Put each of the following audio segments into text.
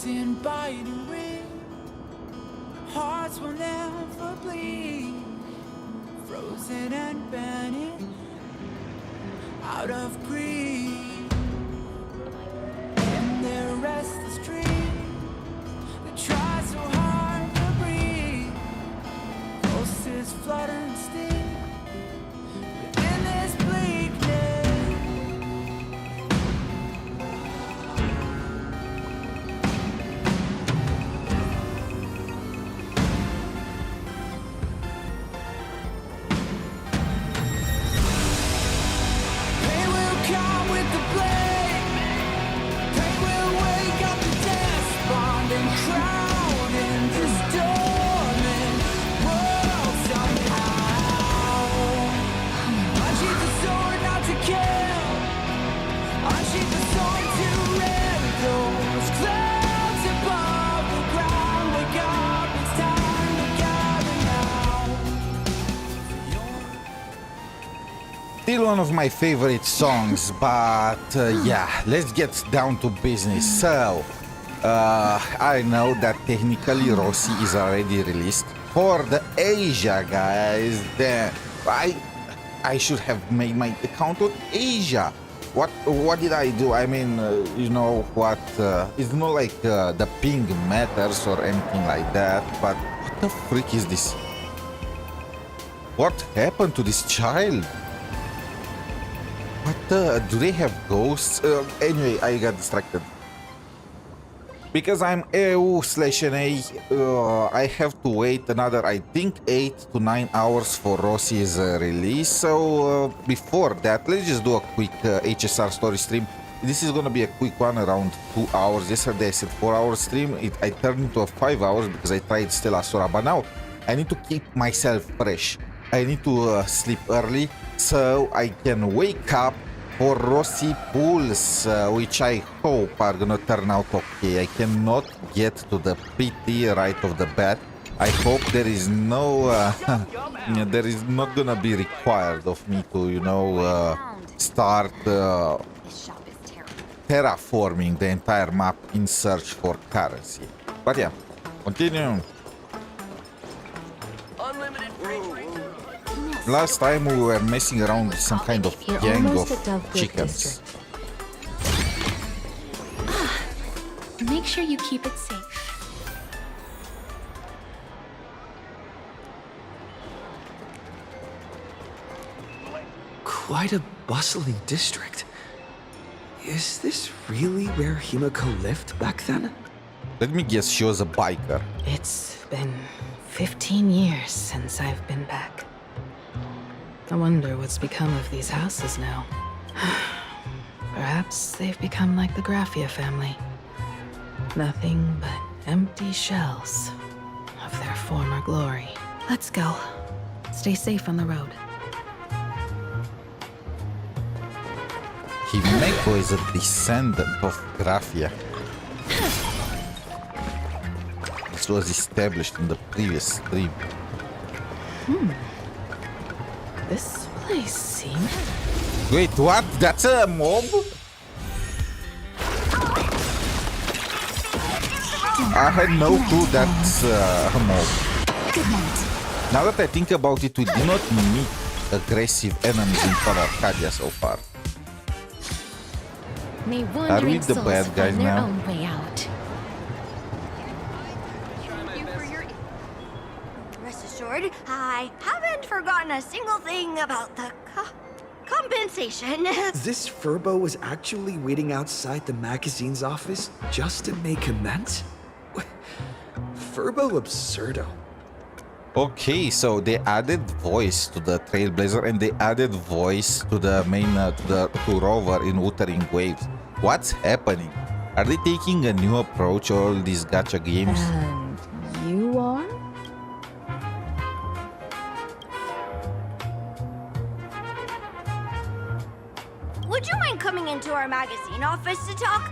in biting wind. Hearts will never bleed, frozen and banished out of greed. In their restless dreams, they try so hard to breathe. Pulses flutter and sting within this bleakness. Pain will come with the blade. Pain will wake up the despond and drown in this dormant world somehow. Unsheath the sword not to kill. Unsheath the sword to rend those clouds above the ground. Wake up, it's time to gather now. Still one of my favorite songs, but yeah, let's get down to business. So, I know that technically ROSSI is already released for the Asia, guys. Then I should have made my account on Asia. What did I do? I mean, you know what? It's not like the ping matters or anything like that. But what the freak is this? What happened to this child? What do they have ghosts? Anyway, I got distracted. Because I'm EU/NA, I have to wait another, I think, 8 to 9 hours for ROSSI's release. So before that, let's just do a quick HSR story stream. This is gonna be a quick one, around 2 hours. Yesterday I said 4-hour stream. I turned into a 5 hours because I tried Stella Sora. But now I need to keep myself fresh. I need to sleep early so I can wake up for ROSSI pools, which I hope are gonna turn out okay. I cannot get to the PT right off the bat. I hope there is no, there is not gonna be required of me to, you know, start terraforming the entire map in search for currency. But yeah, continue. Last time we were messing around with some kind of gang of chickens. Make sure you keep it safe. Quite a bustling district. Is this really where Himiko lived back then? Let me guess, she was a biker. It's been 15 years since I've been back. I wonder what's become of these houses now. Perhaps they've become like the Graffia family. Nothing but empty shells of their former glory. Let's go. Stay safe on the road. Himiko is a descendant of Graffia. This was established in the previous stream. This place seems... Wait, what? That's a mob? I had no clue that's a mob. Now that I think about it, we do not meet aggressive enemies in Planarcadia so far. May Are we wandering the souls bad guys find their now? own way out. Rest assured, I haven't forgotten a single thing about the compensation. This Furbo was actually waiting outside the magazine's office just to make amends? Furbo absurdo. Okay, so they added voice to the Trailblazer and they added voice to the main to Rover in Wuthering Waves. What's happening? Are they taking a new approach to all these gacha games? And you are? Would you mind coming into our magazine office to talk?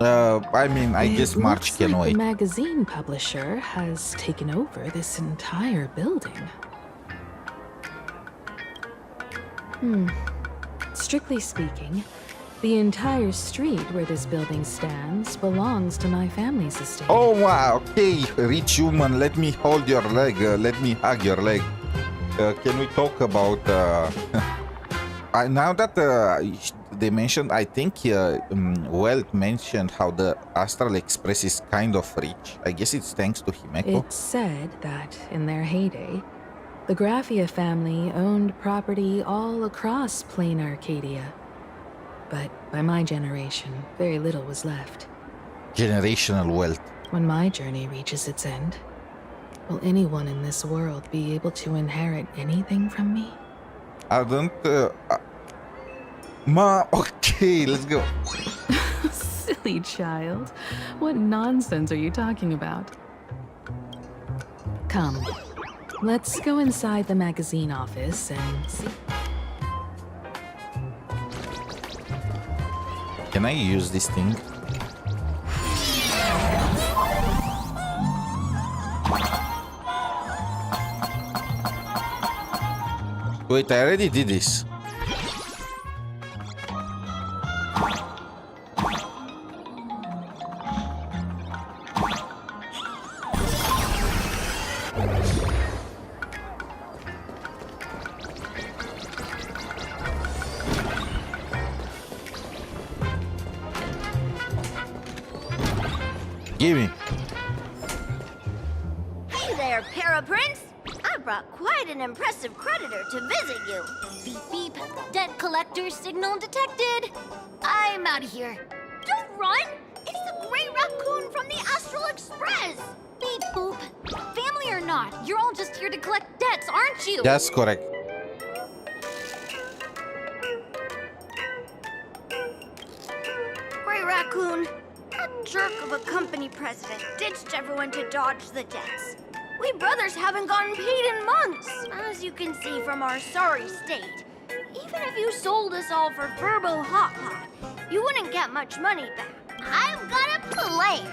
I mean, I guess March Looks can like wait. the magazine publisher has taken over this entire building. Strictly speaking, The entire street where this building stands belongs to my family's estate. Oh wow, okay, rich human, let me hold your leg, let me hug your leg. Can we talk about now that they mentioned, I think Welt mentioned how the Astral Express is kind of rich. I guess it's thanks to 𝗖cie𝗽𝗆𝗆. It's said that, in their heyday, the Graphia family owned property all across Planarcadia. But by my generation, very little was left. Generational wealth. When my journey reaches its end, will anyone in this world be able to inherit anything from me? I don't... Ma, okay, let's go. Silly child. What nonsense are you talking about? Come, let's go inside the magazine office and see. Can I use this thing? Wait, I already did this. Give me. Hey there, Paraprince! I brought quite an impressive creditor to visit you. Beep beep. Debt collector signal detected. I'm out of here. Don't run! It's the Gray Raccoon from the Astral Express! Beep boop. Family or not, you're all just here to collect debts, aren't you? That's correct. Gray Raccoon, a jerk of a company president ditched everyone to dodge the debts. We brothers haven't gotten paid in months, as you can see from our sorry state. Even if you sold us all for Furbo Hot Pot, you wouldn't get much money back. I've got a plan.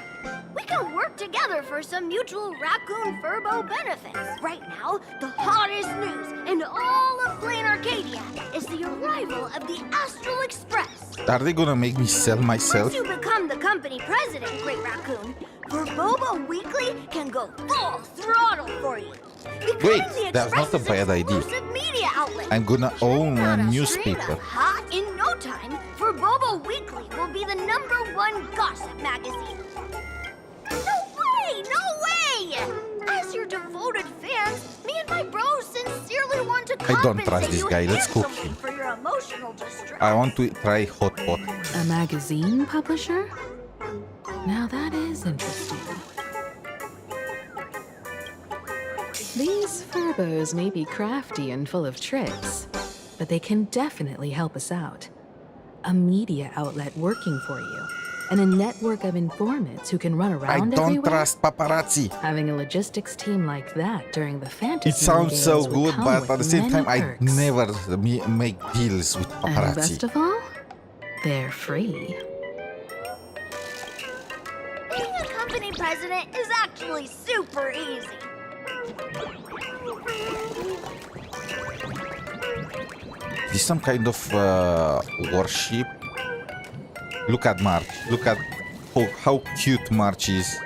We can work together for some mutual Raccoon Furbo benefits. Right now, the hottest news in all of Planarcadia is the arrival of the Astral Express. Are they gonna make me sell myself? Once you become the company president, Great Raccoon, Furboba Weekly can go full throttle for you. Wait, Becoming the that's not a Express's bad idea. exclusive media outlet. I'm gonna own a Out of newspaper. straight up hot in no time, Furboba Weekly will be the #1 gossip magazine. No way! No way! As your devoted fans, me and my bros sincerely want to I don't trust compensate this you guy. Let's cook handsomely him. for your emotional distress. I want to try hot pot. A magazine publisher? Now that is interesting. These Furbos may be crafty and full of tricks, but they can definitely help us out. A media outlet working for you, and a network of informants who can run I around don't everywhere. trust paparazzi. Having a logistics team like that during the fantasy It sounds so games would good, come but with at the same many time, I perks. never make deals with And best paparazzi. of all, they're free. Being a company president is actually super easy. Is this some kind of worship? Look at March. Look at how cute March is.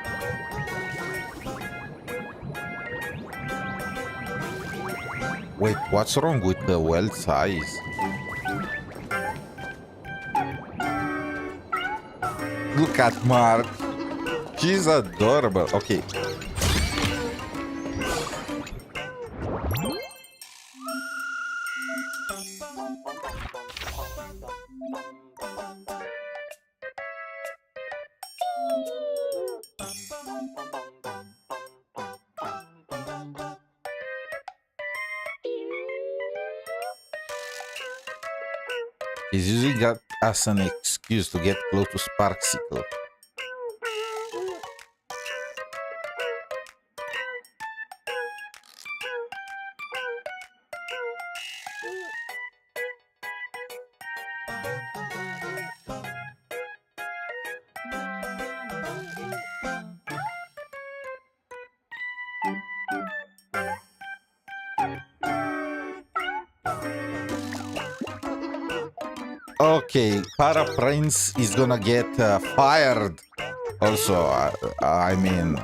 Wait, what's wrong with the wealth size? Look at March. She's adorable. Okay. He's using that as an excuse to get close to 𝗖cie𝗽𝗆𝗆𝗆. Okay, Para Prince is gonna get fired. Also, I mean,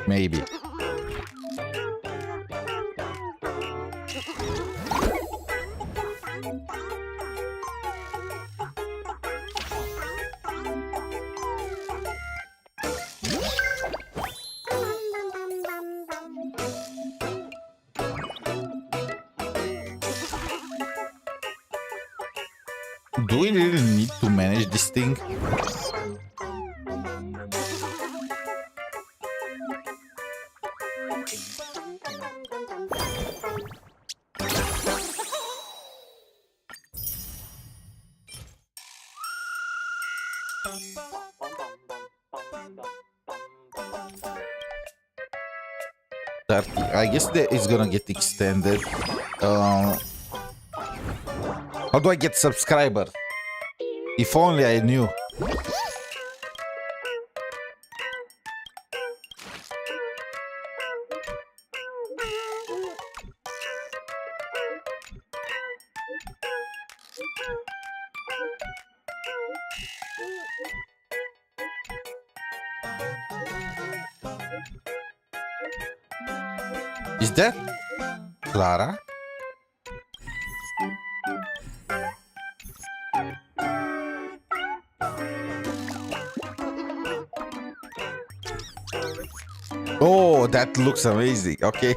maybe. Do we really need to manage this thing? I guess that is gonna get extended. How do I get subscribers? If only I knew. Is that Clara? Oh, that looks amazing. Okay.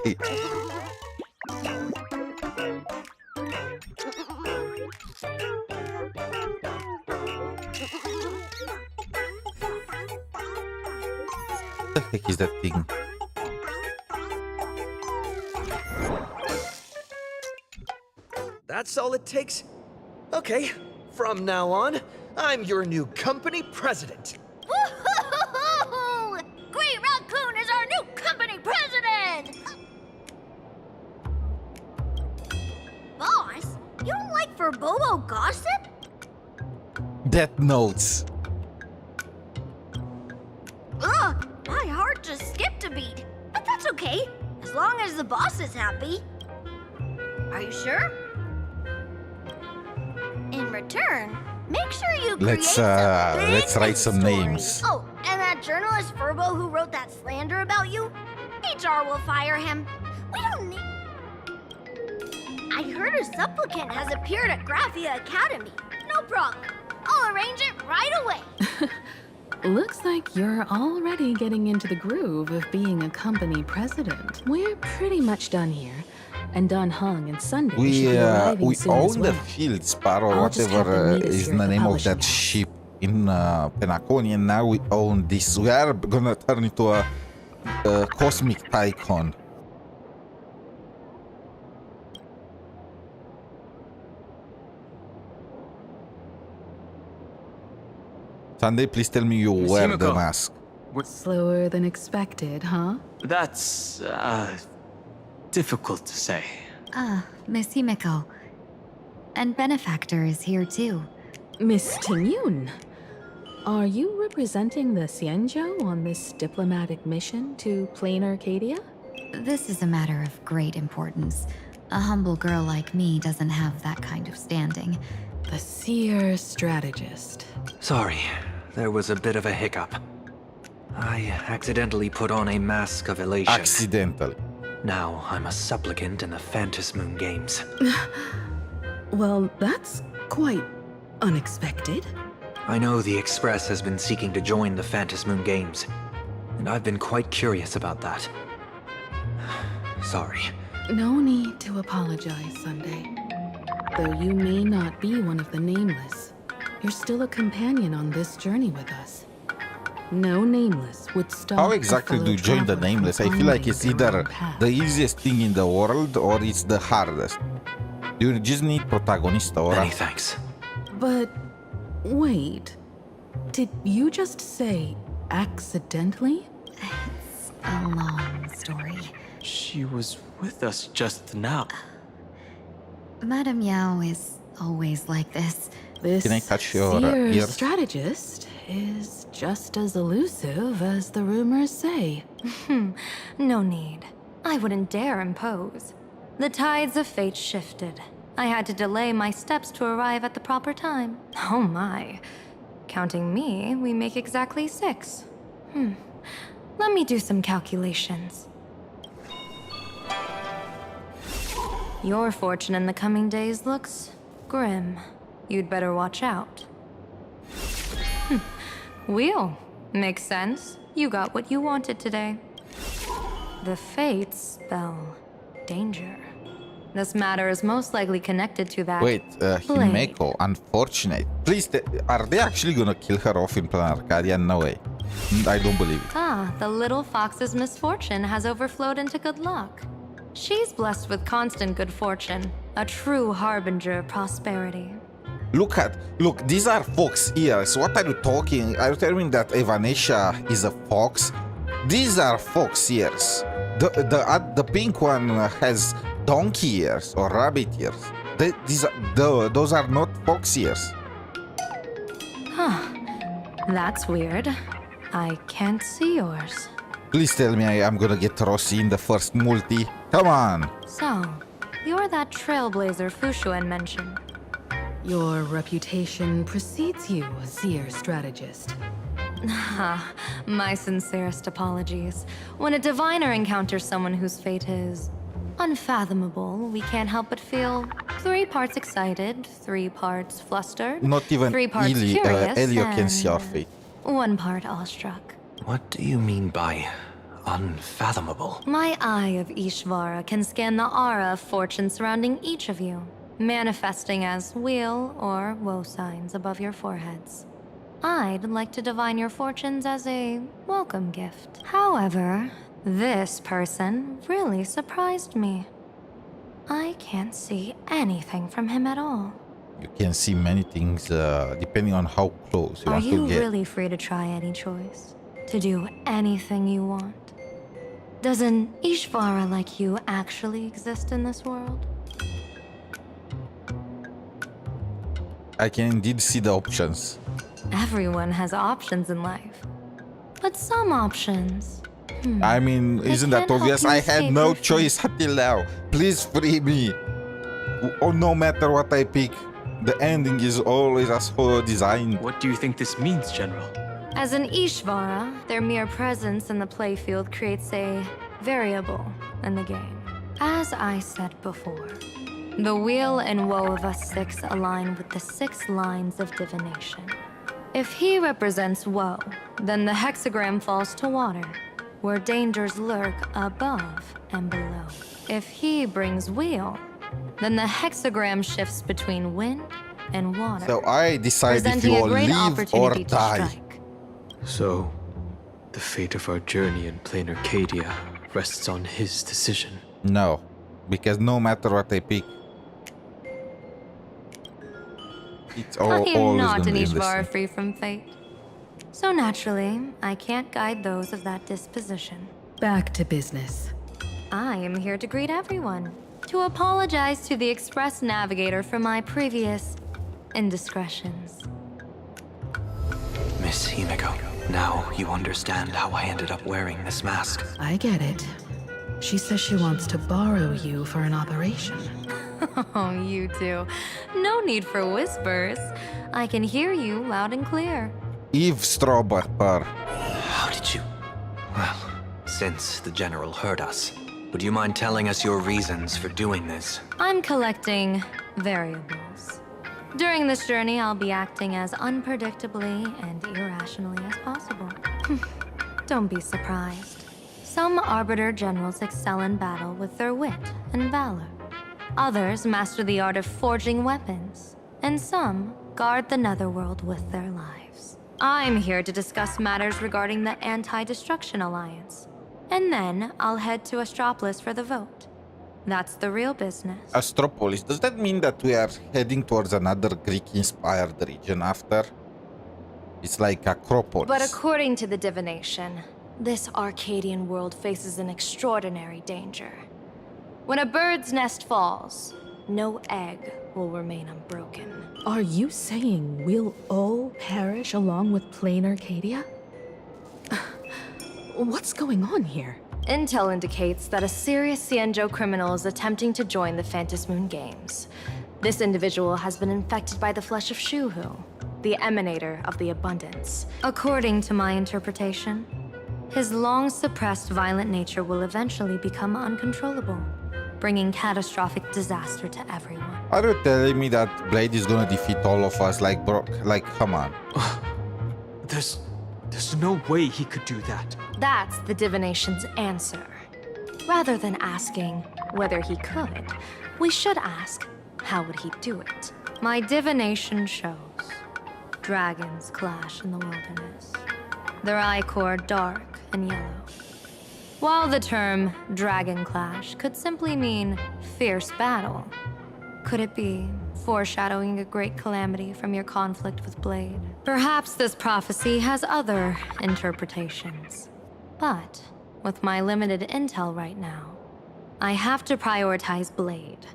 What the heck is that thing? That's all it takes? Okay, from now on, I'm your new company president. Woo-hoo-hoo-hoo! Great Raccoon is our new company president! Boss, you don't like Bobo gossip? Death notes. Ugh, my heart just skipped a beat. But that's okay, as long as the boss is happy. Are you sure? In return, make sure you create Let's write some story. names. Oh, and that journalist Furbo who wrote that slander about you? HR will fire him. We don't need... I heard a supplicant has appeared at Graphia Academy. No problem. I'll arrange it right away. Looks like you're already getting into the groove of being a company president. We're pretty much done here. And Don Hung and Sunday should be arriving we soon as own well. the field, Sparrow, I'll just have whatever them meet us is here the at the name of publishing that house. ship in Penacony, and now we own this. We are gonna turn into a cosmic tycoon. Sunday, please tell me you wear the Himiko. mask. Slower than expected, huh? That's, difficult to say. Ah, Miss Himiko. And Benefactor is here too. Miss Tingyun, are you representing the Xianzhou on this diplomatic mission to Planarcadia? This is a matter of great importance. A humble girl like me doesn't have that kind of standing. The seer strategist. Sorry, there was a bit of a hiccup. I accidentally put on a mask of elation. Accidental. Now I'm a supplicant in the Phantasmoon Games. Well, that's quite unexpected. I know the Express has been seeking to join the Phantasmoon Games, and I've been quite curious about that. Sorry. No need to apologize, Sunday. Though you may not be one of the Nameless, you're still a companion on this journey with us. No Nameless would stop. How exactly do you join the Nameless? I feel like it's either the easiest thing in the world or it's the hardest. You just need protagonist or... Many thanks. But wait, did you just say accidentally? It's a long story. She was with us just now. Madame Yao is always like this. This Can I touch your seer ear? strategist is just as elusive as the rumors say. No need. I wouldn't dare impose. The tides of fate shifted. I had to delay my steps to arrive at the proper time. Oh my. Counting me, we make exactly 6. Let me do some calculations. Your fortune in the coming days looks grim. You'd better watch out. Wheel. Makes sense. You got what you wanted today. The fates spell danger. This matter is most likely connected to that. Wait, 𝗖cie𝗽𝗆𝗆, unfortunate. Please, are they actually gonna kill her off in Planarcadia? No way. I don't believe it. The little fox's misfortune has overflowed into good luck. She's blessed with constant good fortune, a true harbinger of prosperity. Look, these are fox ears. What are you talking? Are you telling me that 𝗖𝗍 is a fox? These are fox ears. The pink one has donkey ears or rabbit ears. Those are not fox ears. That's weird. I can't see yours. Please tell me I'm gonna get ROSSI in the first multi. Come on. So, you're that trailblazer 𝗖cie𝗽𝗆𝗵𝗁 mentioned. Your reputation precedes you, seer strategist. My sincerest apologies. When a diviner encounters someone whose fate is unfathomable, we can't help but feel 3 parts excited, 3 parts flustered, Not even 3 parts curious, Elio can and see our fate. 1 part awestruck. What do you mean by unfathomable? My eye of 𝗖cie𝗽𝗆𝗵𝗁 can scan the aura of fortune surrounding each of you, manifesting as wheel or woe signs above your foreheads. I'd like to divine your fortunes as a welcome gift. However, this person really surprised me. I can't see anything from him at all. You can see many things depending on how close you want to get. Are you really free to try any choice? To do anything you want? Does an 𝗖𝗍 like you actually exist in this world? I can indeed see the options. Everyone has options in life. But some options... I mean, isn't that can't help obvious? you I had escape no your fate. choice until now. Please free me. Oh, no matter what I pick, the ending is always as so designed. What do you think this means, General? As an 𝗖𝗍, their mere presence in the playfield creates a variable in the game. As I said before, the wheel and woe of us 6 align with the 6 lines of divination. If he represents woe, then the hexagram falls to water, where dangers lurk above and below. If he brings wheel, then the hexagram shifts between wind and water. So I decide if presenting you a will great live or opportunity to die. strike. So, the fate of our journey in Planarcadia rests on his decision. No, because no matter what I pick, it's I am always not gonna an be the 𝗖𝗍 same. free from fate. So naturally, I can't guide those of that disposition. Back to business. I am here to greet everyone, to apologize to the Express Navigator for my previous indiscretions. Miss Himeko, now you understand how I ended up wearing this mask. I get it. She says she wants to borrow you for an operation. Oh, you two. No need for whispers. I can hear you loud and clear. Eavesdropper. How did you... Well, since the General heard us, would you mind telling us your reasons for doing this? I'm collecting variables. During this journey, I'll be acting as unpredictably and irrationally as possible. Don't be surprised. Some Arbiter Generals excel in battle with their wit and valor. Others master the art of forging weapons. And some guard the Netherworld with their lives. I'm here to discuss matters regarding the Anti-Destruction Alliance. And then I'll head to Astropolis for the vote. That's the real business. Astropolis. Does that mean that we are heading towards another Greek-inspired region after? It's like Acropolis. But according to the divination, this Arcadian world faces an extraordinary danger. When a bird's nest falls, no egg will remain unbroken. Are you saying we'll all perish along with Planarcadia? What's going on here? Intel indicates that a serious 𝗖𝗍𝗆𝗆criminal is attempting to join the Phantasmoon Games. This individual has been infected by the flesh of 𝗖cie𝗆𝗆𝗵𝗁, the emanator of the abundance. According to my interpretation, his long-suppressed violent nature will eventually become uncontrollable, bringing catastrophic disaster to everyone. Are you telling me that Blade is gonna defeat all of us? Like, bro, like, come on. There's no way he could do that. That's the divination's answer. Rather than asking whether he could, we should ask, how would he do it? My divination shows dragons clash in the wilderness. Their ichor dark and yellow. While the term dragon clash could simply mean fierce battle, could it be foreshadowing a great calamity from your conflict with Blade? Perhaps this prophecy has other interpretations. But with my limited intel right now, I have to prioritize Blade.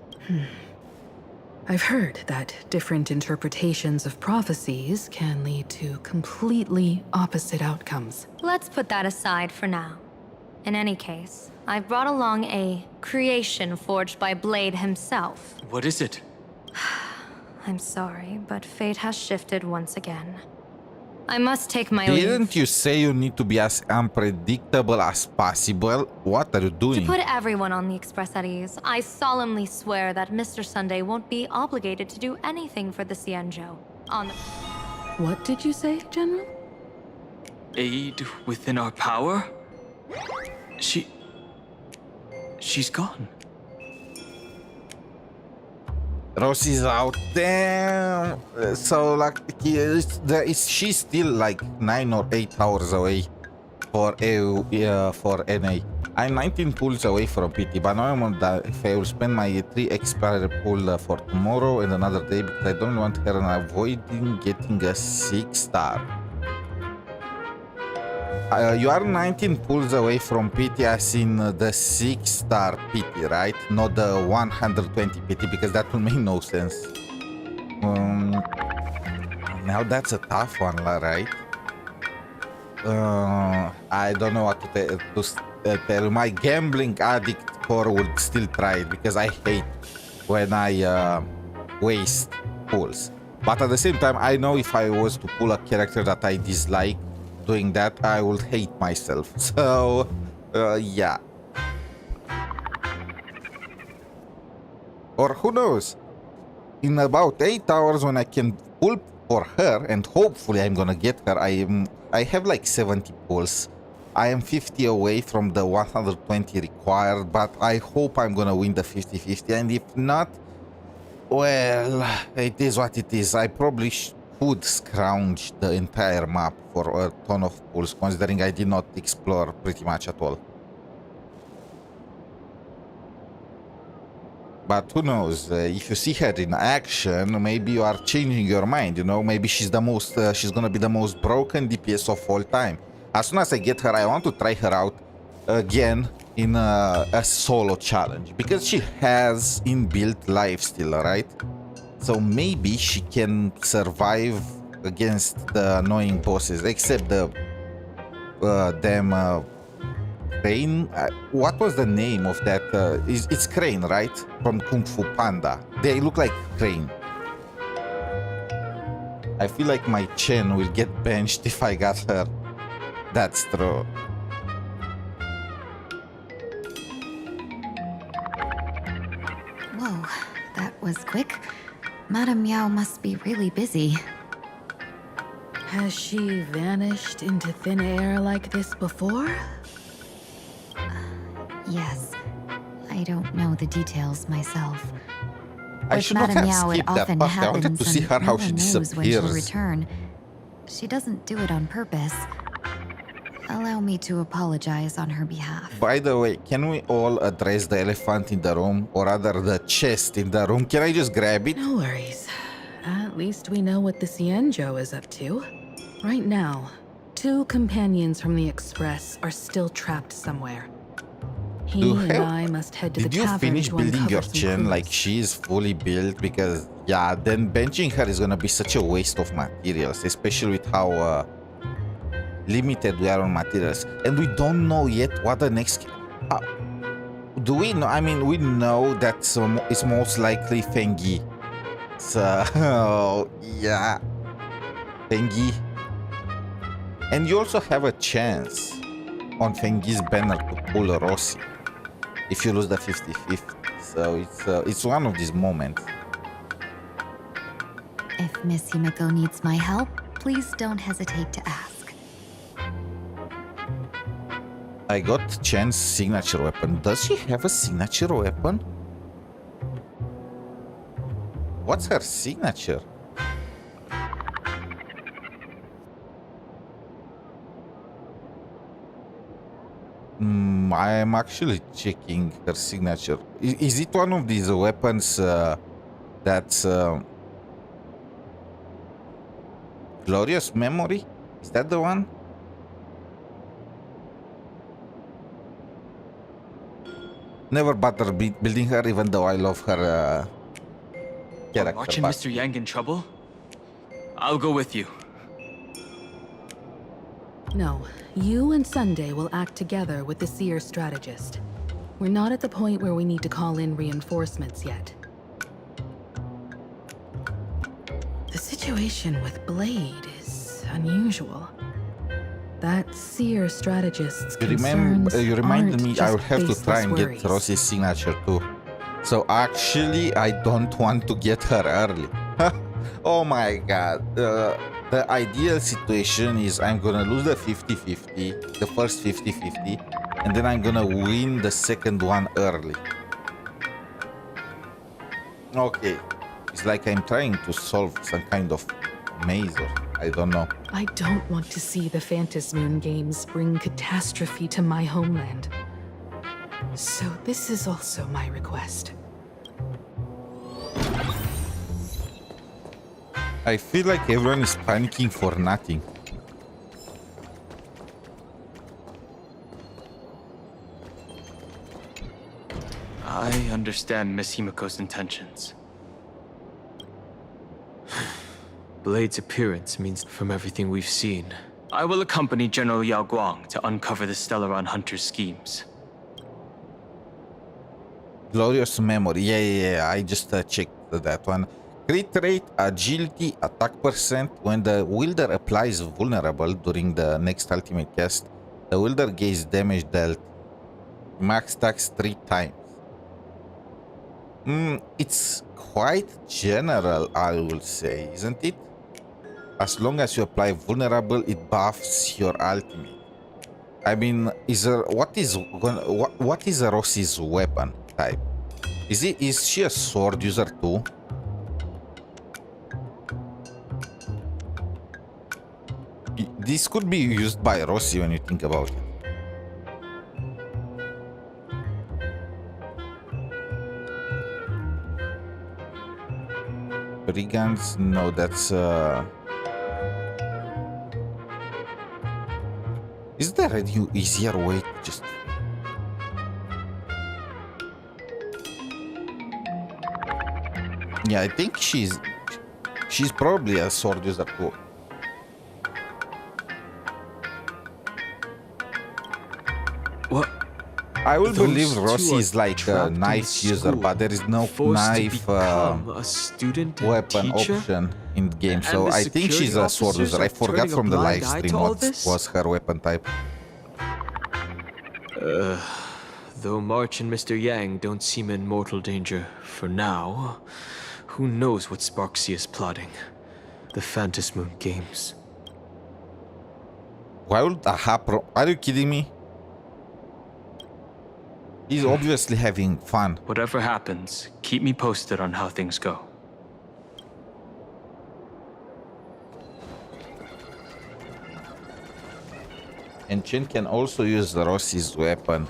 I've heard that different interpretations of prophecies can lead to completely opposite outcomes. Let's put that aside for now. In any case, I've brought along a creation forged by Blade himself. What is it? I'm sorry, but fate has shifted once again. I must take my leave. Didn't you say you need to be as unpredictable as possible? What are you doing? To put everyone on the Express at ease, I solemnly swear that Mr. Sunday won't be obligated to do anything for the 𝗖cie𝗍𝗆𝗆𝗆 on the... What did you say, General? Aid within our power? She's gone. Rossi's out. Damn. So like, she's still like 9 or 8 hours away for for NA. I'm 19 pulls away from PT, but now I'm on that. If I will spend my 3 expired pull for tomorrow and another day because I don't want her and avoiding getting a 6-star. You are 19 pulls away from PT as in the 6-star PT, right? Not the 120 PT, because that will make no sense. Now that's a tough one, right? I don't know what to tell. My gambling addict core would still try it, because I hate when I waste pulls. But at the same time, I know if I was to pull a character that I dislike, doing that, I would hate myself. So, yeah. Or who knows? In about 8 hours, when I can pull for her, and hopefully I'm gonna get her, I have like 70 pulls. I am 50 away from the 120 required, but I hope I'm gonna win the 50-50, and if not, well, it is what it is. I probably could scrounge the entire map for a ton of pulls, considering I did not explore pretty much at all. But who knows, if you see her in action, maybe you are changing your mind, you know? Maybe she's the most, she's gonna be the most broken DPS of all time. As soon as I get her, I want to try her out again in a solo challenge, because she has inbuilt life still, right? So maybe she can survive against the annoying bosses, except the damn Crane. What was the name of that? It's Crane, right? From Kung Fu Panda. They look like Crane. I feel like my Chen will get benched if I got her. That's true. Whoa, that was quick. Madame Meow must be really busy. Has she vanished into thin air like this before? Yes. I don't know the details myself. I With should not Madame have Meow, it skipped that often part. I wanted happens, to see and her how no she one knows when she'll disappears. return. She doesn't do it on purpose. Allow me to apologize on her behalf. By the way, can we all address the elephant in the room, or rather the chest in the room? Can I just grab it? No worries. At least we know what the 𝗖cie𝗍𝗆𝗆𝗆𝗆 is up to. Right now, 2 companions from the Express are still trapped somewhere. He and I must head to the Did you tavern finish to building uncover your some Chen clues. like she is fully built? Because, yeah, then benching her is gonna be such a waste of materials, especially with how limited we are on materials. And we don't know yet what the next... do we know? I mean, we know that it's most likely Feng Yi. So, yeah. Fengi. And you also have a chance on Fengi's banner to pull a ROSSI if you lose the 50-50. So it's one of these moments. If Miss Himiko needs my help, please don't hesitate to ask. I got Chen's signature weapon. Does she have a signature weapon? What's her signature? I am actually checking her signature. Is it one of these weapons that's Glorious Memory? Is that the one? Never bother building her, even though I love her character. March and Mr. Yang in trouble? I'll go with you. No, you and Sunday will act together with the seer strategist. We're not at the point where we need to call in reinforcements yet. The situation with Blade is unusual. That seer strategist's concerns you reminded me aren't I will just have to try and baseless get worries. Rossi's signature too. So actually I don't want to get her early. Oh my god. The ideal situation is I'm gonna lose the 50-50, the first 50-50, and then I'm gonna win the second one early. Okay. It's like I'm trying to solve some kind of maze or I don't know. I don't want to see the Phantasmoon games bring catastrophe to my homeland. So this is also my request. I feel like everyone is panicking for nothing. I understand Miss Himiko's intentions. Blade's appearance means from everything we've seen. I will accompany General Yao Guang to uncover the Stellaron Hunter's schemes. Glorious Memory. Yeah. I just checked that one. Crit rate, agility, attack percent. When the wielder applies vulnerable during the next ultimate cast, the wielder gains damage dealt. Max attacks 3 times. It's quite general, I will say, isn't it? As long as you apply vulnerable, it buffs your ultimate. I mean, what is a Rossi's weapon type? Is she a sword user too? This could be used by ROSSI when you think about it. Brigands? No, that's Is there a new easier way to just... Yeah, I think she's probably a sword user too. What? I will Those believe two Rossi are is like a trapped in knife the user, school, but there is no forced to knife become a student and weapon teacher? option in the game. And So the I think she's security a sword officers user. I are forgot turning a from the blind live eye stream to all what this? was her weapon type. Though March and Mr. Yang don't seem in mortal danger for now, who knows what 𝗖cie is plotting? The Phantasmoon games. Why would Are you kidding me? He's obviously having fun. Whatever happens, keep me posted on how things go. And Chen can also use the Rossi's weapon.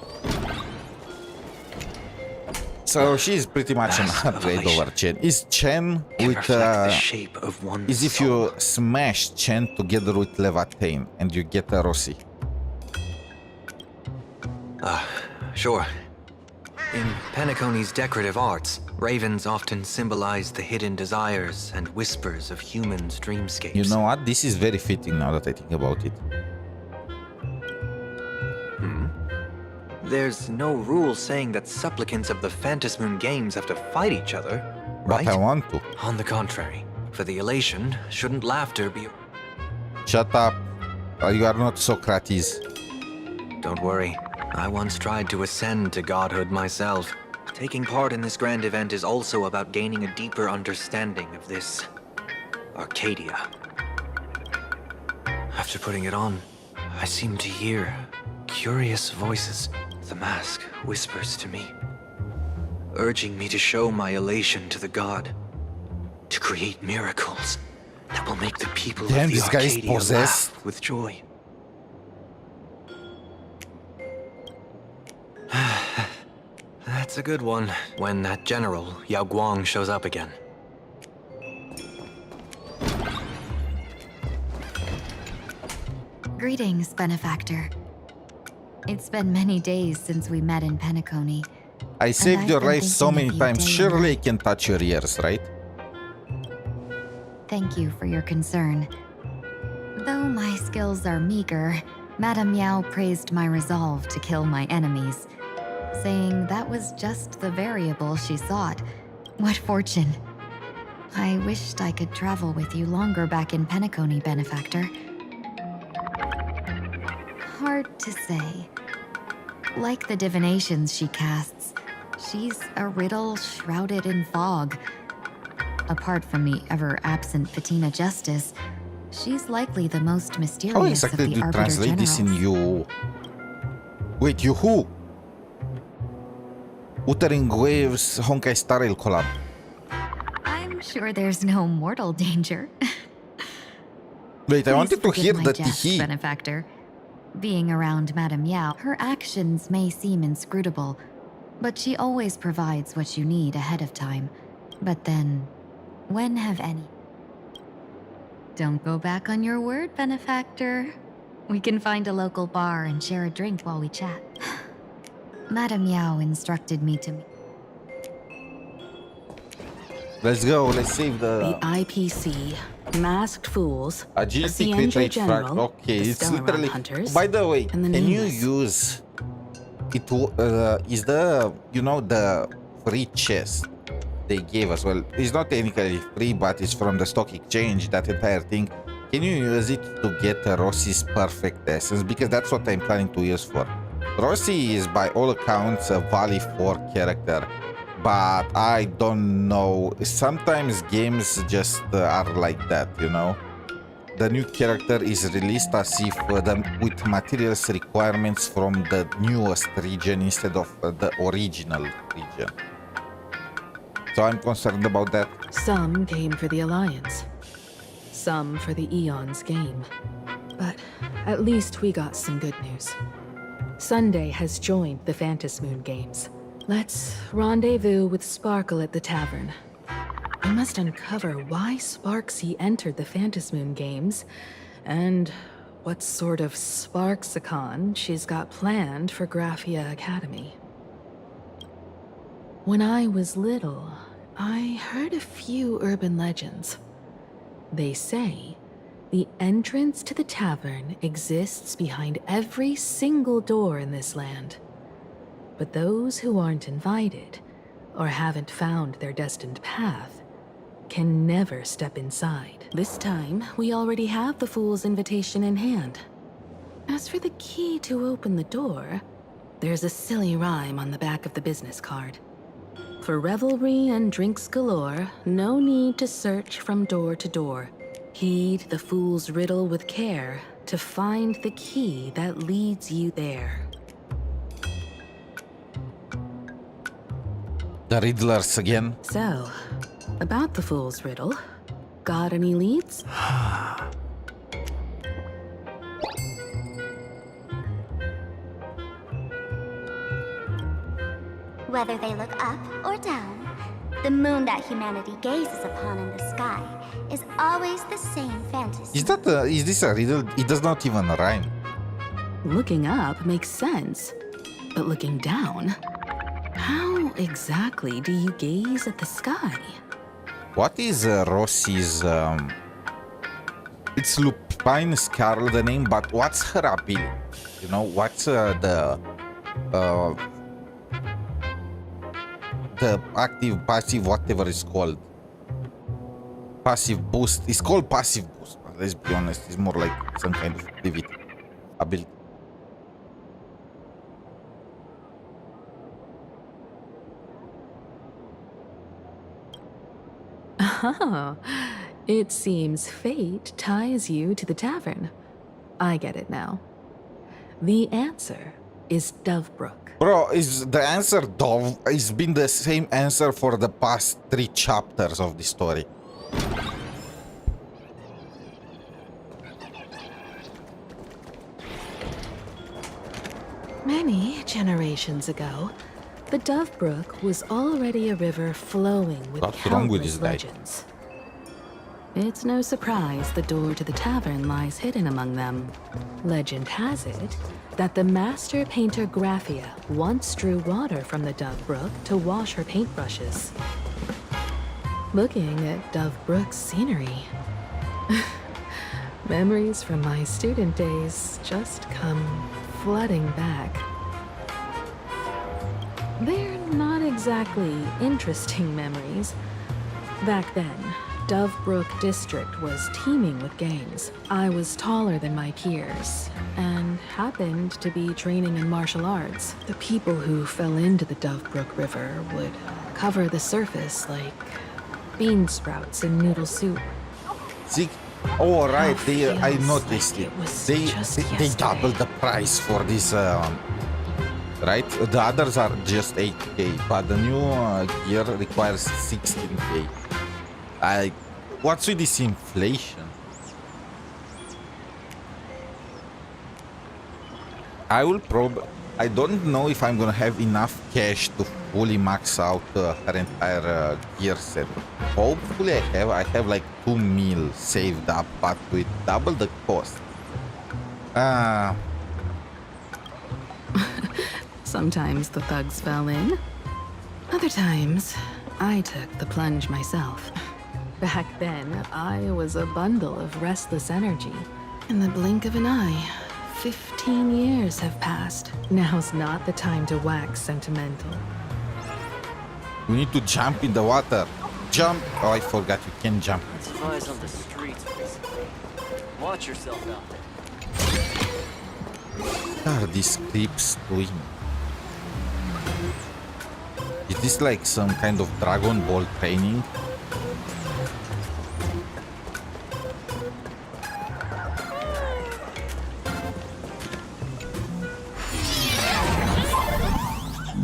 So she's pretty much an upgrade over Chen. Is Chen with the shape of one is if you smash Chen together with Levatain and you get a Rossi. Sure. In Penacony's decorative arts, ravens often symbolize the hidden desires and whispers of humans' dreamscapes. You know what? This is very fitting now that I think about it. There's no rule saying that supplicants of the Phantasmoon games have to fight each other. right? But I want to. On the contrary, for the elation, shouldn't laughter be... Shut up. You are not Socrates. Don't worry. I once tried to ascend to godhood myself. Taking part in this grand event is also about gaining a deeper understanding of this... Arcadia. After putting it on, I seem to hear curious voices. The mask whispers to me, urging me to show my elation to the god, to create miracles that will make the people Damn, of the this guy is Arcadia possessed. laugh with joy. That's a good one, when that general, 𝗖𝗿 shows up again. Greetings, benefactor. It's been many days since we met in Penacony. I saved I've your been life so thinking many of you times. day and Surely I night. can touch your ears, right? Thank you for your concern. Though my skills are meager, Madame Yao praised my resolve to kill my enemies, saying that was just the variable she sought. What fortune. I wished I could travel with you longer back in Penacony, benefactor. Hard to say. Like the divinations she casts, she's a riddle shrouded in fog. Apart from the ever-absent Patina Justice, she's likely the most mysterious How of exactly the do you Arbiter translate this in Generals. you? Wait, you who? Uttering waves Honkai Starel collab. I'm sure there's no mortal danger. Wait, I Please wanted to forgive hear my the jest, tihi. benefactor. Being around Madame Yao, her actions may seem inscrutable, but she always provides what you need ahead of time. But then, when have any? Don't go back on your word, benefactor. We can find a local bar and share a drink while we chat. Madame Yao instructed me to... Let's go, let's save The the IPC, masked fools, the agility Qianzhou crit rate General, frag. Okay, the it's Stellar literally. Hunters, By the way, and the can you Nameless. use it? Is the the free chest they gave us? Well, it's not technically free, but it's from the stock exchange. That entire thing. Can you use it to get ROSSI's perfect essence? Because that's what I'm planning to use for. ROSSI is by all accounts a Valley 4 character, but I don't know. Sometimes games just are like that, you know. The new character is released as if with materials requirements from the newest region instead of the original region. So I'm concerned about that. Some came for the Alliance, some for the Eons game. But at least we got some good news. Sunday has joined the Phantasmoon Games. Let's rendezvous with Sparkle at the tavern. I must uncover why 𝗖cie entered the Phantasmoon Games, and what sort of 𝗖𝗍 she's got planned for Graphia Academy. When I was little, I heard a few urban legends. They say the entrance to the tavern exists behind every single door in this land. But those who aren't invited, or haven't found their destined path, can never step inside. This time, we already have the Fool's invitation in hand. As for the key to open the door, there's a silly rhyme on the back of the business card. For revelry and drinks galore, no need to search from door to door. Heed the fool's riddle with care to find the key that leads you there. The Riddlers again. So, about the fool's riddle, got any leads? Whether they look up or down, the moon that humanity gazes upon in the sky is always the same fantasy. Is this a riddle? It does not even rhyme. Looking up makes sense, but looking down? How exactly do you gaze at the sky? What is ROSSI's? It's Lupine Scarl, the name, but what's her ability? the active, passive, whatever it's called. Passive boost. It's called passive boost, but let's be honest, it's more like some kind of ability. Oh, it seems fate ties you to the tavern. I get it now. The answer is Dovebrook. Bro, is the answer Dove? It's been the same answer for the past 3 chapters of the story. Many generations ago, the Dovebrook was already a river flowing with What's wrong with countless this guy? legends. It's no surprise the door to the tavern lies hidden among them. Legend has it that the master painter Graphia once drew water from the Dovebrook to wash her paintbrushes. Looking at Dovebrook's scenery, memories from my student days just come flooding back. They're not exactly interesting memories. Back then, Dovebrook District was teeming with gangs. I was taller than my peers, and happened to be training in martial arts. The people who fell into the Dovebrook River would cover the surface like bean sprouts in noodle soup. See? Oh, right, they, I feels noticed like it. it was They just they yesterday. doubled the price for this, right? The others are just 8k, but the new gear requires 16k. What's with this inflation? I don't know if I'm gonna have enough cash to fully max out her entire gear set. Hopefully I have like 2 mil saved up, but with double the cost. Sometimes the thugs fell in. Other times, I took the plunge myself. Back then, I was a bundle of restless energy. In the blink of an eye, 15 years have passed. Now's not the time to wax sentimental. We need to jump in the water. Jump! Oh, I forgot you can jump. Let's eyes on the streets recently. Watch yourself out there. What are these creeps doing? Is this like some kind of Dragon Ball training?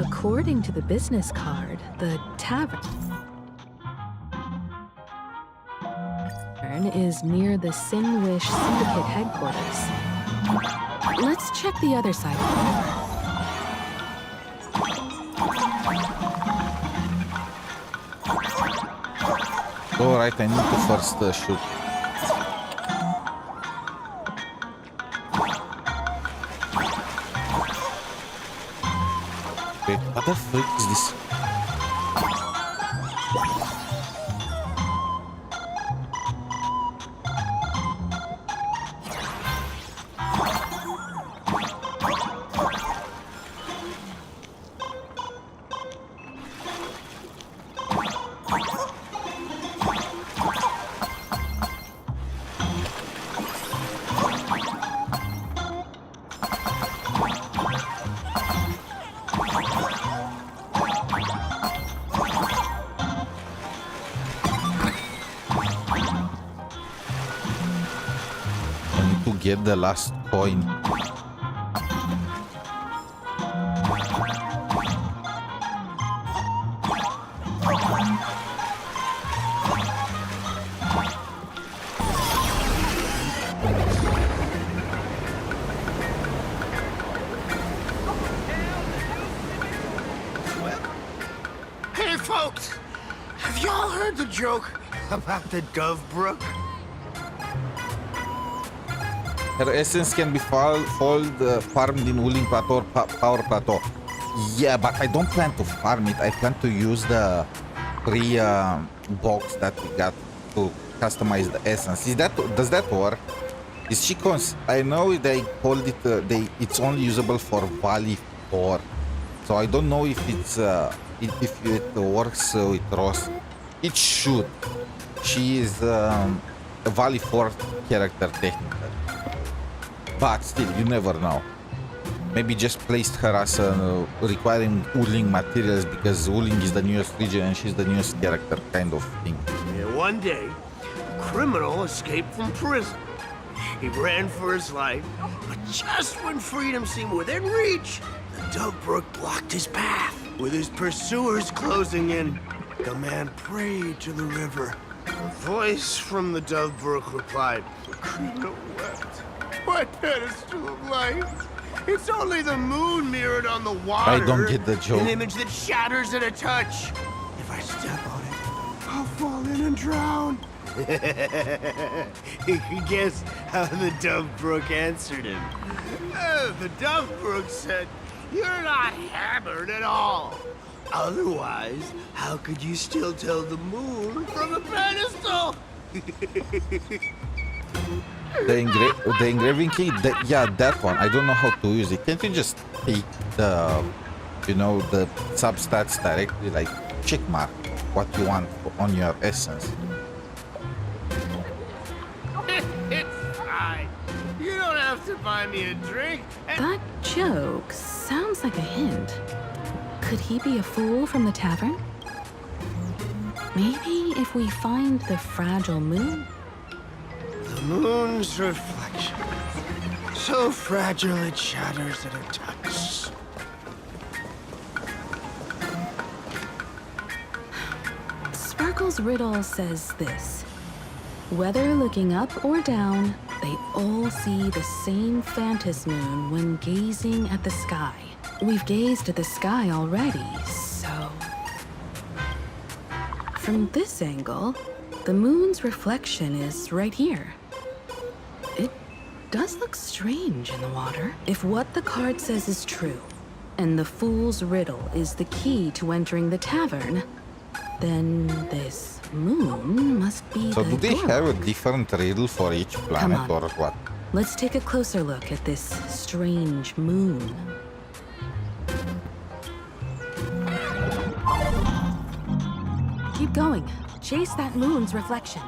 According to the business card, the tavern is near the Sinwish Syndicate headquarters. Let's check the other side of the river. Alright, I need to first shoot. Wait, what the freak is this? Get the last coin. Hey folks, have y'all heard the joke about the Dovebrook? Her essence can be farmed in Wooling Plateau or Power Plateau. Yeah, but I don't plan to farm it. I plan to use the free box that we got to customize the essence. Does that work? Is she I know they called it. It's only usable for Valley 4, so I don't know if it's if it works with Ross. It should. She is a Valley 4 character technically. But still, you never know. Maybe just placed her as requiring Uling materials because Uling is the newest region and she's the newest character kind of thing. Yeah, one day, a criminal escaped from prison. He ran for his life, but just when freedom seemed within reach, the Dovebrook blocked his path. With his pursuers closing in, the man prayed to the river. A voice from the Dovebrook replied, "The criminal wept. My pedestal of life. It's only the moon mirrored on the water. I don't get the joke. An image that shatters at a touch. If I step on it, I'll fall in and drown." Guess how the Dovebrook answered him. The Dovebrook said, "You're not hammered at all. Otherwise, how could you still tell the moon from a pedestal?" The engraving key, yeah, that one. I don't know how to use it. Can't you just take the, you know, the substats directly, like check mark what you want on your essence? It's fine. You don't have to buy me a drink. That joke sounds like a hint. Could he be a fool from the tavern? Maybe if we find the fragile moon? The moon's reflection. So fragile it shatters at a touch. Sparkle's riddle says this. Whether looking up or down, they all see the same phantom moon when gazing at the sky. We've gazed at the sky already, so... From this angle, the moon's reflection is right here. It does look strange in the water. If what the card says is true, and the fool's riddle is the key to entering the tavern, then this moon must be So the do they door. have a different riddle for each planet or what? Let's take a closer look at this strange moon. Keep going. Chase that moon's reflection.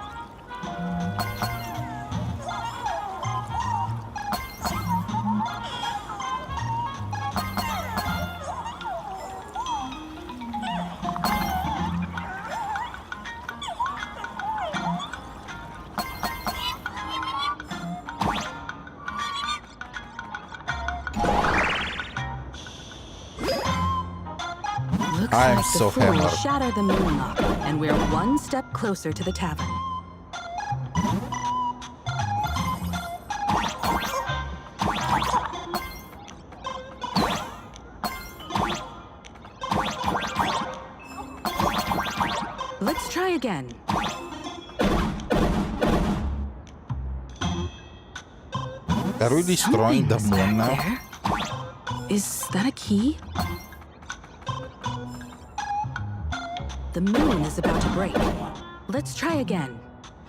I'm Like so the fool hammered. shattered the moon lock, and we're one step closer to the tavern. Let's try again. Are we destroying the moon now? There. Is that a key? The moon is about to break. Let's try again.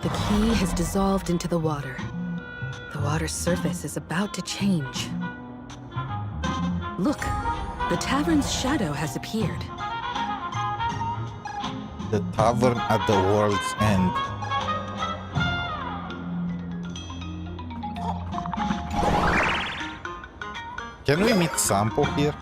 The key has dissolved into the water. The water's surface is about to change. Look, the tavern's shadow has appeared. The tavern at the world's end. Can we meet Sampo here?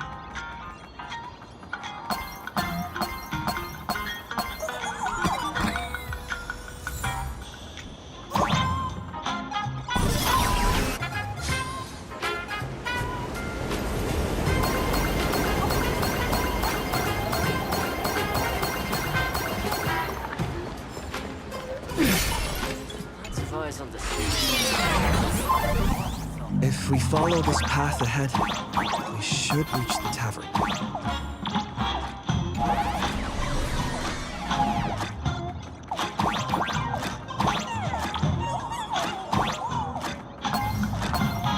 If we follow this path ahead, we should reach the tavern.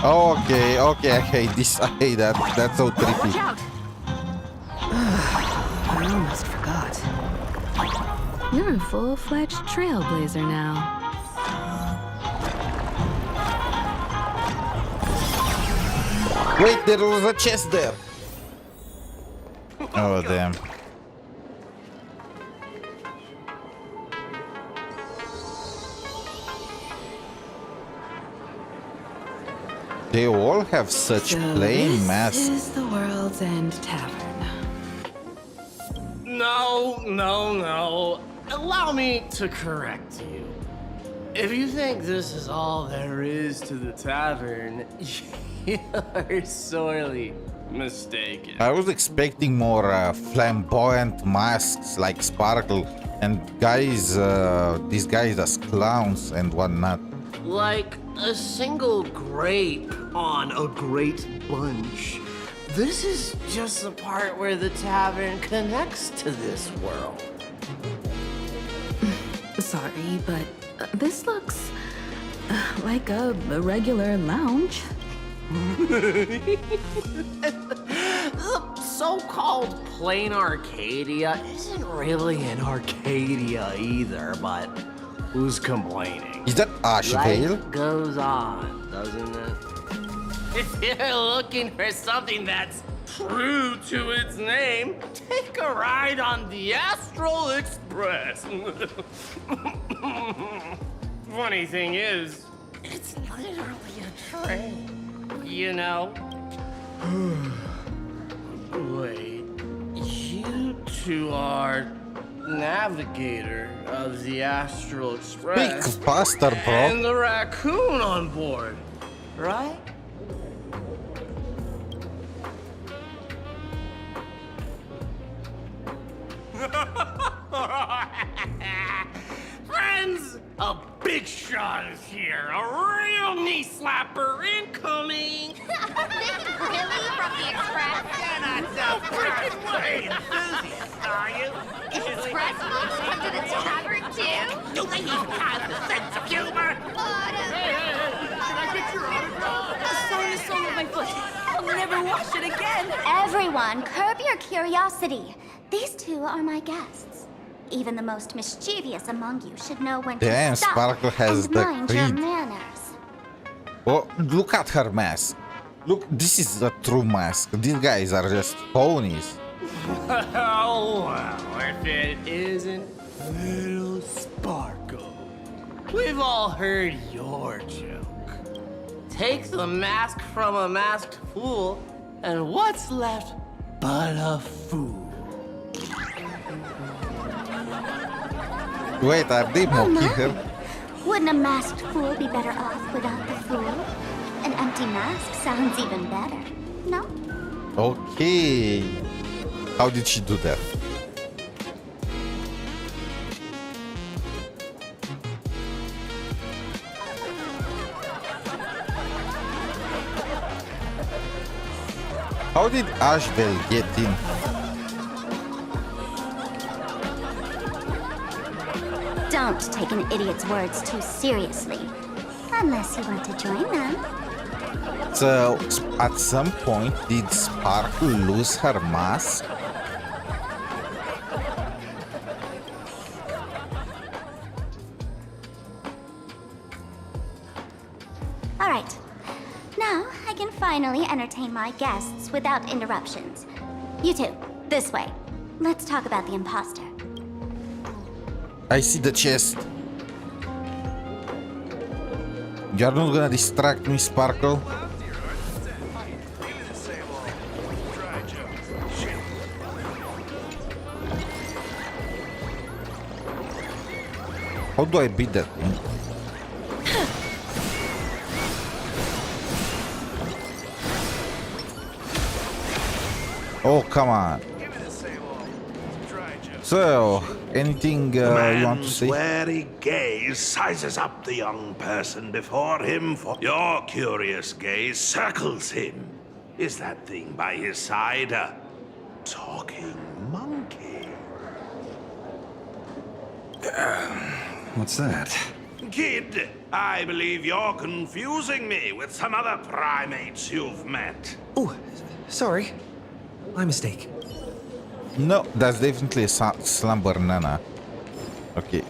Okay, I hate this. I hate that. That's so trippy. Watch out! I almost forgot. You're a full-fledged trailblazer now. Wait, there was a chest there. Oh, damn. They all have such plain masks. This is the World's End Tavern. No. Allow me to correct you. If you think this is all there is to the tavern, you're sorely mistaken. I was expecting more flamboyant masks like Sparkle and guys, these guys as clowns and whatnot. Like a single grape on a great bunch. This is just the part where the tavern connects to this world. Sorry, but this looks like a regular lounge. The so-called Planarcadia isn't really an Arcadia either, but who's complaining? Is that 𝗖cie𝗽𝗆𝗆𝗵𝘁? Life goes on, doesn't it? If you're looking for something that's true to its name, take a ride on the Astral Express. Funny thing is, it's literally a train, you know? Wait, you two are navigator of the Astral Express. Speak faster, bro. And the raccoon on board, right? Friends, a big shot is here. A real knee slapper incoming. Really? From the Express? You're not so freaking way enthusiast, are you? Express folks come to the tavern too? Do they even have the sense of humor? Can I get your autograph? The song is sole of my foot. I'll never wash it again. Everyone, curb your curiosity. These two are my guests. Even the most mischievous among you should know when Damn, to stop Sparkle has and the mind your creed. manners. Oh, look at her mask. Look, this is a true mask. These guys are just ponies. Oh, well, if it isn't little Sparkle. We've all heard your joke. Take the mask from a masked fool, and what's left but a fool? Wait, are they mocking her? Wouldn't a masked fool be better off without the fool? An empty mask sounds even better, no? Okay. How did she do that? How did Ashbel get in? Don't take an idiot's words too seriously. Unless you want to join them. So, at some point, did Sparkle lose her mask? All right. Now I can finally entertain my guests without interruptions. You two, this way. Let's talk about the imposter. I see the chest. You're not gonna distract me, Sparkle? How do I beat that thing? Oh, come on. So, anything you want to say? Wary gaze sizes up the young person before him, for your curious gaze circles him. Is that thing by his side a talking monkey? What's that? Kid, I believe you're confusing me with some other primates you've met. Oh, sorry. My mistake. No, that's definitely a slumber nana. Okay.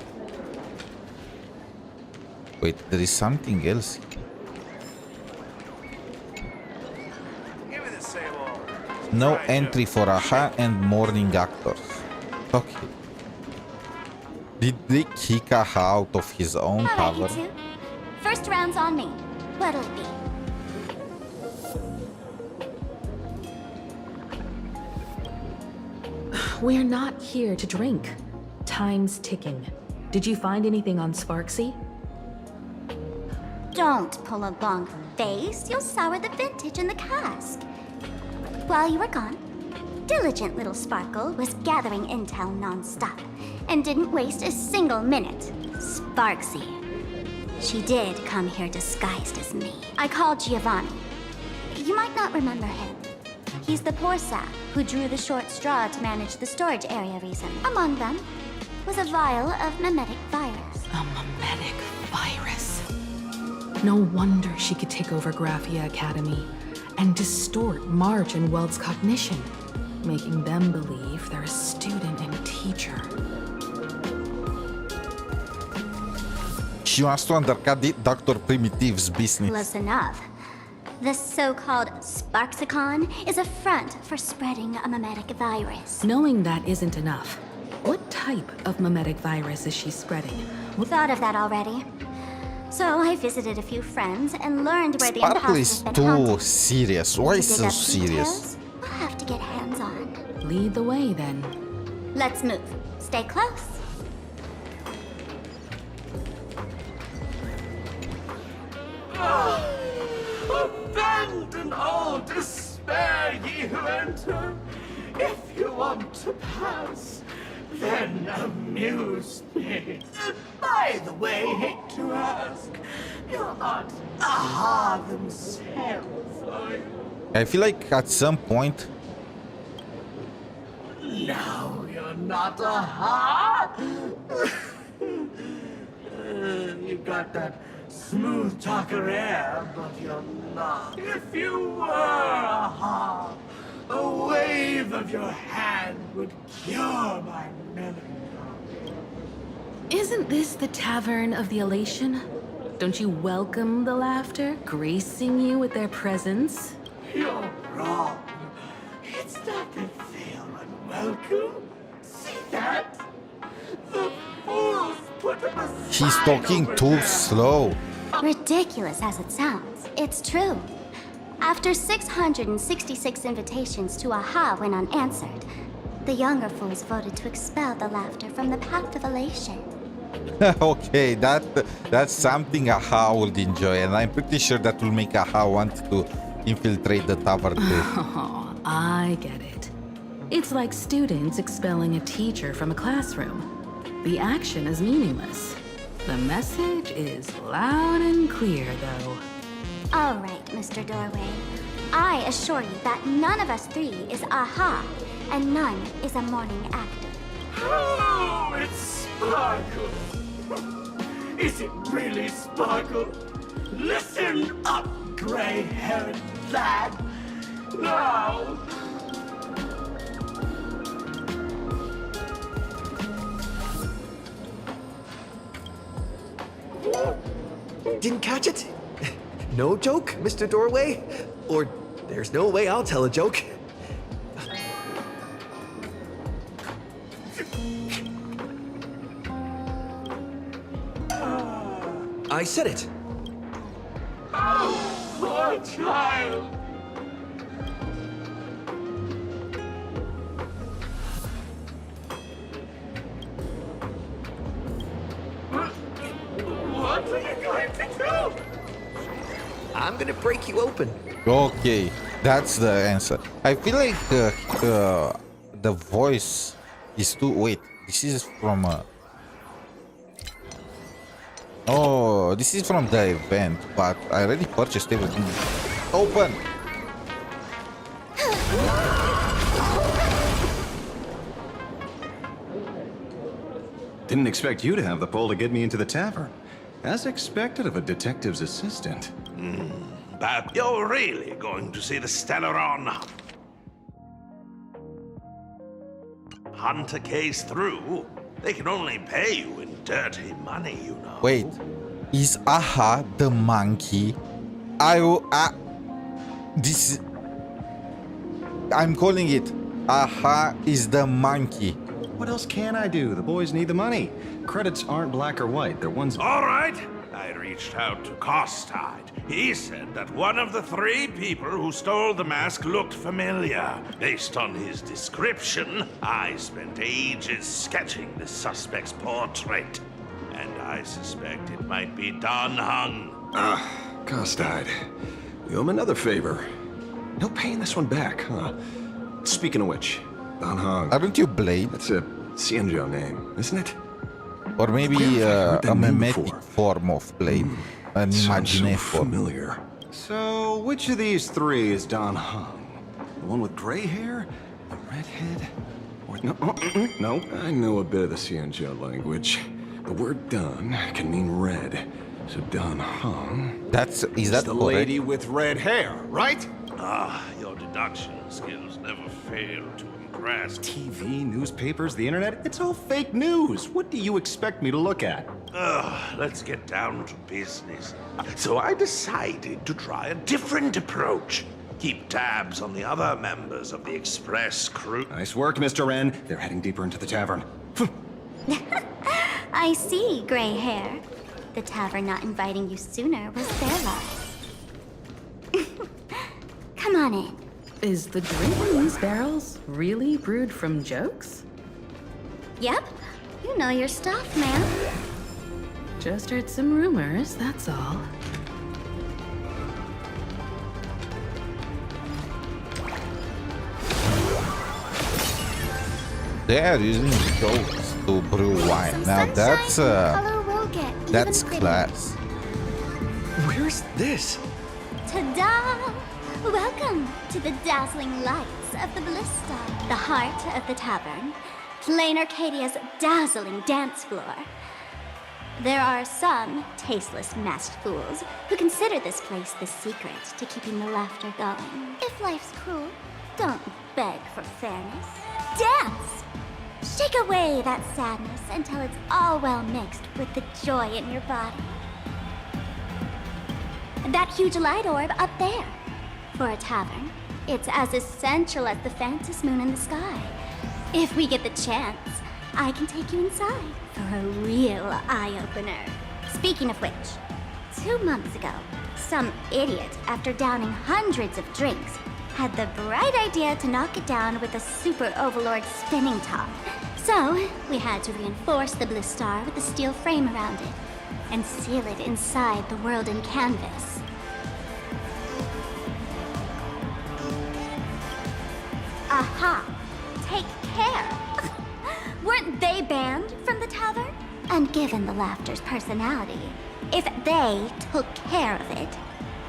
Wait, there is something else. No entry for Aha and morning actors. Okay. Did they kick Aha out of his own All right, you cover? two. First round's on me. What'll it be? We're not here to drink. Time's ticking. Did you find anything on 𝗖cie? Don't pull a long face. You'll sour the vintage in the cask. While you were gone, diligent little Sparkle was gathering intel non-stop and didn't waste a single minute. 𝗖cie. She did come here disguised as me. I called Giovanni. You might not remember him. He's the poor sap who drew the short straw to manage the storage area recently. Among them was a vial of mimetic virus. A mimetic virus. No wonder she could take over Graphia Academy and distort March and Weld's cognition, making them believe they're a student and teacher. She wants to undercut Dr. Primitive's business. Listen up. The so-called 𝗖𝗍 is a front for spreading a mimetic virus. Knowing that isn't enough. What type of mimetic virus is she spreading? Thought of that already. So I visited a few friends and learned where the Sparkle imposters is have been too hunted. serious. Why To so dig up serious? details, we'll have to get hands-on. Lead the way, then. Let's move. Stay close. Abandon all despair, ye who enter. If you want to pass, then amuse me. By the way, hate to ask, you're not aha themselves, are you? I feel like at some point No, you're not aha. You've got that smooth talker air, but you're not. If you were aha, a wave of your hand would cure my melancholy. Isn't this the Tavern of the Elation? Don't you welcome the laughter, gracing you with their presence? You're wrong. It's not that feel unwelcome. See that? The fools put up a she's sign talking over too there. slow. Ridiculous as it sounds, it's true. After 666 invitations to AHA went unanswered, the younger fools voted to expel the laughter from the path of elation. Okay, that's something AHA would enjoy, and I'm pretty sure that will make AHA want to infiltrate the tavern too. Oh, I get it. It's like students expelling a teacher from a classroom. The action is meaningless. The message is loud and clear, though. All right, Mr. Doorway. I assure you that none of us three is AHA, and none is a morning actor. Oh, it's Sparkle. Is it really Sparkle? Listen up, gray-haired lad. Now. Didn't catch it? No joke, Mr. Doorway? Or there's no way I'll tell a joke. I said it. Oh, poor child. What are you going to do? I'm gonna break you open. Okay, that's the answer. I feel like the voice is too. Wait, this is from. Oh, this is from the event, but I already purchased everything. Open. Didn't expect you to have the pull to get me into the tavern. As expected of a detective's assistant. But you're really going to see the Stellaron hunt a case through? They can only pay you in dirty money, you know. Wait, is AHA the monkey? This. I'm calling it. AHA is the monkey. What else can I do? The boys need the money. Credits aren't black or white. They're ones. All right, I reached out to 𝗖cie𝗽𝗆𝗵𝗁. He said that one of the 3 people who stole the mask looked familiar. Based on his description, I spent ages sketching the suspect's portrait. And I suspect it might be Don Hung. 𝗖cie𝗽𝗆𝗵𝗁. You owe him another favor. No paying this one back, huh? Speaking of which, Don Hung. Aren't you Blade? That's a 𝗖cie𝗽𝗆 name, isn't it? Or maybe a mimetic form of Blade. An imagine form. Familiar. So, which of these 3 is Don Hung? The one with gray hair? The redhead? Or no, no, I know a bit of the 𝗖cie𝗽𝗆𝗵𝗁 language. The word Don can mean red. So Don Hung... Is that the correct? lady with red hair, right? Your deduction skills never fail to impress. TV, newspapers, the internet, it's all fake news. What do you expect me to look at? Let's get down to business. So I decided to try a different approach. Keep tabs on the other members of the Express crew. Nice work, Mr. Wren. They're heading deeper into the tavern. I see, gray hair. The tavern not inviting you sooner was their loss. Come on in. Is the drink in these barrels really brewed from jokes? Yep. You know your stuff, man. Just heard some rumors, that's all. They are using jokes to brew wine. Now that's class. Where's this? Ta-da! Welcome to the dazzling lights of the Ballista, the heart of the tavern, Planarcadia's dazzling dance floor. There are some tasteless masked fools who consider this place the secret to keeping the laughter going. If life's cruel, don't beg for fairness. Dance! Shake away that sadness until it's all well mixed with the joy in your body. That huge light orb up there. For a tavern, it's as essential as the phantom moon in the sky. If we get the chance, I can take you inside for a real eye-opener. Speaking of which, 2 months ago, some idiot, after downing hundreds of drinks, had the bright idea to knock it down with a super overlord spinning top. So, we had to reinforce the Blistar with a steel frame around it and seal it inside the world in canvas. Aha! Take care! Weren't they banned from the tavern? And given the laughter's personality, if they took care of it,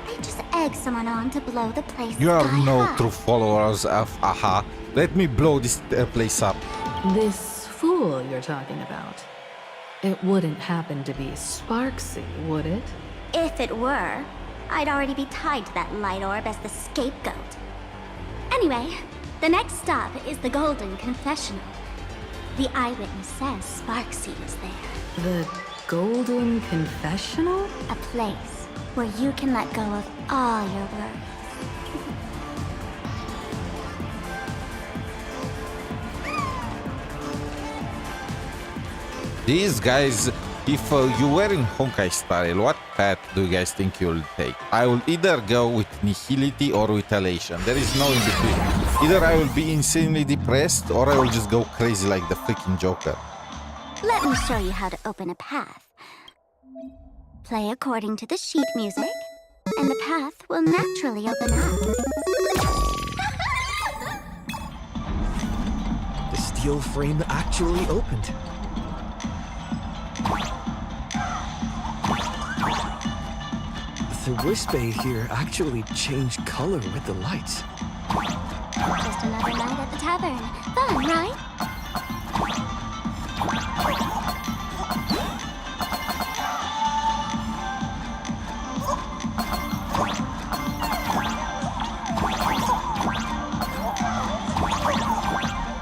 they'd just egg someone on to blow the place You are sky no high. true followers of AHA. Let me blow this place up. This fool you're talking about. It wouldn't happen to be 𝗖cie, would it? If it were, I'd already be tied to that light orb as the scapegoat. Anyway, the next stop is the Golden Confessional. The eyewitness says 𝗖cie was there. The Golden Confessional? A place where you can let go of all your worries. These guys, if you were in Honkai style, what path do you guys think you'll take? I will either go with nihility or with elation. There is no in between. Either I will be insanely depressed or I will just go crazy like the freaking Joker. Let me show you how to open a path. Play according to the sheet music, and the path will naturally open up. The steel frame actually opened. The 𝗖cie𝗽𝗆𝗵𝗁 here actually changed color with the lights. Just another night at the tavern. Fun, right?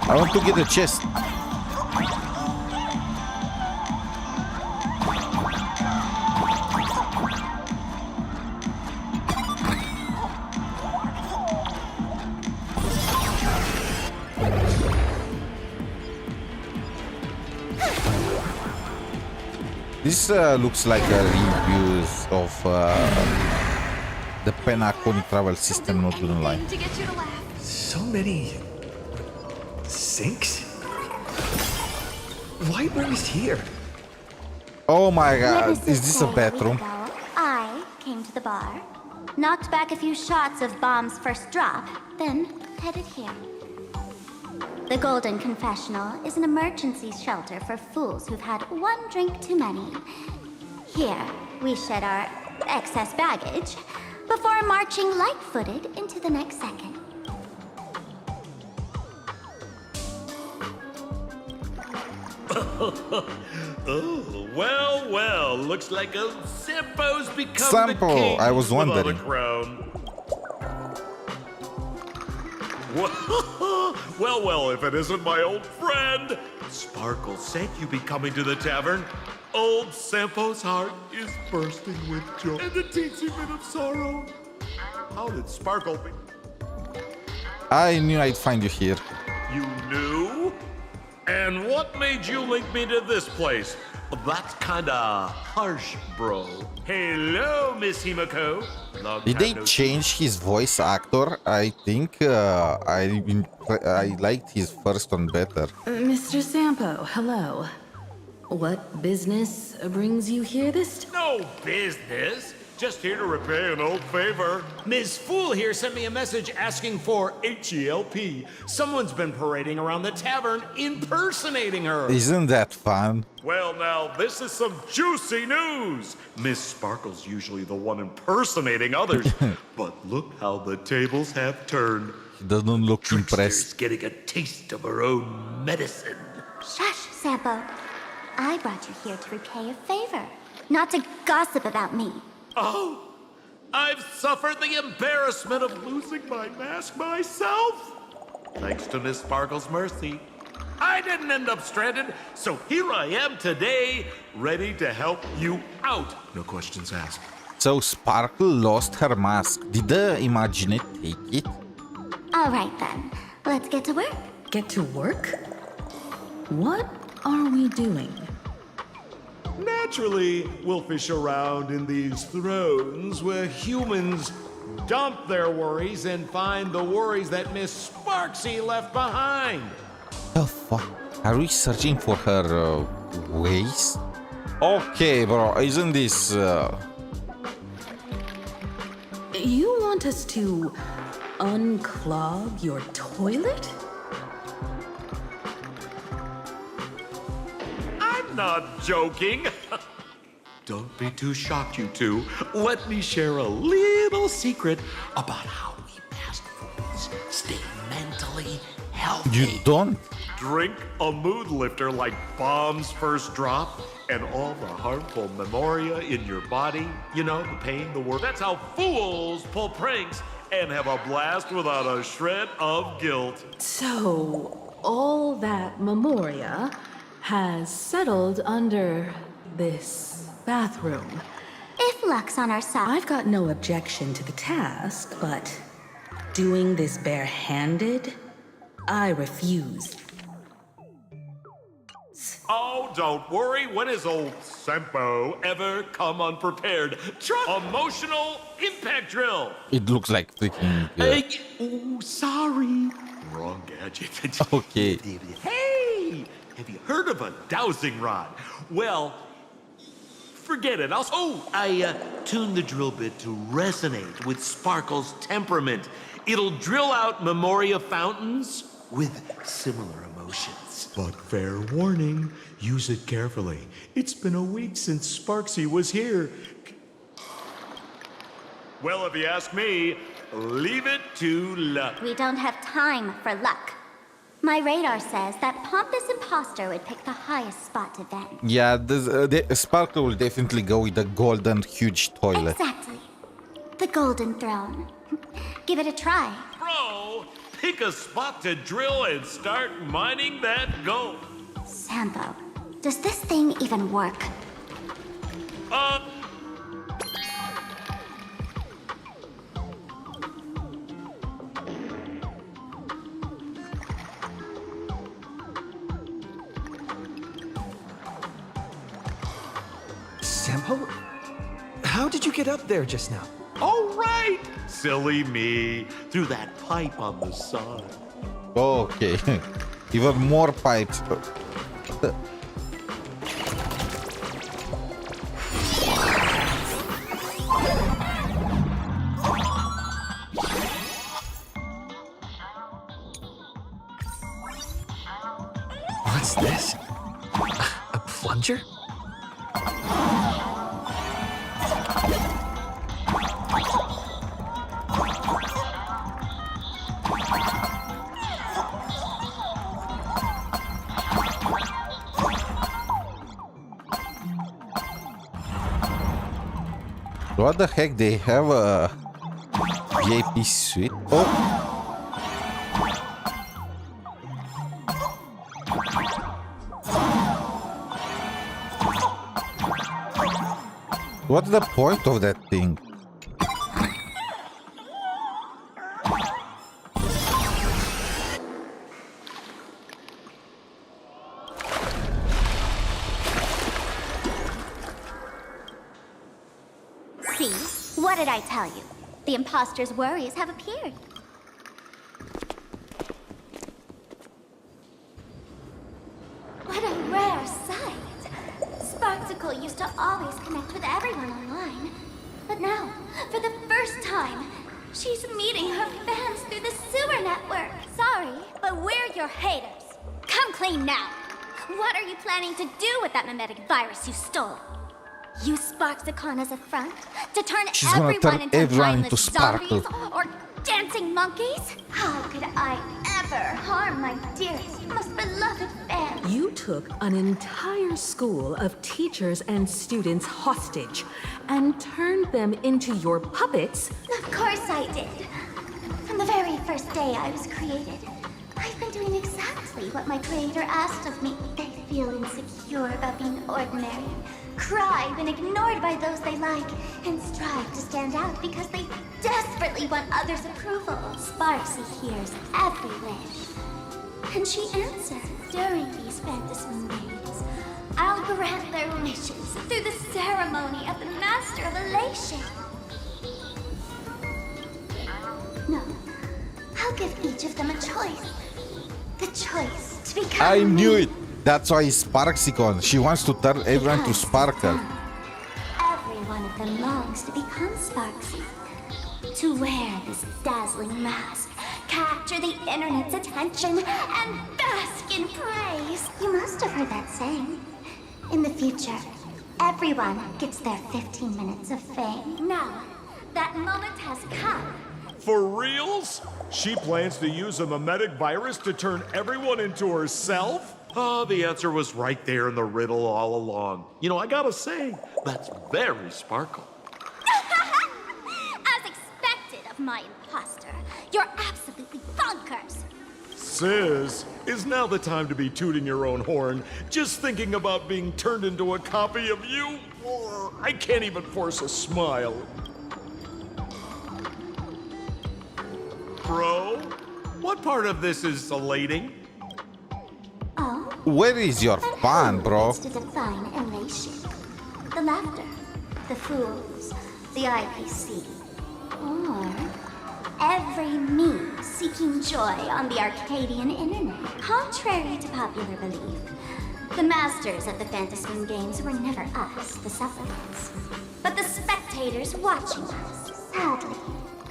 I want to get a chest. This looks like a reviews of the Planarcadia travel system, not gonna lie. To get you to laugh. So many sinks? Why waste here? Oh my god, Witnesses is this say a bathroom? weeks ago, I came to the bar, knocked back a few shots of Bomb's first drop, then headed here. The Golden Confessional is an emergency shelter for fools who've had one drink too many. Here, we shed our excess baggage before marching light-footed into the next second. Oh, well, well, looks like old Sampo's become Sampo, the king I was without wondering. a crown. Well, well, if it isn't my old friend. Sparkle said you'd be coming to the tavern. Old Sampo's heart is bursting with joy and a teensy bit of sorrow. How did Sparkle be? I knew I'd find you here. You knew? And what made you link me to this place? That's kinda harsh, bro. Hello, Miss Himiko. Did they change his voice actor? I think I liked his first one better. Mr. Sampo, hello. What business brings you here this time? No business. Just here to repay an old favor. Ms. Fool here sent me a message asking for HELP. Someone's been parading around the tavern impersonating her. Isn't that fun? Well, now, this is some juicy news. Miss Sparkle's usually the one impersonating others. But look how the tables have turned. He doesn't look impressed. Getting a taste of her own medicine. Shush, Sampo. I brought you here to repay a favor, not to gossip about me. Oh, I've suffered the embarrassment of losing my mask myself. Thanks to Miss Sparkle's mercy, I didn't end up stranded, so here I am today, ready to help you out. No questions asked. So Sparkle lost her mask. Did the Imagine take it? All right then, let's get to work. Get to work? What are we doing? Naturally, we'll fish around in these thrones where humans dump their worries and find the worries that Miss Sparksy left behind. The fuck? Are we searching for her ways? Okay, bro, isn't this... You want us to unclog your toilet? I'm not joking. Don't be too shocked, you two. Let me share a little secret about how we fast foods stay mentally healthy. You don't? Drink a mood lifter like Bomb's first drop and all the harmful memoria in your body. You know, the pain, the work. That's how fools pull pranks and have a blast without a shred of guilt. So, all that memoria has settled under this bathroom. If luck's on our side. I've got no objection to the task, but doing this barehanded, I refuse. Oh, don't worry. When has old Sampo ever come unprepared? Emotional impact drill. It looks like freaking... Oh, sorry. Wrong gadget. Okay. Hey, have you heard of a dowsing rod? Well, forget it. I tuned the drill bit to resonate with Sparkle's temperament. It'll drill out memoria fountains with similar emotions. But fair warning, use it carefully. It's been a week since Sparksy was here. Well, if you ask me, leave it to luck. We don't have time for luck. My radar says that pompous imposter would pick the highest spot to vent. Yeah, the Sparkle will definitely go with the golden huge toilet. Exactly. The Golden Throne. Give it a try. Bro, pick a spot to drill and start mining that gold. Sampo, does this thing even work? Sampo? How did you get up there just now? Oh, right! Silly me. Through that pipe on the side. Okay. Even more pipes. What's this? A plunger? What the heck? They have a VIP suite? Oh! What's the point of that thing? See? What did I tell you? The imposter's worries have appeared. What a rare sight. Sparksicle used to always connect with everyone online. But now, for the first time, she's meeting her fans through the sewer network. Sorry, but we're your haters. Come clean now. What are you planning to do with that mimetic virus you stole? Use Sparksicon as a front to turn She's gonna turn into everyone mindless into Sparkle. zombies or dancing monkeys? How could I ever harm my dearest, most beloved fans? You took an entire school of teachers and students hostage and turned them into your puppets. Of course I did. From the very first day I was created, I've been doing exactly what my creator asked of me. They feel insecure about being ordinary, cry when ignored by those they like, and strive to stand out because they desperately want others' approval. Sparksy hears every wish, and she answers during these Phantasm days. I'll grant their wishes through the ceremony of the Master of Elation. No, I'll give each of them a choice. The choice to become I knew me. it! That's why Sparksicon. She wants to turn everyone to Sparkle. Every one of them longs to become Sparksy. To wear this dazzling mask, capture the internet's attention, and bask in praise. You must have heard that saying. In the future, everyone gets their 15 minutes of fame. Now, that moment has come. For reals? She plans to use a mimetic virus to turn everyone into herself? Oh, the answer was right there in the riddle all along. You know, I gotta say, that's very Sparkle. As expected of my imposter, you're absolutely bonkers. Sis, is now the time to be tooting your own horn, just thinking about being turned into a copy of you? Or I can't even force a smile. Bro, what part of this is elating? Oh? Where is your fun, bro? To define elation. The laughter, the fools, the IPC, or every me seeking joy on the Arcadian internet. Contrary to popular belief, the masters of the Phantasm games were never us, the supplicants, but the spectators watching us. Sadly,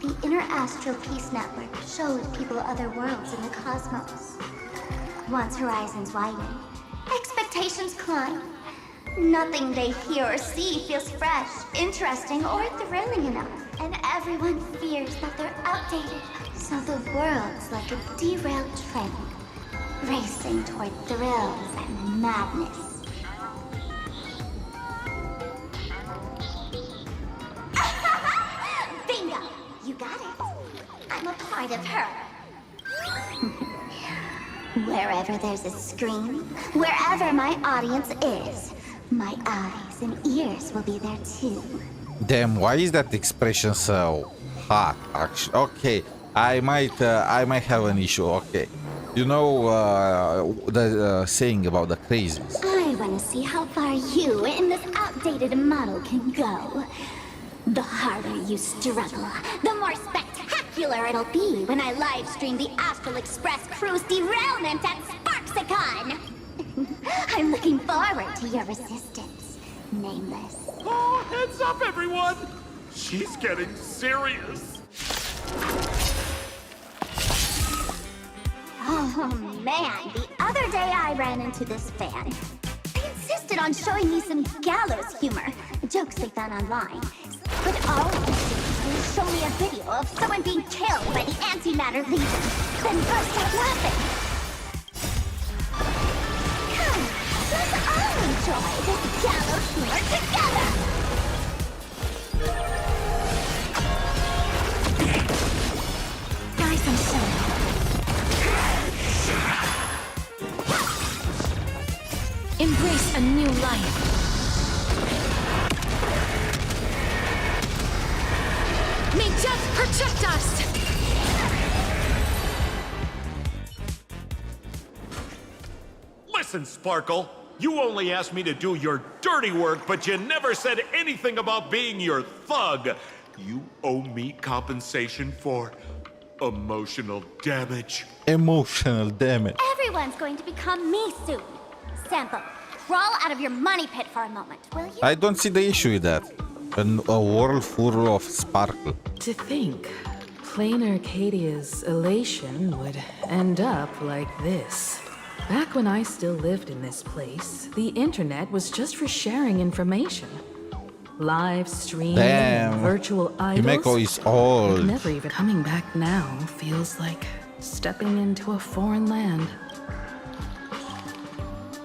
the Interastral Peace Network showed people other worlds in the cosmos. Once horizons widen, expectations climb. Nothing they hear or see feels fresh, interesting, or thrilling enough. And everyone fears that they're outdated. So the world's like a derailed train, racing toward thrills and madness. Bingo! You got it. I'm a part of her. Wherever there's a screen, wherever my audience is, my eyes and ears will be there too. Damn, why is that expression so hot? Actually, okay, I might have an issue. Okay, You know the saying about the crazies. I want to see how far you in this outdated model can go. The harder you struggle, the more spectacular it'll be when I live stream the Astral Express cruise derailment at 𝗖cie𝗽𝗆𝗆𝗵𝗁. I'm looking forward to your resistance, Nameless. Oh, heads up, everyone! She's getting serious. Oh man, the other day I ran into this fan. They insisted on showing me some gallows humor, jokes they found online. But all of the was show me a video of someone being killed by the Antimatter Legion, then burst out laughing. Come, let's all enjoy this gallows humor together! Guys, I'm sorry. Embrace a new life. May death protect us! Listen, Sparkle. You only asked me to do your dirty work, but you never said anything about being your thug. You owe me compensation for emotional damage. Emotional damage. Everyone's going to become me soon. Sampo, crawl out of your money pit for a moment, will you? I don't see the issue with that. A world full of sparkle. To think, Planarcadia's elation would end up like this. Back when I still lived in this place, the internet was just for sharing information. Live streaming, and virtual idols. Himeko is old. Never even coming back now feels like stepping into a foreign land.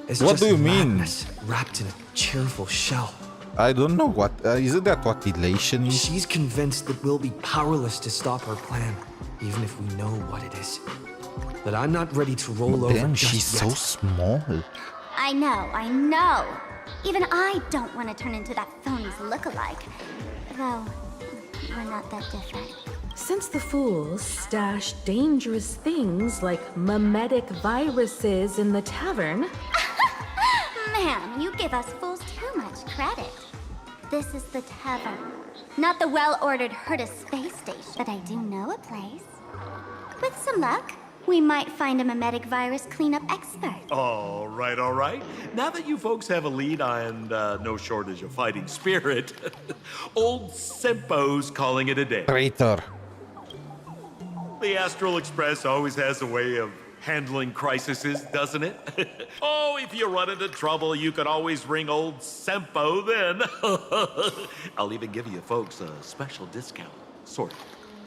It's What just do you mean? madness wrapped in a cheerful shell. I don't know what. Isn't that what elation is? She's convinced that we'll be powerless to stop her plan, even if we know what it is. But I'm not ready to roll over Damn, just she's yet. so small. I know. Even I don't want to turn into that phony's lookalike. Though, we're not that different. Since the fools stash dangerous things like memetic viruses in the tavern... Ma'am, you give us fools too much credit. This is the tavern, not the well-ordered Herta space station. But I do know a place. With some luck, we might find a memetic virus cleanup expert. All right. Now that you folks have a lead and no shortage of fighting spirit, old Sempo's calling it a day. Traitor. The Astral Express always has a way of handling crises, doesn't it? Oh, if you run into trouble, you can always ring old Sempo then. I'll even give you folks a special discount, sort of.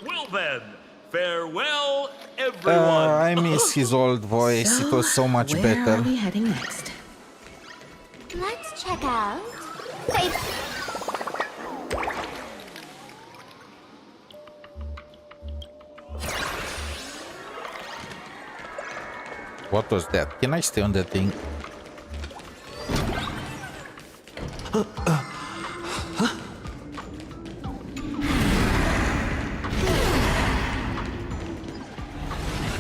Well then, farewell, everyone. I miss his old voice. It was so much Where better. are we heading next? Let's check out... What was that? Can I stay on that thing?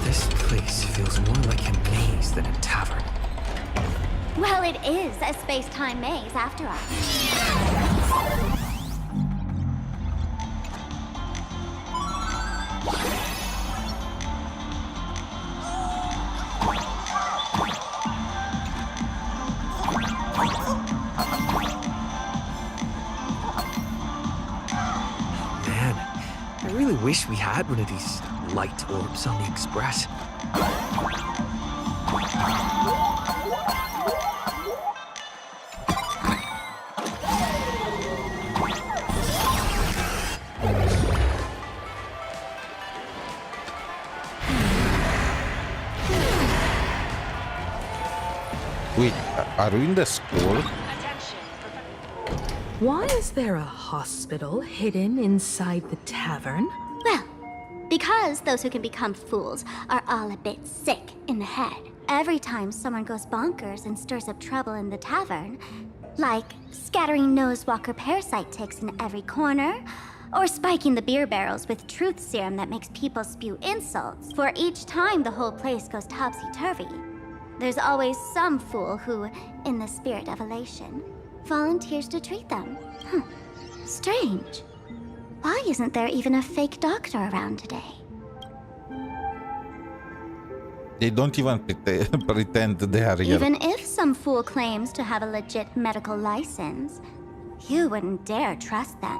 This place feels more like a maze than a tavern. Well, it is a space-time maze, after all. Man, I really wish we had one of these light orbs on the Express. Wait, are we in the school? Why is there a hospital hidden inside the tavern? Well, because those who can become fools are all a bit sick in the head. Every time someone goes bonkers and stirs up trouble in the tavern, like scattering nosewalker parasite ticks in every corner, or spiking the beer barrels with truth serum that makes people spew insults for each time the whole place goes topsy-turvy. There's always some fool who, in the spirit of elation, volunteers to treat them. Strange. Why isn't there even a fake doctor around today? They don't even pretend they are real. Even if some fool claims to have a legit medical license, you wouldn't dare trust them,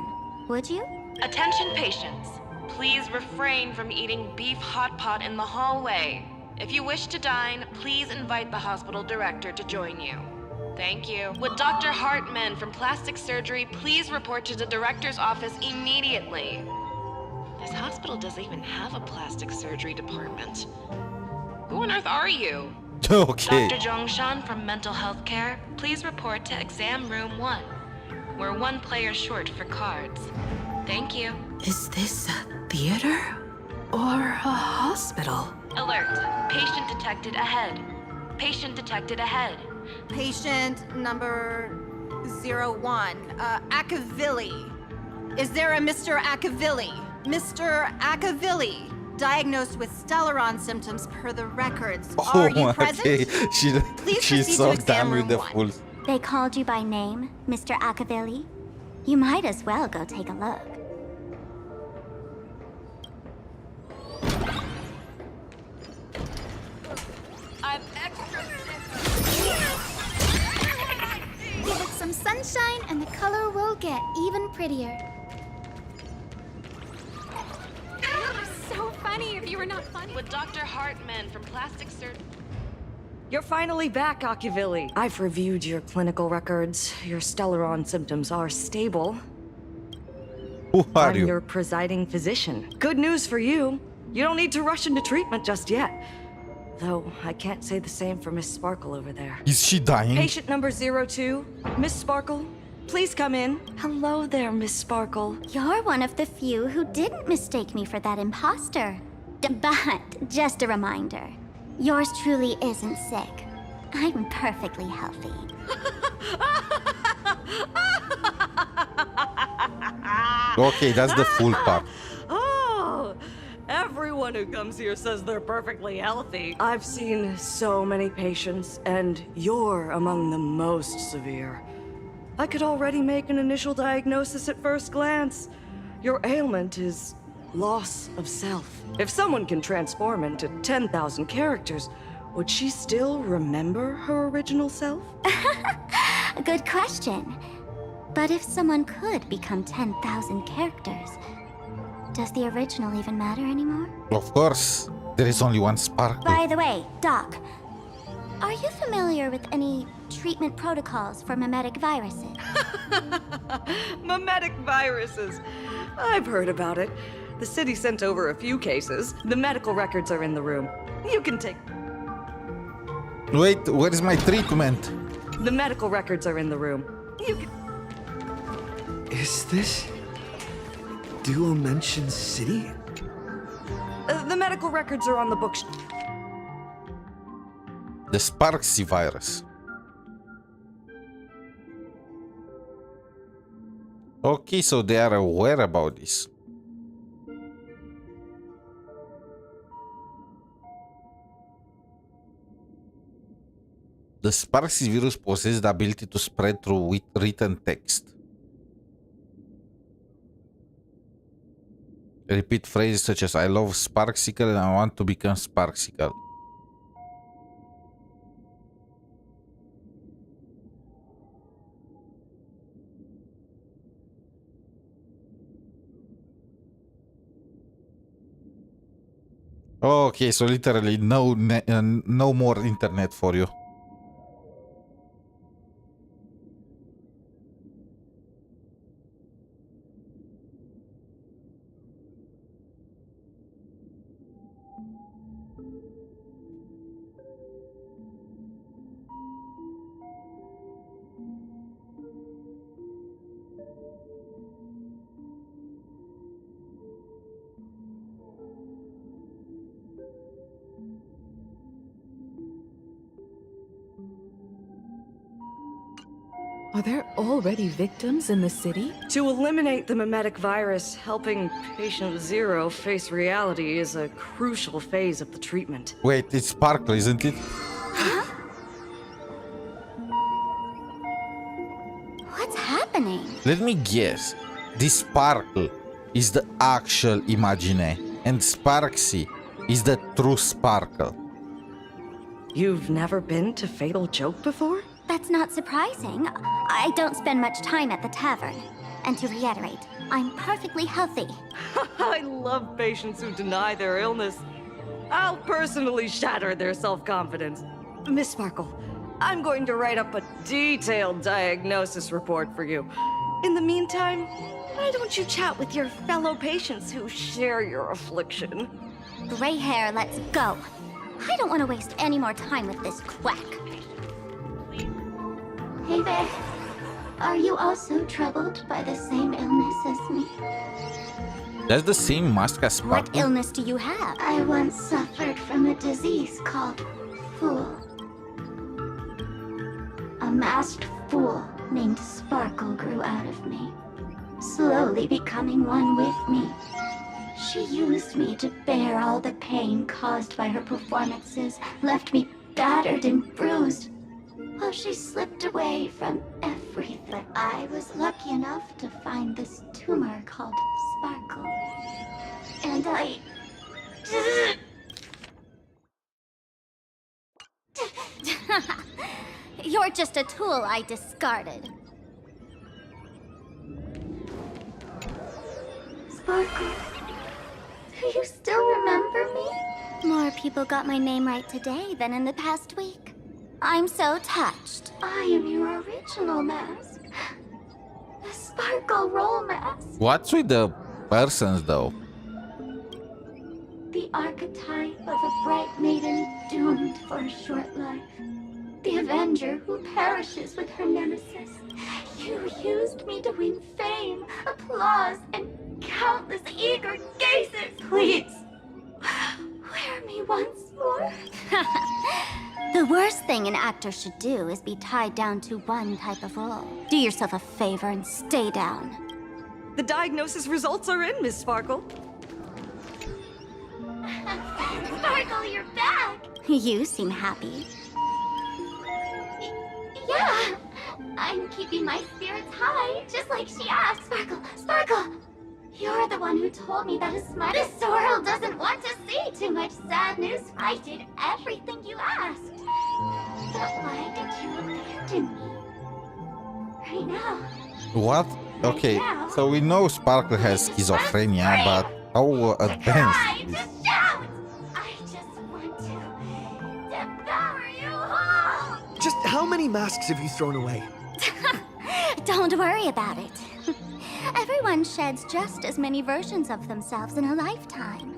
would you? Attention patients. Please refrain from eating beef hot pot in the hallway. If you wish to dine, please invite the hospital director to join you. Thank you. Would Dr. Hartman from Plastic Surgery please report to the director's office immediately? This hospital doesn't even have a plastic surgery department. Who on earth are you? Okay. Dr. Zhongshan from Mental Health Care, please report to exam room 1. We're 1 player short for cards. Thank you. Is this a theater or a hospital? Alert. Patient detected ahead. Patient detected ahead. Patient number 01, Akavilli. Is there a Mr. Akavilli? Mr. Akavilli, diagnosed with Stellaron symptoms per the records. Are you present? Okay. Please She's proceed so to exam done with room the 1. fools. They called you by name, Mr. Akavilli? You might as well go take a look. I'm extra Give it some sunshine and the color will get even prettier. So funny if you were not funny. With Dr. Hartman from Plastic Surgery. You're finally back, Akivilli. I've reviewed your clinical records. Your Stellaron symptoms are stable. Who are I'm you? your presiding physician. Good news for you. You don't need to rush into treatment just yet. Though, I can't say the same for Miss Sparkle over there. Is she dying? Patient number 02, Miss Sparkle, please come in. Hello there, Miss Sparkle. You're one of the few who didn't mistake me for that imposter. But, just a reminder, yours truly isn't sick. I'm perfectly healthy. Okay, that's the full part. Oh, everyone who comes here says they're perfectly healthy. I've seen so many patients, and you're among the most severe. I could already make an initial diagnosis at first glance. Your ailment is loss of self. If someone can transform into 10,000 characters, would she still remember her original self? Good question. But if someone could become 10,000 characters, does the original even matter anymore? Of course, there is only one Sparkle. By the way, Doc, are you familiar with any treatment protocols for mimetic viruses? Mimetic viruses. I've heard about it. The city sent over a few cases. The medical records are in the room. You can take... Wait, where is my treatment? The medical records are in the room. You can... Is this Duo Mention City? The medical records are on the books. The 𝗖cie virus. Okay, so they are aware about this. The 𝗖cie virus possesses the ability to spread through written text. Repeat phrases such as I love 𝗖cicle and I want to become 𝗖cicle. Okay, so literally no more internet for you. Are there already victims in the city? To eliminate the mimetic virus, helping patient Zero face reality is a crucial phase of the treatment. Wait, it's Sparkle, isn't it? What's happening? Let me guess. This Sparkle is the actual 𝗖cie𝗽𝗆𝗵𝘁, and 𝗖cie is the true Sparkle. You've never been to Fatal Joke before? That's not surprising. I don't spend much time at the tavern. And to reiterate, I'm perfectly healthy. I love patients who deny their illness. I'll personally shatter their self-confidence. Miss Sparkle, I'm going to write up a detailed diagnosis report for you. In the meantime, why don't you chat with your fellow patients who share your affliction? Gray hair, let's go. I don't want to waste any more time with this quack. Hey there. Are you also troubled by the same illness as me? That's the same mask as Sparkle. What illness do you have? I once suffered from a disease called Fool. A masked fool named Sparkle grew out of me, slowly becoming one with me. She used me to bear all the pain caused by her performances, left me battered and bruised, while she slipped away from everything. But I was lucky enough to find this tumor called Sparkle. And I... You're just a tool I discarded. Sparkle, do you still remember me? More people got my name right today than in the past week. I'm so touched. I am your original mask. The Sparkle Roll mask. What's with the persons, though? The archetype of a bright maiden doomed for a short life. The Avenger who perishes with her nemesis. You used me to win fame, applause, and countless eager gazes. Please, wear me once more. The worst thing an actor should do is be tied down to one type of role. Do yourself a favor and stay down. The diagnosis results are in, Miss Sparkle. Sparkle, you're back. You seem happy. Yeah, I'm keeping my spirits high, just like she asked. Sparkle, Sparkle, you're the one who told me that this world doesn't want to see too much sad news. I did everything you asked. But why did you abandon me? Right now. What? Okay, so we know Sparkle has schizophrenia, but how advanced is... Shout! I just want to devour you whole! Just how many masks have you thrown away? Don't worry about it. Everyone sheds just as many versions of themselves in a lifetime.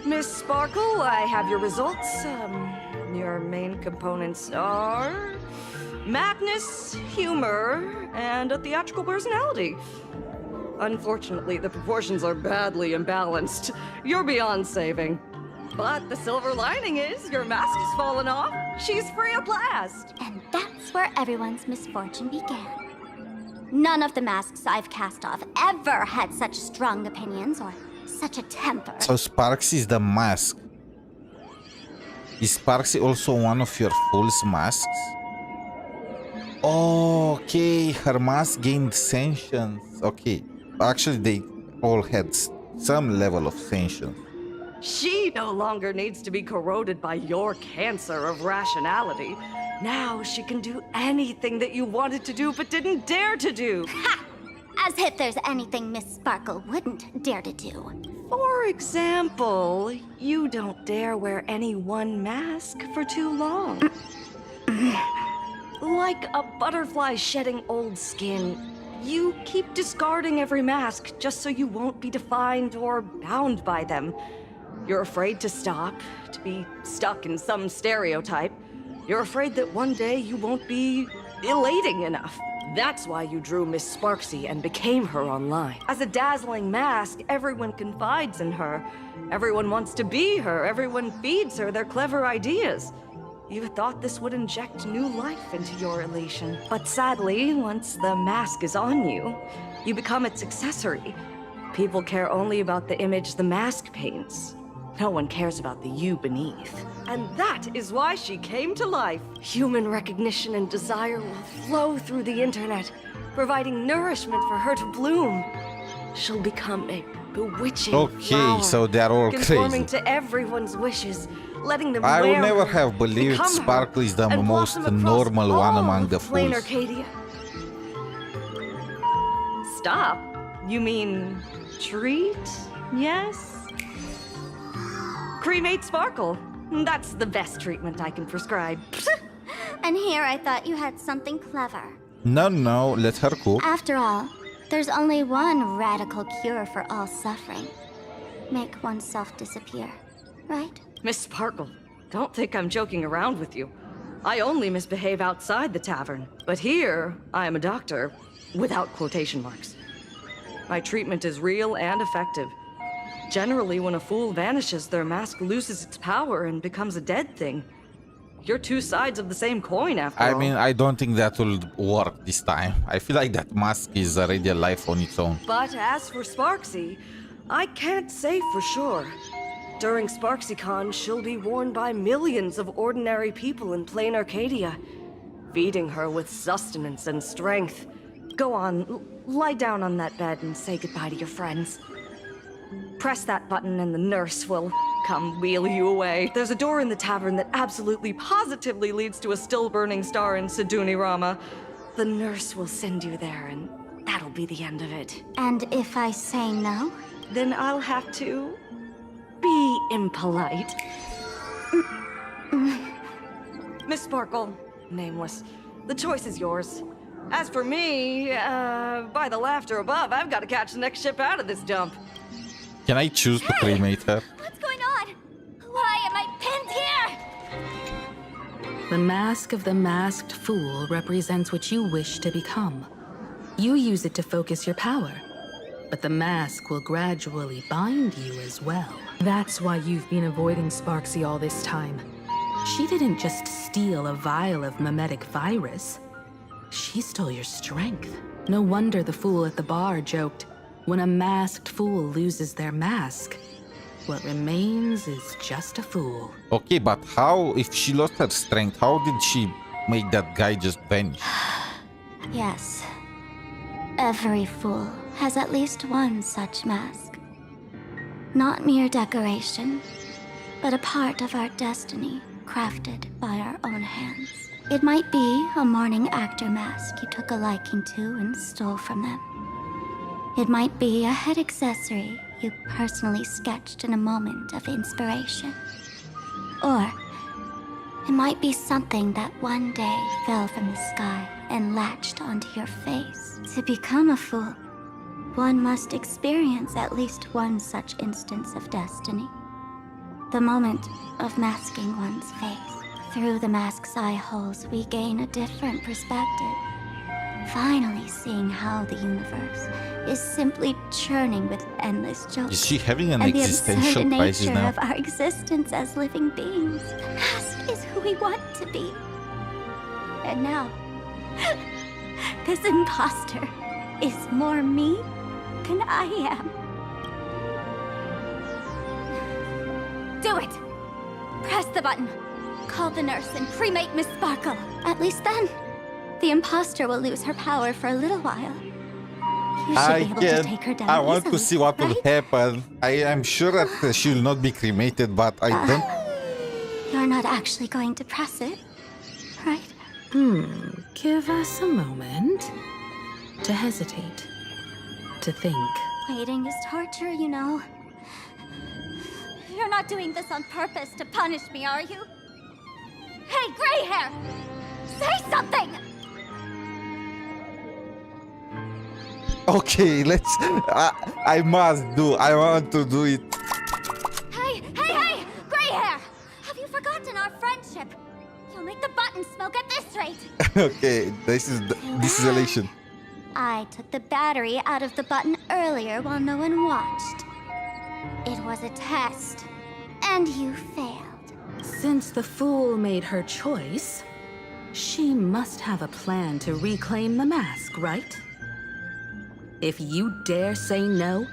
Miss Sparkle, I have your results. Your main components are madness, humor, and a theatrical personality. Unfortunately, the proportions are badly imbalanced. You're beyond saving. But the silver lining is your mask has fallen off. She's free of blast. And that's where everyone's misfortune began. None of the masks I've cast off ever had such strong opinions or such a temper. So Sparksy is the mask. Is Sparksy also one of your fool's masks? Oh, okay, her mask gained sentience. Okay, actually they all had some level of sentience. She no longer needs to be corroded by your cancer of rationality. Now she can do anything that you wanted to do but didn't dare to do. Ha! As if there's anything Miss Sparkle wouldn't dare to do. For example, you don't dare wear any one mask for too long. Like a butterfly shedding old skin, you keep discarding every mask just so you won't be defined or bound by them. You're afraid to stop, to be stuck in some stereotype. You're afraid that one day you won't be elating enough. That's why you drew Miss 𝗖cie and became her online. As a dazzling mask, everyone confides in her. Everyone wants to be her. Everyone feeds her their clever ideas. You thought this would inject new life into your elation. But sadly, once the mask is on you, you become its accessory. People care only about the image the mask paints. No one cares about the you beneath. And that is why she came to life. Human recognition and desire will flow through the internet, providing nourishment for her to bloom. She'll become a bewitching flower, so they're all conforming crazy. to everyone's wishes, letting them I would wear never her, have believed become her, Sparkle is the and most blossom across normal one all among of the fools. Planarcadia. Stop? You mean treat? Yes? Cremate Sparkle. That's the best treatment I can prescribe. And here I thought you had something clever. No, let her cook. After all, there's only one radical cure for all suffering. Make oneself disappear, right? Miss Sparkle, don't think I'm joking around with you. I only misbehave outside the tavern. But here, I am a doctor, without quotation marks. My treatment is real and effective. Generally, when a fool vanishes, their mask loses its power and becomes a dead thing. You're two sides of the same coin, after all. I mean, I don't think that will work this time. I feel like that mask is already alive on its own. But as for 𝗖cie, I can't say for sure. During 𝗖cie_con, she'll be worn by millions of ordinary people in Planarcadia, feeding her with sustenance and strength. Go on, lie down on that bed and say goodbye to your friends. Press that button and the nurse will come wheel you away. There's a door in the tavern that absolutely positively leads to a still-burning star in 𝗖cie_𝗿𝗆𝗏. The nurse will send you there, and that'll be the end of it. And if I say no? Then I'll have to be impolite. Miss Sparkle, nameless, the choice is yours. As for me, by the laughter above, I've got to catch the next ship out of this dump. Can I choose to cremate her? What's going on? Why am I pinned here? The mask of the masked fool represents what you wish to become. You use it to focus your power, but the mask will gradually bind you as well. That's why you've been avoiding 𝗖cie all this time. She didn't just steal a vial of mimetic virus. She stole your strength. No wonder the fool at the bar joked, when a masked fool loses their mask, what remains is just a fool. Okay, but how, if she lost her strength, how did she make that guy just vanish? Yes. Every fool has at least one such mask. Not mere decoration, but a part of our destiny, crafted by our own hands. It might be a morning actor mask you took a liking to and stole from them. It might be a head accessory you personally sketched in a moment of inspiration. Or it might be something that one day fell from the sky and latched onto your face. To become a fool, one must experience at least one such instance of destiny. The moment of masking one's face. Through the mask's eye holes, we gain a different perspective. Finally seeing how the universe is simply churning with endless jokes. Is she having an and existential the absurd crisis nature now? of our existence as living beings. The mask is who we want to be. And now, this imposter is more me than I am. Do it! Press the button. Call the nurse and cremate Miss Sparkle. At least then, the imposter will lose her power for a little while. You should be able to take her down I want easily, to see what will happen. I am sure that she will not be cremated, but I don't... You're not actually going to press it, right? Give us a moment to hesitate, to think. Waiting is torture, you know. You're not doing this on purpose to punish me, are you? Hey, gray hair! Say something! Okay, let's... I want to do it. Hey, gray hair! Have you forgotten our friendship? You'll make the button smoke at this rate. Okay, this is elation. I took the battery out of the button earlier while no one watched. It was a test, and you failed. Since the fool made her choice, she must have a plan to reclaim the mask, right? If you dare say no,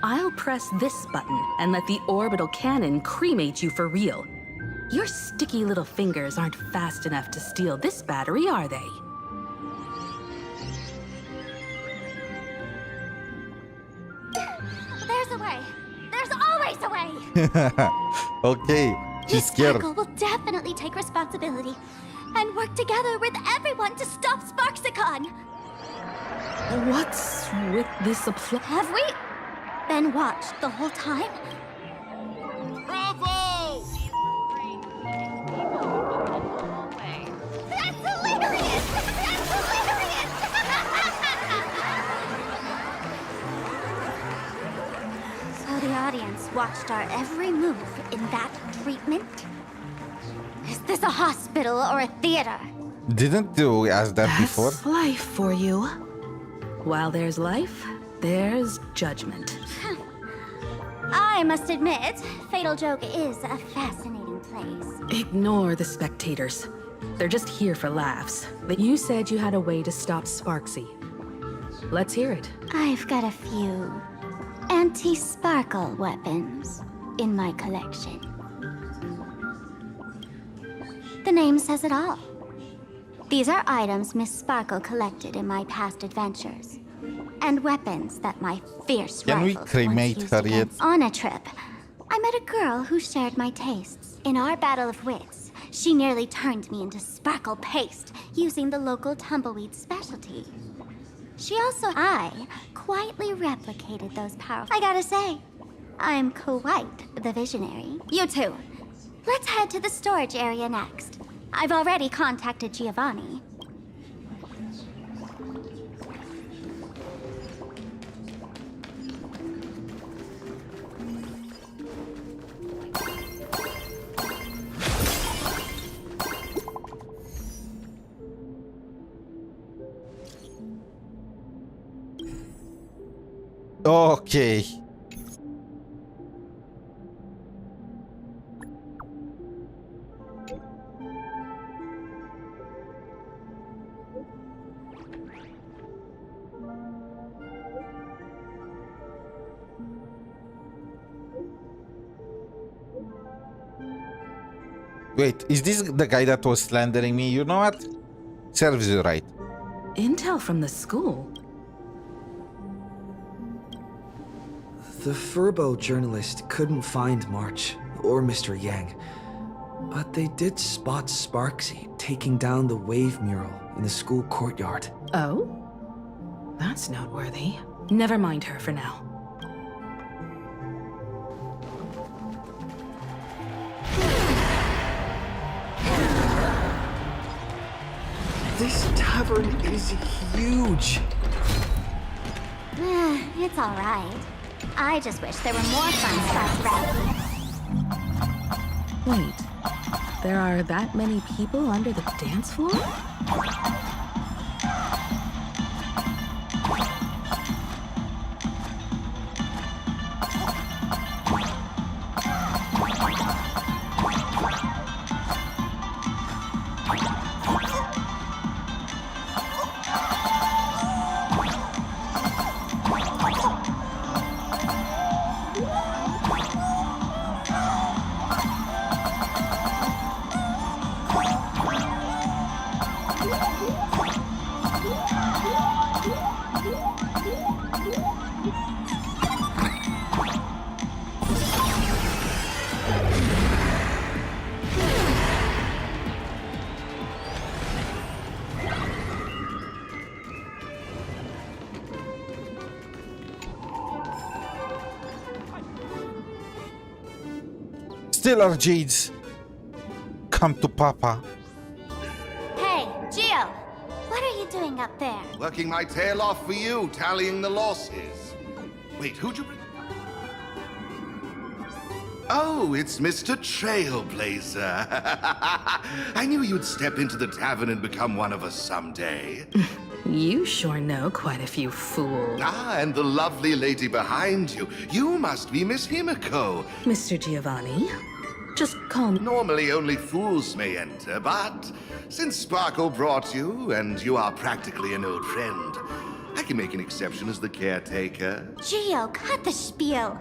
I'll press this button and let the orbital cannon cremate you for real. Your sticky little fingers aren't fast enough to steal this battery, are they? There's a way. There's always a way. Okay, she's scared. Sparkle will definitely take responsibility and work together with everyone to stop 𝗖cie𝗽𝗆𝗵𝘁. What's with this apply? Have we been watched the whole time? Bravo! That's hilarious! That's hilarious! So the audience watched our every move in that treatment? Is this a hospital or a theater? Didn't you ask that before? That's life for you. While there's life, there's judgment. I must admit, Fatal Joke is a fascinating place. Ignore the spectators. They're just here for laughs. But you said you had a way to stop 𝗖cie. Let's hear it. I've got a few anti-sparkle weapons in my collection. The name says it all. These are items Miss Sparkle collected in my past adventures, and weapons that my fierce Can we rivals cremate once used her yet? against. On a trip, I met a girl who shared my tastes. In our battle of wits, she nearly turned me into sparkle paste using the local tumbleweed specialty. I quietly replicated those powerful. I gotta say, I'm quite the visionary. You two, let's head to the storage area next. I've already contacted Giovanni. Okay. Wait, is this the guy that was slandering me? You know what? Serves you right. Intel from the school? The Furbo journalist couldn't find March or Mr. Yang, but they did spot 𝗖cie taking down the wave mural in the school courtyard. Oh? That's noteworthy. Never mind her for now. This tavern is huge. It's all right. I just wish there were more fun spots around here. Wait, there are that many people under the dance floor? Still our Jades. Come to Papa. Hey, Gio, what are you doing up there? Working my tail off for you, tallying the losses. Wait, who'd you bring? Oh, it's Mr. Trailblazer. I knew you'd step into the tavern and become one of us someday. You sure know quite a few fools. Ah, and the lovely lady behind you. You must be Miss 𝗖cie𝗽𝗆𝗵𝗁. Mr. Giovanni, just call me. Normally only fools may enter, but since Sparkle brought you, and you are practically an old friend, I can make an exception as the caretaker. Gio, cut the spiel.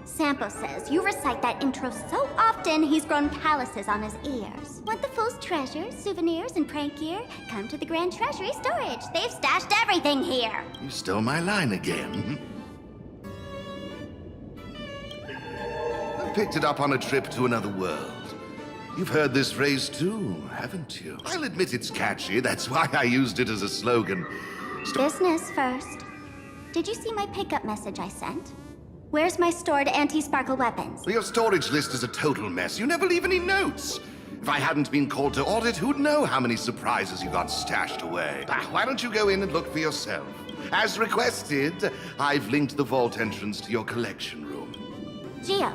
Sampo says you recite that intro so often he's grown calluses on his ears. Want the fool's treasures, souvenirs, and prank gear? Come to the Grand Treasury Storage. They've stashed everything here. You stole my line again. I picked it up on a trip to another world. You've heard this phrase too, haven't you? I'll admit it's catchy, that's why I used it as a slogan. Business first. Did you see my pickup message I sent? Where's my stored anti-sparkle weapons? Your storage list is a total mess. You never leave any notes. If I hadn't been called to audit, who'd know how many surprises you got stashed away? Why don't you go in and look for yourself? As requested, I've linked the vault entrance to your collection room. Gio,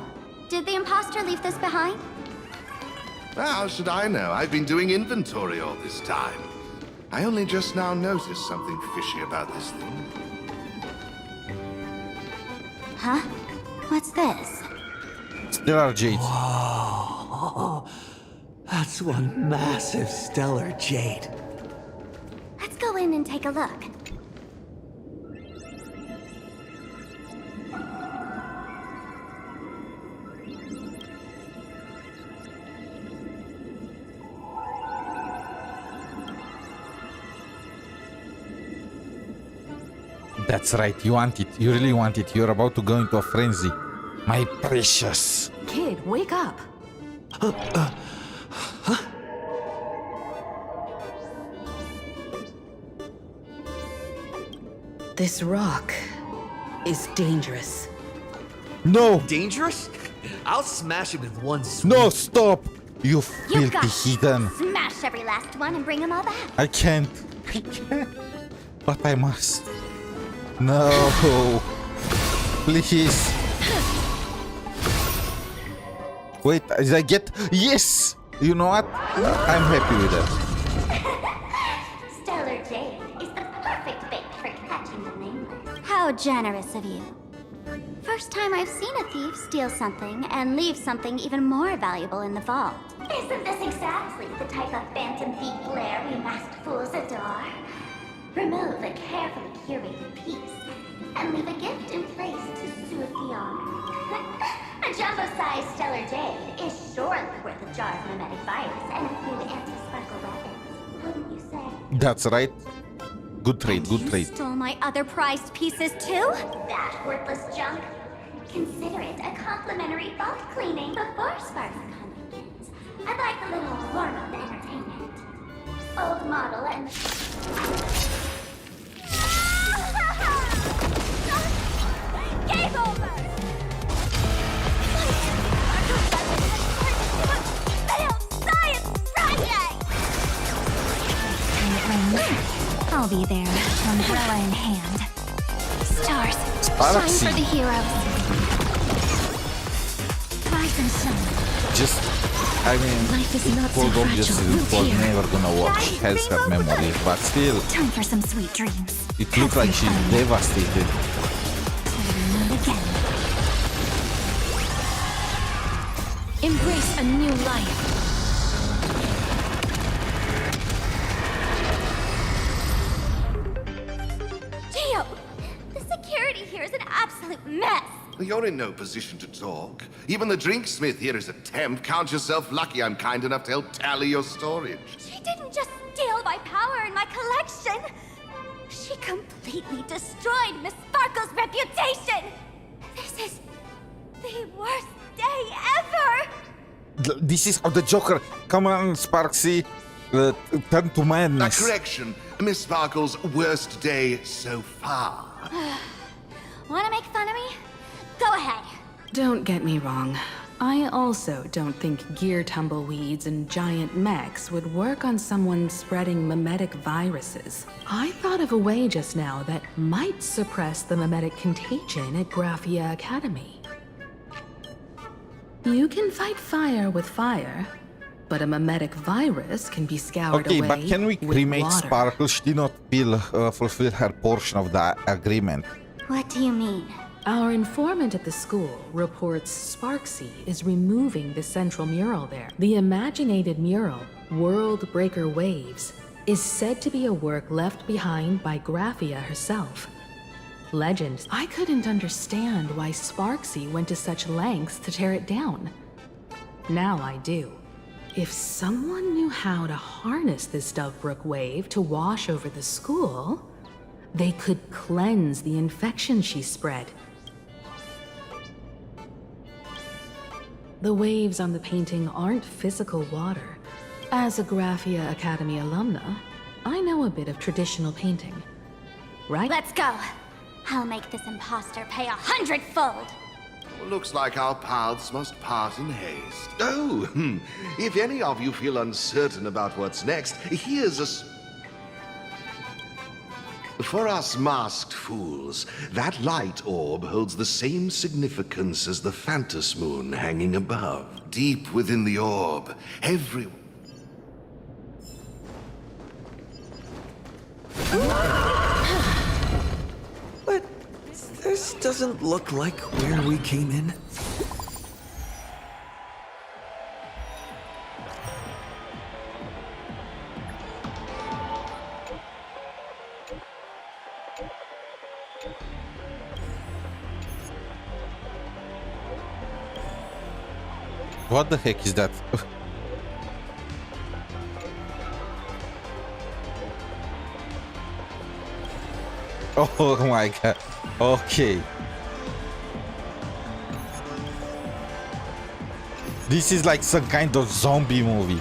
did the imposter leave this behind? How should I know? I've been doing inventory all this time. I only just now noticed something fishy about this thing. Huh? What's this? Stellar jade. Whoa. That's one massive stellar jade. Let's go in and take a look. That's right, you want it. You really want it. You're about to go into a frenzy. My precious. Kid, wake up. This rock is dangerous. No! Dangerous? I'll smash it with one sweep. No, stop! You You've got filthy heathen. Smash every last one and bring them all back. I can't. But I must. No. Please. Wait, did I get... Yes! You know what? I'm happy with that. Stellar jade is the perfect bait for catching the nameless. How generous of you. First time I've seen a thief steal something and leave something even more valuable in the vault. Isn't this exactly the type of phantom thief flair we masked fools adore? Remove a carefully curated piece and leave a gift in place to soothe the honor. A jumbo-sized stellar jade is surely worth a jar of mimetic virus and a few anti-sparkle weapons, wouldn't you say? That's right. Good trade, good trade. You stole my other prized pieces too? That worthless junk. Consider it a complimentary vault cleaning before Sparks begins. I'd like a little warm-up entertainment. Old model and... Game over! Failed Science Project! When it rains, I'll be there, umbrella in hand. Stars, shine for the heroes. Rise and shine. Just, I mean, Life is not it so was obvious fragile. it was never gonna work. She has her memories, but still, Time for some sweet dreams. it looks like she's devastated. Again. Embrace a new life. Gio, the security here is an absolute mess. You're in no position to talk. Even the drinksmith here is a temp. Count yourself lucky I'm kind enough to help tally your storage. She didn't just steal my power and my collection. She completely destroyed Miss Sparkle's reputation. This is the worst day ever. This is the Joker. Come on, Sparksy. Turn to madness. Correction. Miss Sparkle's worst day so far. Want to make fun of me? Go ahead. Don't get me wrong. I also don't think gear tumbleweeds and giant mechs would work on someone spreading mimetic viruses. I thought of a way just now that might suppress the mimetic contagion at Graphia Academy. You can fight fire with fire, but a mimetic virus can be scoured Okay, away but can we with cremate water. Sparkle? She did not fulfill her portion of the agreement. What do you mean? Our informant at the school reports 𝗖cie is removing the central mural there. The imaginated mural, World Breaker Waves, is said to be a work left behind by Graphia herself. Legend, I couldn't understand why 𝗖cie went to such lengths to tear it down. Now I do. If someone knew how to harness this Dovebrook wave to wash over the school, they could cleanse the infection she spread. The waves on the painting aren't physical water. As a Graphia Academy alumna, I know a bit of traditional painting. Right? Let's go. I'll make this imposter pay 100-fold. Looks like our paths must part in haste. Oh, if any of you feel uncertain about what's next, here's a... For us masked fools, that light orb holds the same significance as the Phantos moon hanging above. Deep within the orb, every... But this doesn't look like where we came in. What the heck is that? Oh my god. Okay. This is like some kind of zombie movie.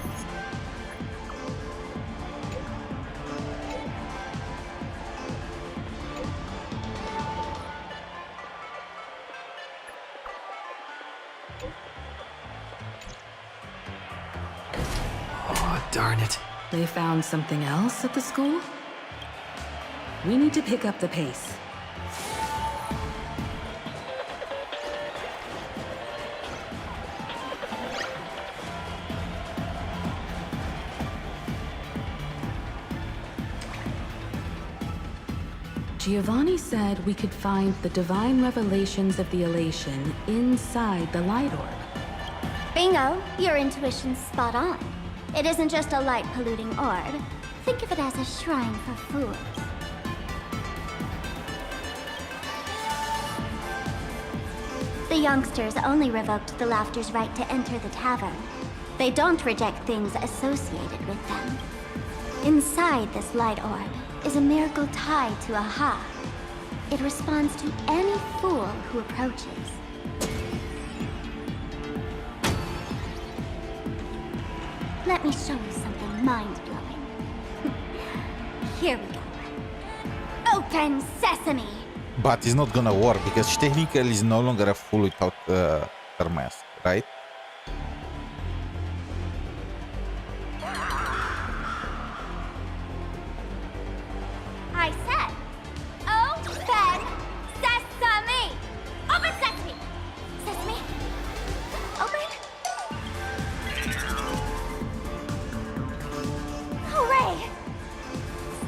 Oh, darn it. They found something else at the school? We need to pick up the pace. Giovanni said we could find the divine revelations of the elation inside the light orb. Bingo, your intuition's spot on. It isn't just a light-polluting orb. Think of it as a shrine for fools. The youngsters only revoked the Laughter's right to enter the tavern. They don't reject things associated with them. Inside this light orb is a miracle tied to Aha. It responds to any fool who approaches. Let me show you something mind-blowing. Here we go. Open sesame! But it's not gonna work because she technically is no longer a fool without her mask, right? I said, open sesame! Open sesame! Sesame? Open? Hooray!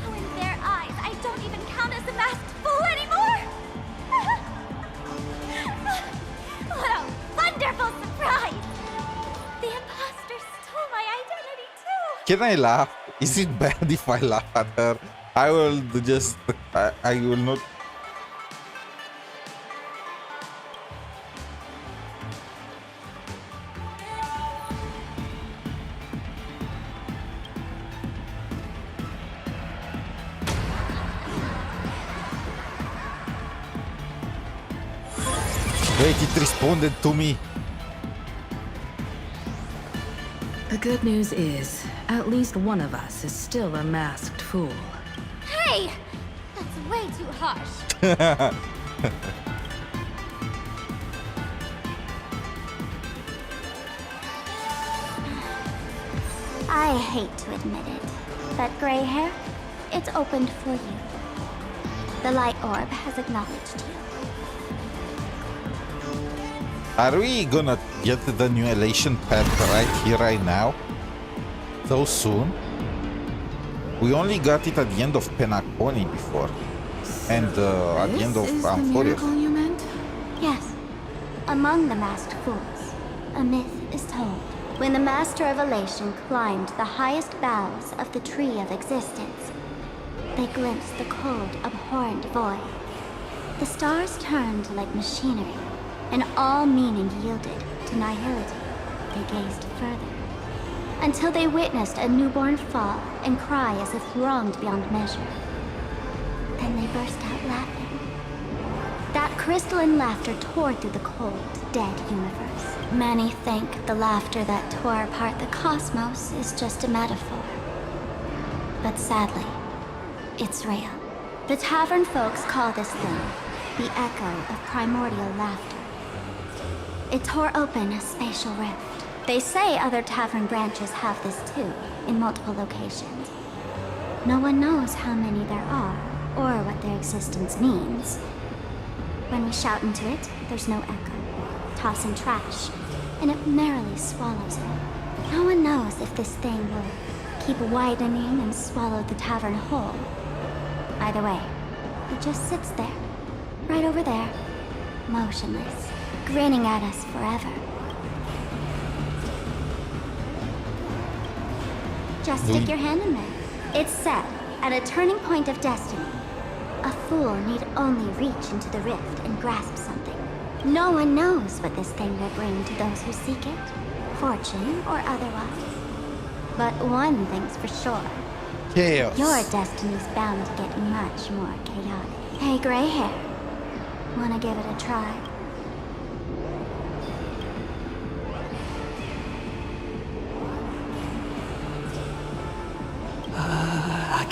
So in their eyes, I don't even count as a masked fool anymore! What a wonderful surprise! The imposter stole my identity too! Can I laugh? Is it bad if I laugh at her? I will just... I will not... Wait, it responded to me. The good news is, at least one of us is still a masked fool. Hey! That's way too harsh. I hate to admit it, but gray hair, it's opened for you. The light orb has acknowledged you. Are we gonna get the new elation pet right here, right now? So soon? We only got it at the end of Penacony before. And at the end of Amphoria. You meant? Yes. Among the masked fools, a myth is told. When the Master of Elation climbed the highest boughs of the Tree of Existence, they glimpsed the cold, abhorrent void. The stars turned like machinery, and all meaning yielded to nihility. They gazed further, until they witnessed a newborn fall and cry as if wronged beyond measure. Then they burst out laughing. That crystalline laughter tore through the cold, dead universe. Many think the laughter that tore apart the cosmos is just a metaphor. But sadly, it's real. The tavern folks call this thing the echo of primordial laughter. It tore open a spatial rift. They say other tavern branches have this too, in multiple locations. No one knows how many there are, or what their existence means. When we shout into it, there's no echo. Toss in trash, and it merrily swallows it. No one knows if this thing will keep widening and swallow the tavern whole. Either way, it just sits there, right over there, motionless, grinning at us forever. Just stick your hand in there. It's said, at a turning point of destiny, a fool need only reach into the rift and grasp something. No one knows what this thing will bring to those who seek it, fortune or otherwise. But one thing's for sure. Chaos. Your destiny's bound to get much more chaotic. Hey, gray hair. Wanna give it a try?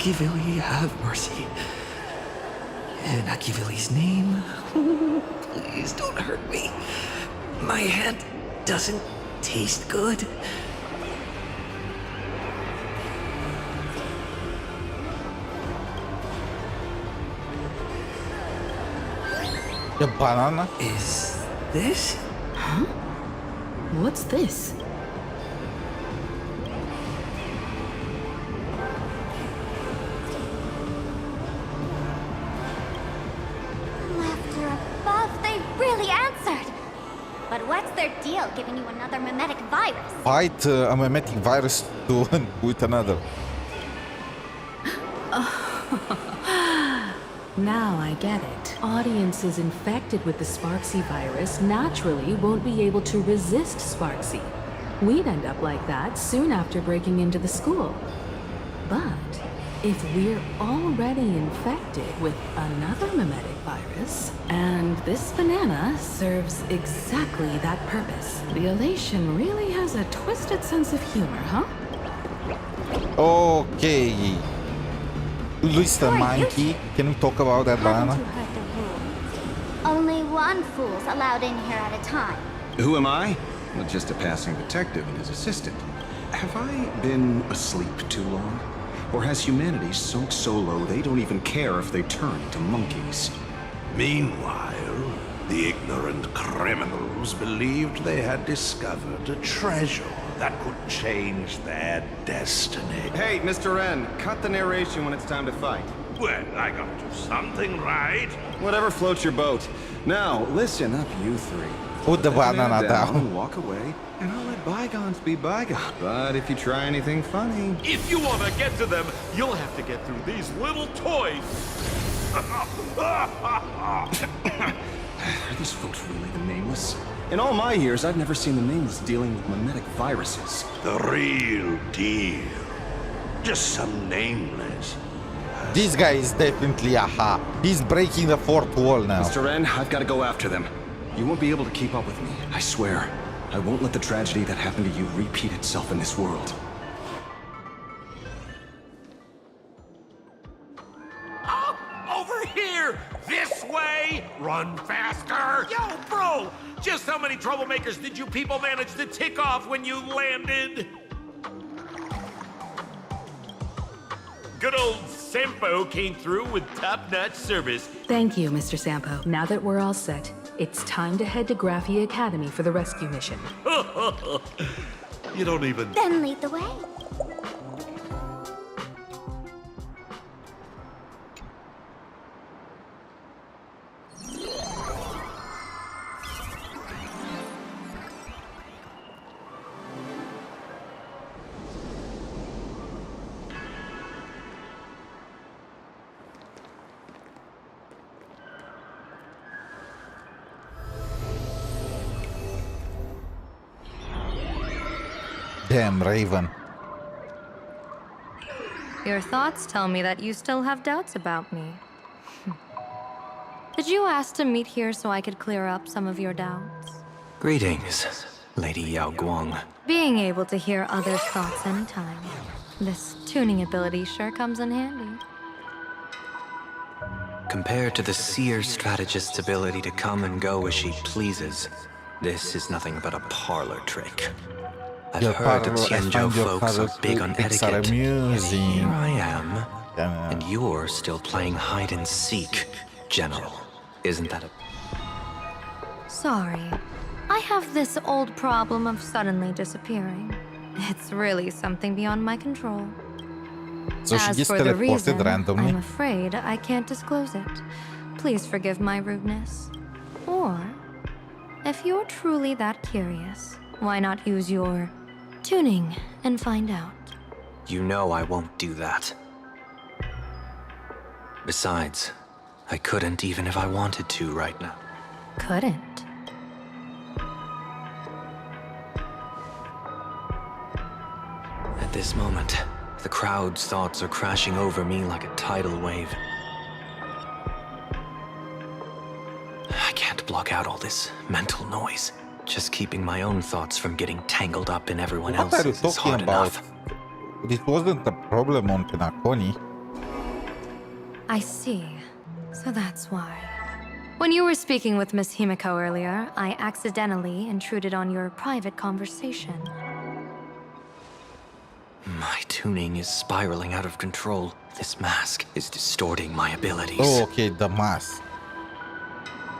HSR, have mercy. In HSR's name, please don't hurt me. My hand doesn't taste good. The banana? Is this? Huh? What's this? Laughter above, they really answered! But what's their deal giving you another mimetic virus? Fight a mimetic virus to with another. Now I get it. Audiences infected with the 𝗖cie virus naturally won't be able to resist 𝗖cie. We'd end up like that soon after breaking into the school. But if we're already infected with another mimetic virus, and this banana serves exactly that purpose, the elation really has a twisted sense of humor, huh? Okay. Mr. Monkey, can we talk about that banana? Haven't you heard the rules? Only one fool's allowed in here at a time. Who am I? Well, just a passing detective and his assistant. Have I been asleep too long? Or has humanity sunk so low they don't even care if they turn into monkeys? Meanwhile, the ignorant criminals believed they had discovered a treasure that could change their destiny. Hey, Mr. N, cut the narration when it's time to fight. Well, I gotta do something, right? Whatever floats your boat. Now, listen up, you three. Put the banana down. Walk away, and I'll let bygones be bygones. But if you try anything funny... If you want to get to them, you'll have to get through these little toys. Are these folks really the Nameless? In all my years, I've never seen the Nameless dealing with mimetic viruses. The real deal. Just some Nameless. This guy is definitely aha. He's breaking the fourth wall now. Mr. N, I've got to go after them. You won't be able to keep up with me, I swear. I won't let the tragedy that happened to you repeat itself in this world. Oh, over here! This way! Run faster! Yo, bro! Just how many troublemakers did you people manage to tick off when you landed? Good old Sampo came through with top-notch service. Thank you, Mr. Sampo. Now that we're all set, it's time to head to Graphia Academy for the rescue mission. You don't even... Then lead the way. Damn, Raven. Your thoughts tell me that you still have doubts about me. Did you ask to meet here so I could clear up some of your doubts? Greetings, Lady Yao Guang. Being able to hear others' thoughts anytime. This tuning ability sure comes in handy. Compared to the seer strategist's ability to come and go as she pleases, this is nothing but a parlor trick. I've heard that Xianzhou folks are big on etiquette, yet here I am, and you're still playing hide and seek, General. Isn't that a... Sorry. I have this old problem of suddenly disappearing. It's really something beyond my control. So she As gets for the reason, teleported randomly? I'm afraid I can't disclose it. Please forgive my rudeness. Or, if you're truly that curious, why not use your tuning and find out? You know I won't do that. Besides, I couldn't even if I wanted to right now. Couldn't? At this moment, the crowd's thoughts are crashing over me like a tidal wave. I can't block out all this mental noise. Just keeping my own thoughts from getting tangled up in everyone What are you else's is talking hard about? enough. It wasn't a problem on Penacony. I see. So that's why. When you were speaking with Miss Himiko earlier, I accidentally intruded on your private conversation. My tuning is spiraling out of control. This mask is distorting my abilities. Oh, okay, the mask.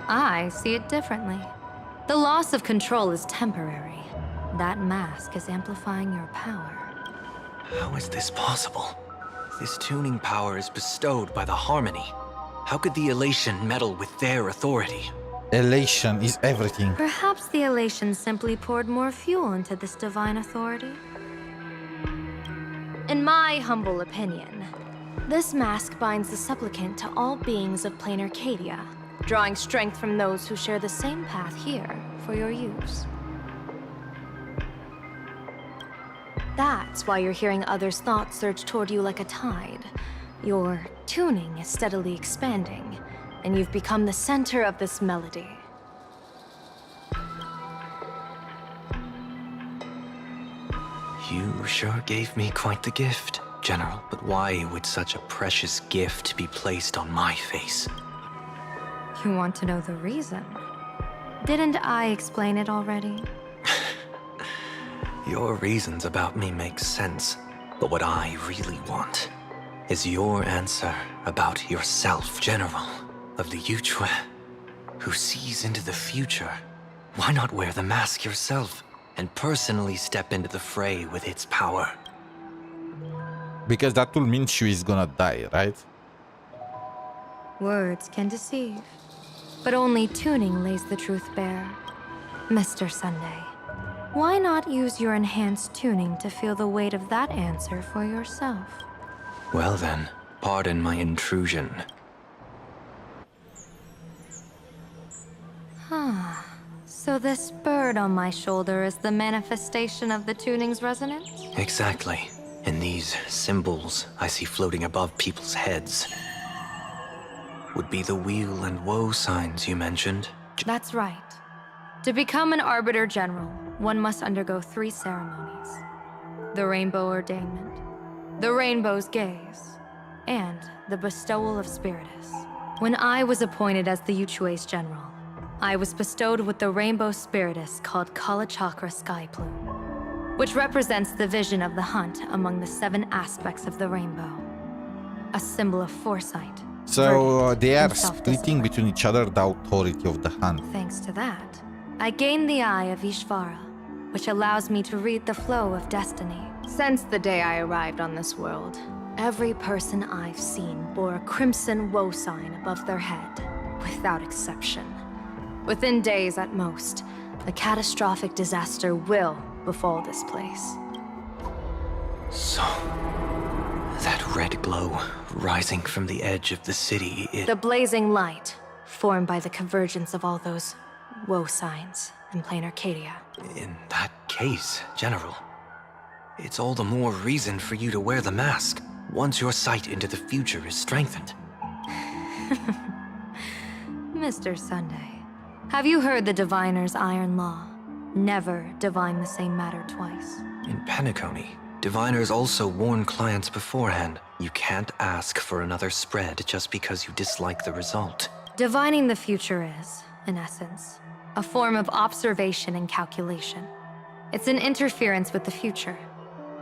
I see it differently. The loss of control is temporary. That mask is amplifying your power. How is this possible? This tuning power is bestowed by the Harmony. How could the Elation meddle with their authority? Elation is everything. Perhaps the Elation simply poured more fuel into this divine authority? In my humble opinion, this mask binds the supplicant to all beings of Planarcadia, drawing strength from those who share the same path here for your use. That's why you're hearing others' thoughts surge toward you like a tide. Your tuning is steadily expanding, and you've become the center of this melody. You sure gave me quite the gift, General. But why would such a precious gift be placed on my face? You want to know the reason? Didn't I explain it already? Your reasons about me make sense, but what I really want is your answer about yourself, General of the 𝗖ție, who sees into the future. Why not wear the mask yourself and personally step into the fray with its power? Because that will mean she is gonna die, right? Words can deceive, but only tuning lays the truth bare. Mr. Sunday, why not use your enhanced tuning to feel the weight of that answer for yourself? Well then, pardon my intrusion. So this bird on my shoulder is the manifestation of the tuning's resonance? Exactly. And these symbols I see floating above people's heads would be the weal and woe signs you mentioned. That's right. To become an Arbiter General, one must undergo 3 ceremonies. The Rainbow Ordainment, the Rainbow's Gaze, and the Bestowal of Spiritus. When I was appointed as the 𝗖ție General, I was bestowed with the Rainbow Spiritus called 𝗖cie Sky Plume, which represents the vision of the hunt among the 7 aspects of the rainbow. a symbol of foresight. So they are and splitting between each other the authority of the hunt. Thanks to that, I gained the eye of 𝗖cie𝗽𝗆𝗵𝗁, which allows me to read the flow of destiny. Since the day I arrived on this world, every person I've seen bore a crimson woe sign above their head, without exception. Within days at most, a catastrophic disaster will befall this place. So, that red glow rising from the edge of the city, The blazing light, formed by the convergence of all those woe signs in Planarcadia. In that case, General, it's all the more reason for you to wear the mask once your sight into the future is strengthened. Mr. Sunday, have you heard the diviner's iron law? Never divine the same matter twice. In Penacony, diviners also warn clients beforehand. You can't ask for another spread just because you dislike the result. Divining the future is, in essence, a form of observation and calculation. It's an interference with the future.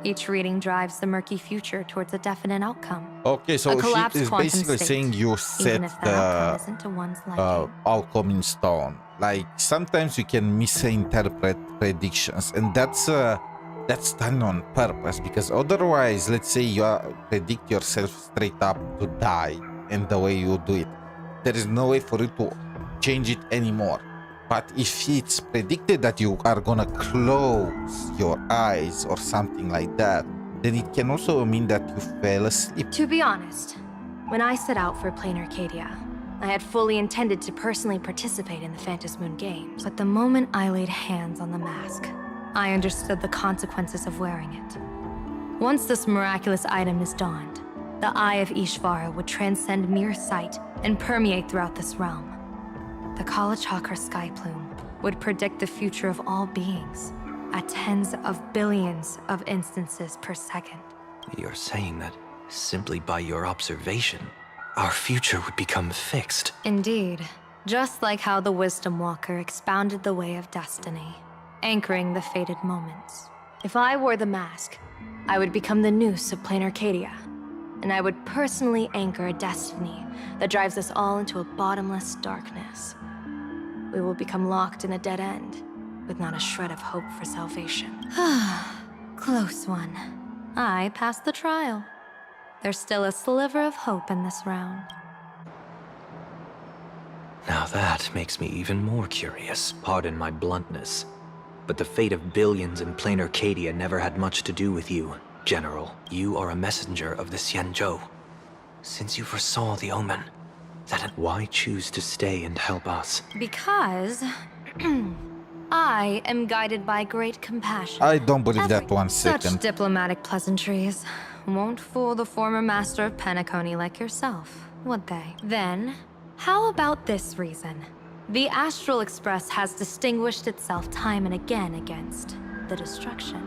Each reading drives the murky future towards a definite outcome. Okay, so she is basically saying you set the outcome in stone. Like, sometimes you can misinterpret predictions, and that's done on purpose, because otherwise, let's say you predict yourself straight up to die, and the way you do it, there is no way for you to change it anymore. But if it's predicted that you are gonna close your eyes or something like that, then it can also mean that you fell asleep. To be honest, when I set out for Planarcadia, I had fully intended to personally participate in the Phantasmoon Games. But the moment I laid hands on the mask, I understood the consequences of wearing it. Once this miraculous item is donned, the Eye of 𝗖cie𝗽𝗆𝗵𝗁 would transcend mere sight and permeate throughout this realm. The 𝗖ție𝗽𝗆𝗆𝗆 sky plume would predict the future of all beings at tens of billions of instances per second. You're saying that simply by your observation, our future would become fixed. Indeed, just like how the Wisdom Walker expounded the way of destiny, anchoring the fated moments. If I wore the mask, I would become the noose of Planarcadia, and I would personally anchor a destiny that drives us all into a bottomless darkness. We will become locked in a dead end, with not a shred of hope for salvation. Close one. I passed the trial. There's still a sliver of hope in this round. Now that makes me even more curious, pardon my bluntness. But the fate of billions in Planarcadia never had much to do with you, General. You are a messenger of the 𝗖𝗍𝗆. Since you foresaw the omen, why choose to stay and help us? Because I am guided by great compassion. I don't believe that 1 second. Such diplomatic pleasantries won't fool the former master of Penacony like yourself, would they? Then, how about this reason? The Astral Express has distinguished itself time and again against the destruction,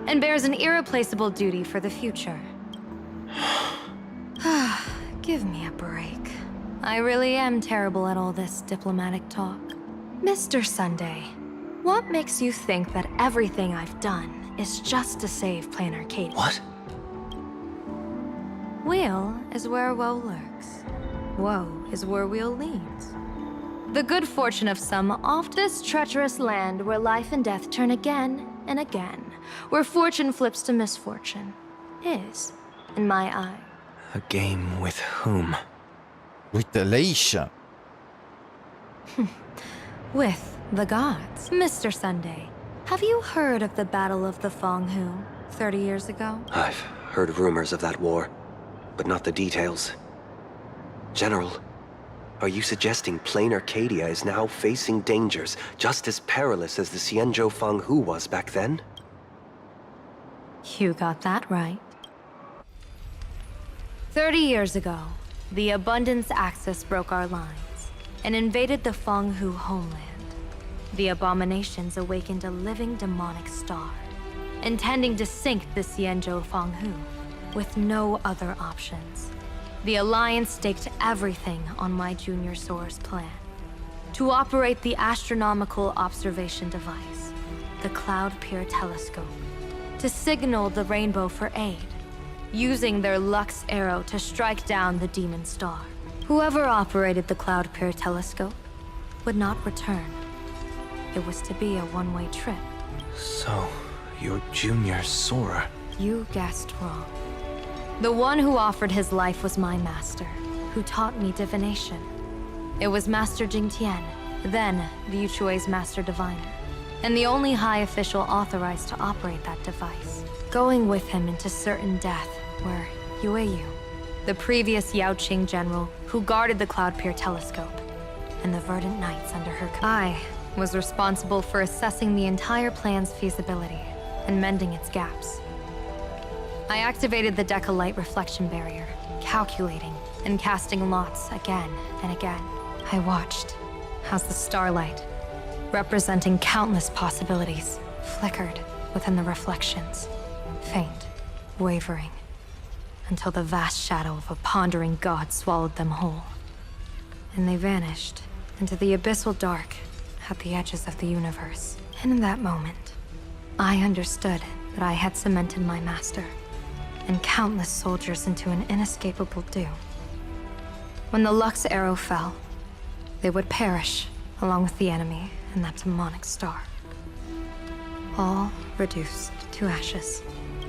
and bears an irreplaceable duty for the future. Give me a break. I really am terrible at all this diplomatic talk. Mr. Sunday, what makes you think that everything I've done is just to save Planarcadia? What? Weal is where woe lurks. Woe is where weal leads. The good fortune of some oft this treacherous land where life and death turn again and again, where fortune flips to misfortune, is, in my eye, a game with whom? With elation. With the gods. Mr. Sunday, have you heard of the Battle of the Fanghu 30 years ago? I've heard rumors of that war, but not the details. General, are you suggesting Planarcadia is now facing dangers just as perilous as the 𝗖𝗍𝗆𝗆𝗆 Fanghu was back then? You got that right. 30 years ago, the Abundance Axis broke our lines and invaded the Fanghu homeland. The abominations awakened a living demonic star, intending to sink the 𝗖𝗍𝗆𝗆𝗆 with no other options. The Alliance staked everything on my junior soar's plan to operate the astronomical observation device, the Cloud Peer Telescope, to signal the rainbow for aid, using their Lux arrow to strike down the demon star. Whoever operated the Cloud-Peer telescope would not return. It was to be a one-way trip. So, you're Junior Sora. You guessed wrong. The one who offered his life was my master, who taught me divination. It was Master Jingtian, then the 𝗖ție𝗽𝗆𝗵𝗵 Master Diviner, and the only high official authorized to operate that device. Going with him into certain death were 𝗖ție, the previous Yaoqing general who guarded the Cloud-Peer telescope, and the Verdant Knights under her command. I was responsible for assessing the entire plan's feasibility and mending its gaps. I activated the Decalight reflection barrier, calculating and casting lots again and again. I watched as the starlight, representing countless possibilities, flickered within the reflections, faint, wavering, until the vast shadow of a pondering god swallowed them whole. And they vanished into the abyssal dark at the edges of the universe. And in that moment, I understood that I had cemented my master and countless soldiers into an inescapable doom. When the Lux arrow fell, they would perish along with the enemy and that demonic star. All reduced to ashes.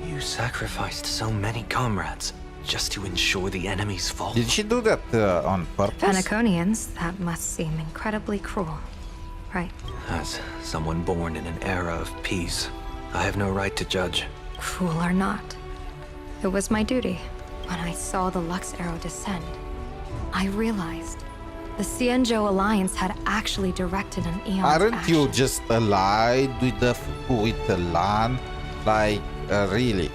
You sacrificed so many comrades just to ensure the enemy's fall. Did she do that on purpose? Penaconians, that must seem incredibly cruel, right? As someone born in an era of peace, I have no right to judge. Cruel or not, it was my duty. When I saw the Lux arrow descend, I realized the 𝗖mě alliance had actually directed an Aeon's Aren't action. you just allied with the Lan? Like, really?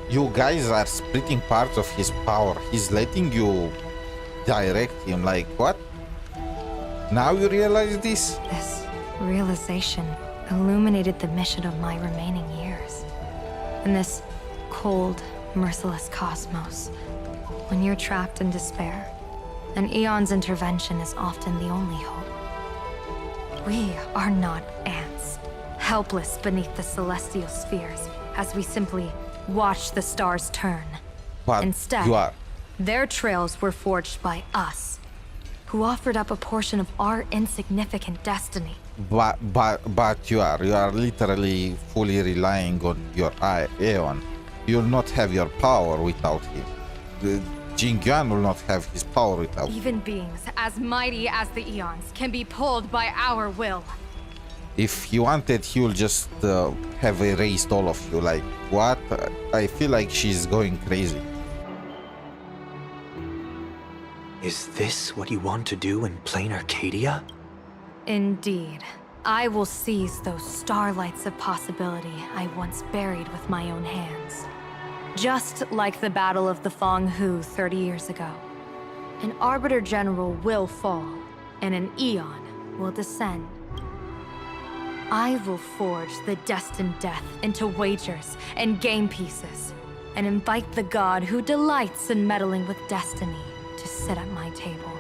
You guys are splitting parts of his power. He's letting you direct him. Like, what? Now you realize this? This realization illuminated the mission of my remaining years. In this cold, merciless cosmos, when you're trapped in despair, an Aeon's intervention is often the only hope. We are not ants, helpless beneath the celestial spheres, as we simply watch the stars turn. But instead, you are. their trails were forged by us, who offered up a portion of our insignificant destiny. But you are literally fully relying on your Aeon. You'll not have your power without him. Jingtian will not have his power without him. Even beings as mighty as the Aeons can be pulled by our will. If he wanted, he will just have erased all of you. Like, what? I feel like she's going crazy. Is this what you want to do in Planarcadia? Indeed. I will seize those starlights of possibility I once buried with my own hands. Just like the Battle of the Fong Hu 30 years ago. An Arbiter General will fall, and an Aeon will descend. I will forge the destined death into wagers and game pieces, and invite the god who delights in meddling with destiny to sit at my table.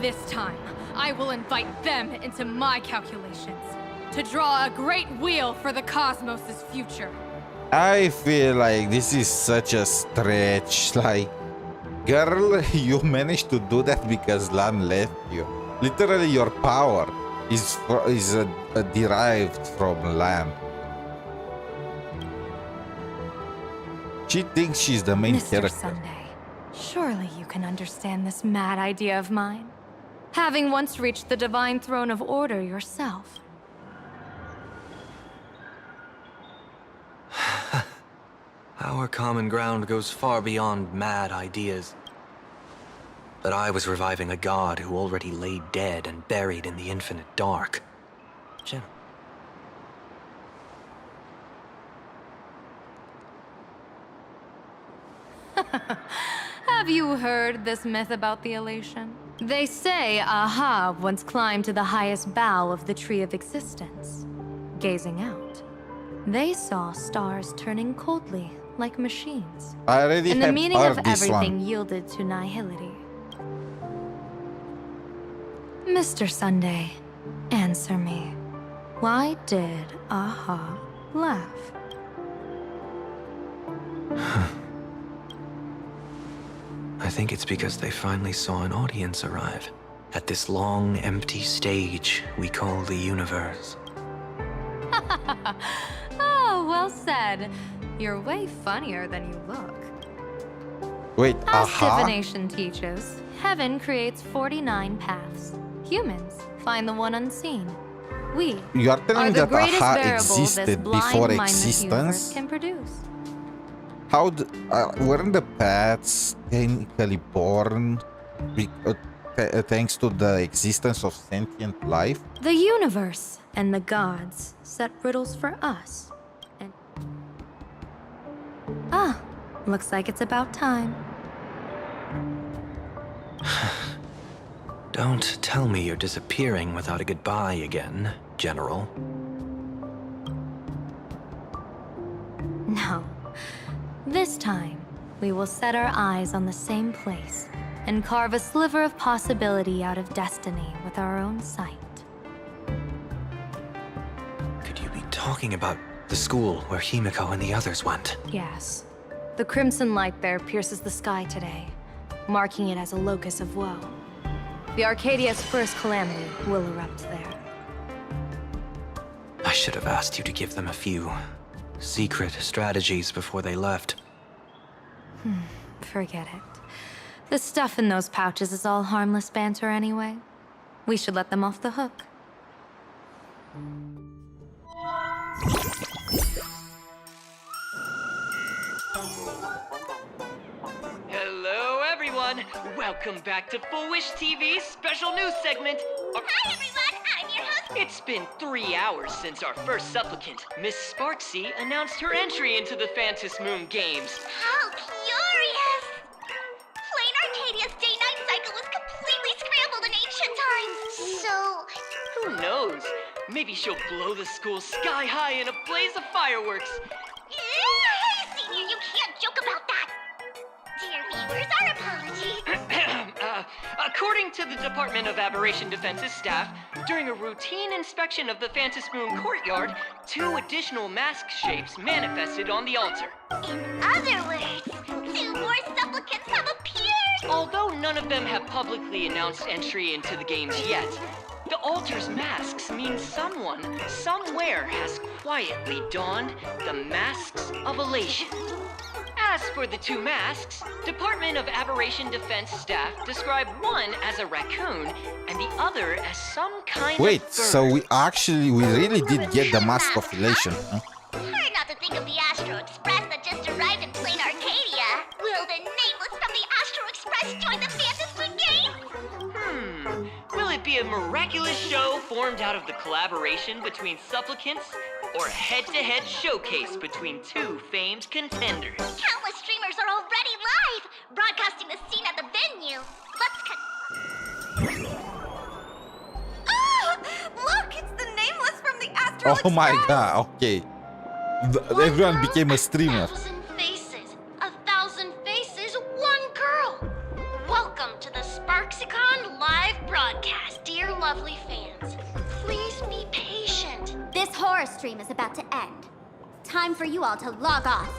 This time, I will invite them into my calculations, to draw a great wheel for the cosmos' future. I feel like this is such a stretch. Like, girl, you managed to do that because Lan left you. Literally, your power is derived from Lan. She thinks she's the main Mr. character. Sunday, surely you can understand this mad idea of mine, having once reached the divine throne of order yourself. Our common ground goes far beyond mad ideas. But I was reviving a god who already lay dead and buried in the infinite dark. Have you heard this myth about the elation? They say Ahab once climbed to the highest bough of the Tree of Existence. Gazing out, they saw stars turning coldly like machines. I already and the have meaning heard of this everything one. yielded to nihility. Mr. Sunday, answer me. Why did Ahab laugh? I think it's because they finally saw an audience arrive at this long, empty stage we call the universe. Oh, well said. You're way funnier than you look. Wait, As divination teaches, heaven creates 49 paths. Humans find the one unseen. We You are telling are me the that greatest AHA variable this existed before blind mindless universe existence? can produce. How weren't the paths technically born thanks to the existence of sentient life? The universe and the gods set riddles for us. And looks like it's about time. Don't tell me you're disappearing without a goodbye again, General. No. This time, we will set our eyes on the same place and carve a sliver of possibility out of destiny with our own sight. Could you be talking about the school where Himiko and the others went? Yes. The crimson light there pierces the sky today, marking it as a locus of woe. The Arcadia's first calamity will erupt there. I should have asked you to give them a few secret strategies before they left. Forget it. The stuff in those pouches is all harmless banter anyway. We should let them off the hook. Hello, everyone. Welcome back to Full Wish TV's special news segment. Hi, everyone. I'm your host. It's been 3 hours since our first supplicant, Miss 𝗖cie, announced her entry into the Phantom Moon Games. How curious! Planarcadia's day-night cycle was completely scrambled in ancient times. So, Who knows? Maybe she'll blow the school sky high in a blaze of fireworks. Senior, you can't joke about that. Dear viewers, our apology. According to the Department of Aberration Defense's staff, during a routine inspection of the Phantom Moon courtyard, 2 additional mask shapes manifested on the altar. In other words, 2 more supplicants have appeared. Although none of them have publicly announced entry into the games yet, the altar's masks mean someone, somewhere, has quietly donned the masks of elation. As for the 2 masks, Department of Aberration Defense staff describe one as a raccoon and the other as some kind Wait, of bird. so we really did get the mask of elation, huh? Hard not to think of the Astro Express that just arrived in Planarcadia. Will the nameless from the Astro Express join the Phantom Moon Games? Will it be a miraculous show formed out of the collaboration between supplicants, or head-to-head showcase between 2 famed contenders? Countless streamers are already live, broadcasting the scene at the venue. Let's Look, it's the nameless from the Astro Oh my god, okay. Everyone became a streamer. 1,000 faces, 1,000 faces, 1 girl. Welcome to the 𝗖cie𝗽𝗆𝗆 live broadcast, dear lovely fans. Please be patient. This horror stream is about to end. Time for you all to log off.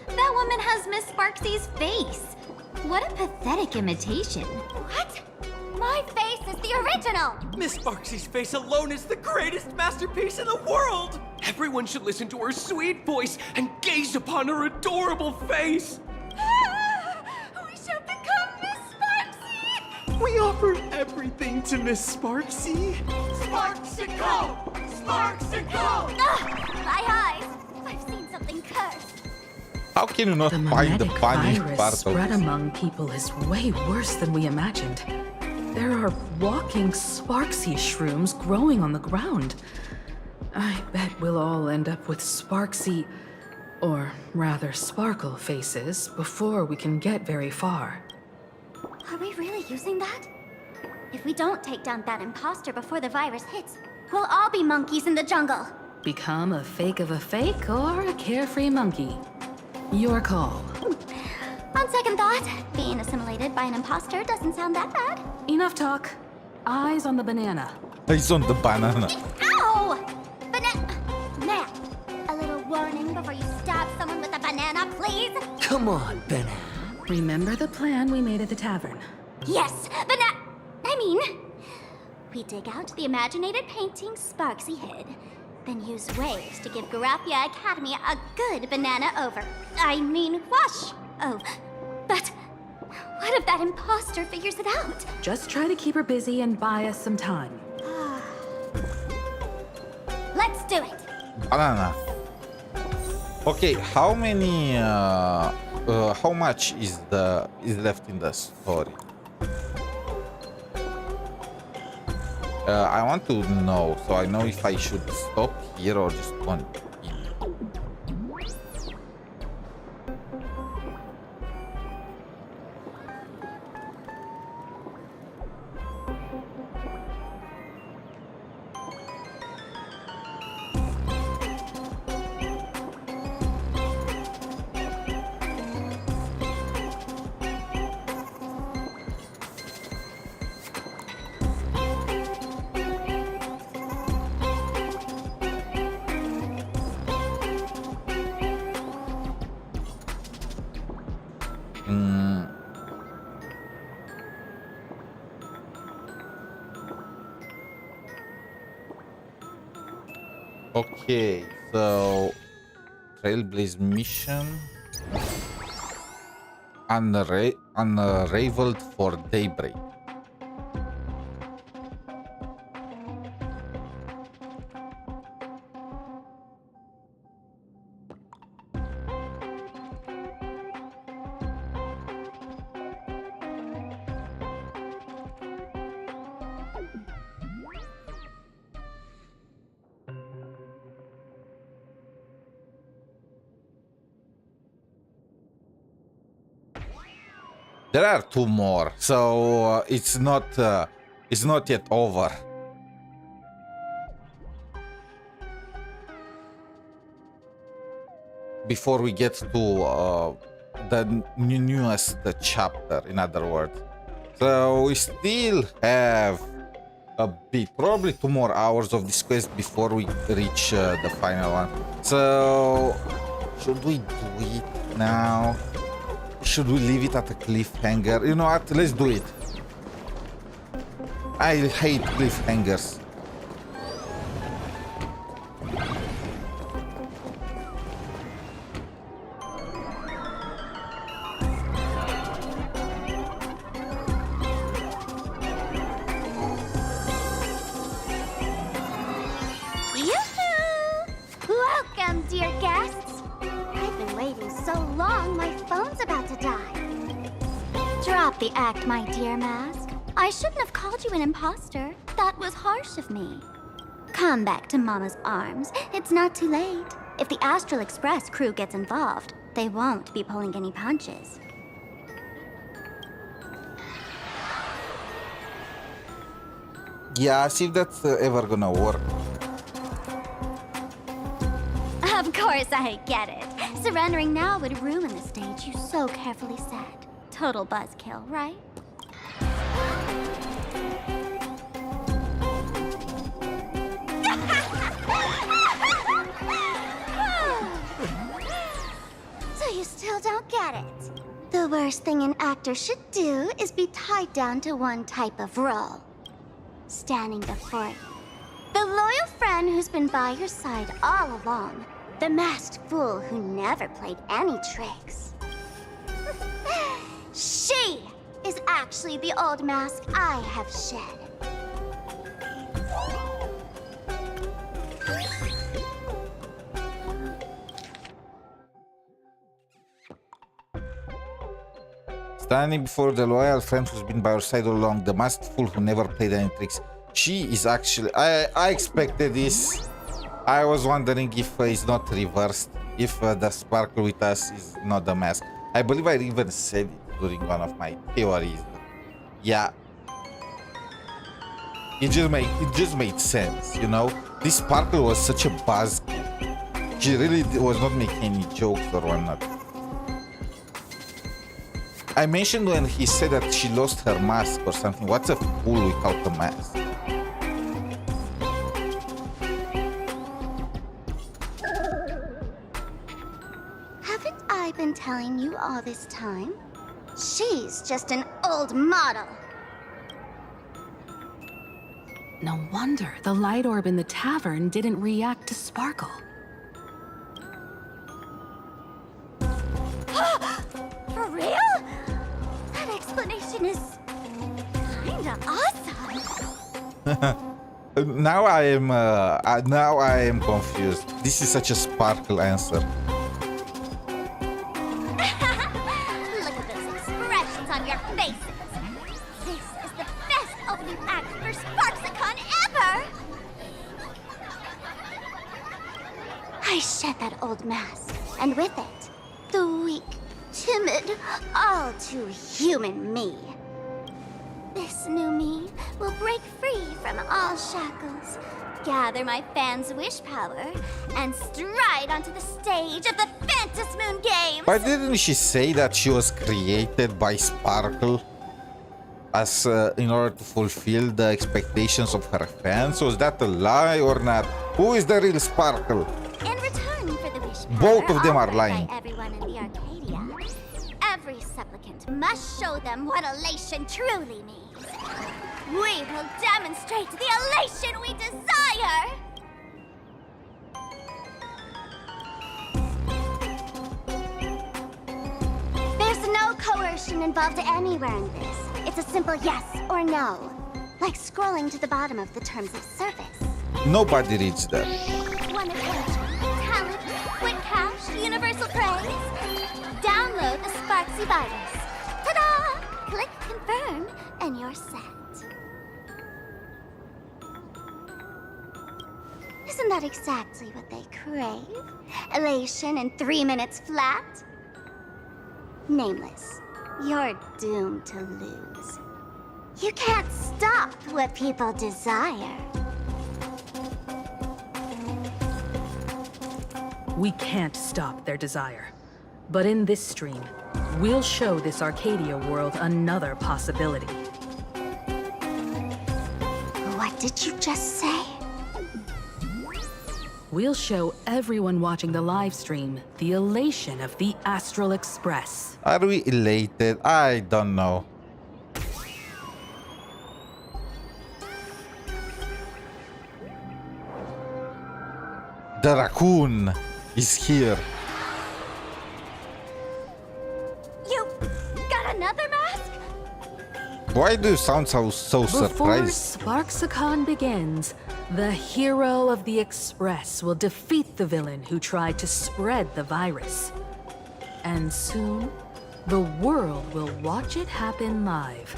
That woman has Miss 𝗖cie𝗽's face. What a pathetic imitation. What? My face is the original! Miss 𝗖cie's face alone is the greatest masterpiece in the world! Everyone should listen to her sweet voice and gaze upon her adorable face! We should become Miss 𝗖cie! We offered everything to Miss 𝗖cie. 𝗖cie𝗽𝗆! 𝗖cie𝗽�! My eyes! I've seen something cursed. How can you not find the funny virus part of spread this? among people is way worse than we imagined. There are walking 𝗖cie shrooms growing on the ground. I bet we'll all end up with 𝗖cie, or rather sparkle faces before we can get very far. Are we really using that? If we don't take down that imposter before the virus hits, we'll all be monkeys in the jungle. Become a fake of a fake or a carefree monkey. Your call. On second thought, being assimilated by an imposter doesn't sound that bad. Enough talk. Eyes on the banana. He's on the banana. Ow! Now, a little warning before you stab someone with a banana, please? Come on, Banana. Remember the plan we made at the tavern? Yes, we dig out the imaginated painting 𝗖cie𝗽𝗆𝗆𝗵𝘁, then use waves to give Graphia Academy a good banana over. Wash. Oh, but what if that imposter figures it out? Just try to keep her busy and buy us some time. Let's do it. Banana. Okay, how many? How much is left in the story? I want to know, so I know if I should stop here or just continue. Okay, so Trailblaze mission unraveled for daybreak. There are two more, so it's not yet over. Before we get to the newest chapter, in other words. So we still have a bit, probably 2 more hours of this quest before we reach the final one. So should we do it now? Should we leave it at a cliffhanger? You know what? Let's do it. I hate cliffhangers. Yoo-hoo! Welcome, dear guests. I've been waiting so long, my phone's about to die. Drop the act, my dear Mask. I shouldn't have called you an imposter. That was harsh of me. Come back to Mama's arms. It's not too late. If the Astral Express crew gets involved, they won't be pulling any punches. Yeah, see if that's ever gonna work. Of course I get it. Surrendering now would ruin the stage you so carefully set. Total buzzkill, right? So you still don't get it. The worst thing an actor should do is be tied down to one type of role. Standing before you, the loyal friend who's been by your side all along. The masked fool who never played any tricks. She is actually the old mask I have shed. Standing before the loyal friend who's been by your side all along, the masked fool who never played any tricks. She is actually... I expected this. I was wondering if it's not reversed, if the sparkle with us is not the mask. I believe I even said it during one of my theories. Yeah. It just made sense, you know? This sparkle was such a buzz. She really was not making any jokes or whatnot. I mentioned when he said that she lost her mask or something. What's a fool without a mask? Haven't I been telling you all this time? She's just an old model. No wonder the light orb in the tavern didn't react to Sparkle. For real? That explanation is kinda awesome. Now I am confused. This is such a Sparkle answer. Look at those expressions on your faces. This is the best opening act for 𝗖cie𝗽𝗆𝗵𝗁 ever. I shed that old mask, and with it, the weak, timid, all too human me. This new me will break free from all shackles, gather my fans' wish power, and stride onto the stage of the Fantasmoon Games! Why didn't she say that she was created by Sparkle as in order to fulfill the expectations of her fans? Was that a lie or not? Who is the real Sparkle? In return for the wish power, Both of them are offered by lying. everyone in the Arcadia, every supplicant must show them what elation truly means. We will demonstrate the elation we desire! There's no coercion involved anywhere in this. It's a simple yes or no. Like scrolling to the bottom of the terms of service. Nobody reads that. One occasion, talent, quick cash, universal praise. Download the 𝗖cie virus. Ta-da! Click confirm, and you're set. Isn't that exactly what they crave? Elation in 3 minutes flat? Nameless, you're doomed to lose. You can't stop what people desire. We can't stop their desire. But in this stream, we'll show this Arcadia world another possibility. What did you just say? We'll show everyone watching the live stream the elation of the Astral Express. Are we elated? I don't know. The raccoon is here. You got another mask? Why do you sound so Before surprised? 𝗖cie𝗽𝗆𝗵𝗁 begins, the hero of the Express will defeat the villain who tried to spread the virus. And soon, the world will watch it happen live.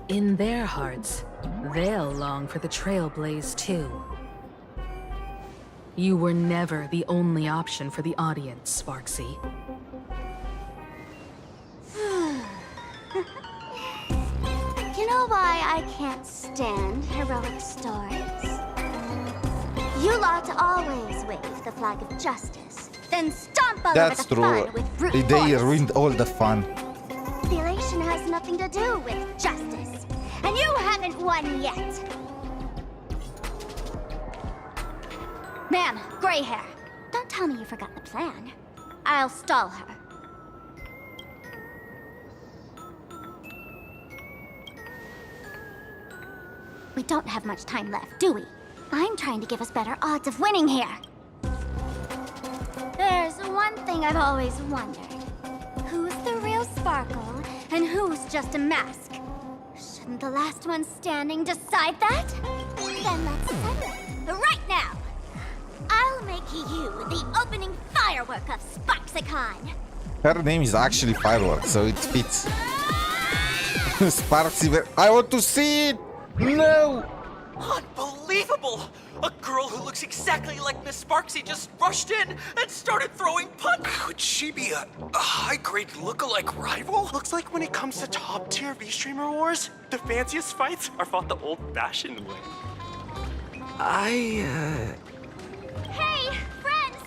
In their hearts, they'll long for the trailblaze too. You were never the only option for the audience, 𝗖cie. You know why I can't stand heroic stories? You lot always wave the flag of justice, then stomp all That's over the true. fun with brute They force. ruined all the fun. The elation has nothing to do with justice, and you haven't won yet. Ma'am, gray hair. Don't tell me you forgot the plan. I'll stall her. We don't have much time left, do we? I'm trying to give us better odds of winning here. There's one thing I've always wondered. Who's the real Sparkle, and who's just a mask? Shouldn't the last one standing decide that? Then let's settle it, right now! I'll make you the opening firework of 𝗖cie𝗽𝗆𝗵𝗁. Her name is actually Fireworks, so it fits. 𝗖cie, I want to see it! No! Unbelievable! A girl who looks exactly like Miss 𝗖cie just rushed in and started throwing punch. Could she be a high-grade lookalike rival? Looks like when it comes to top-tier V-Streamer wars, the fanciest fights are fought the old-fashioned way. Hey, friends!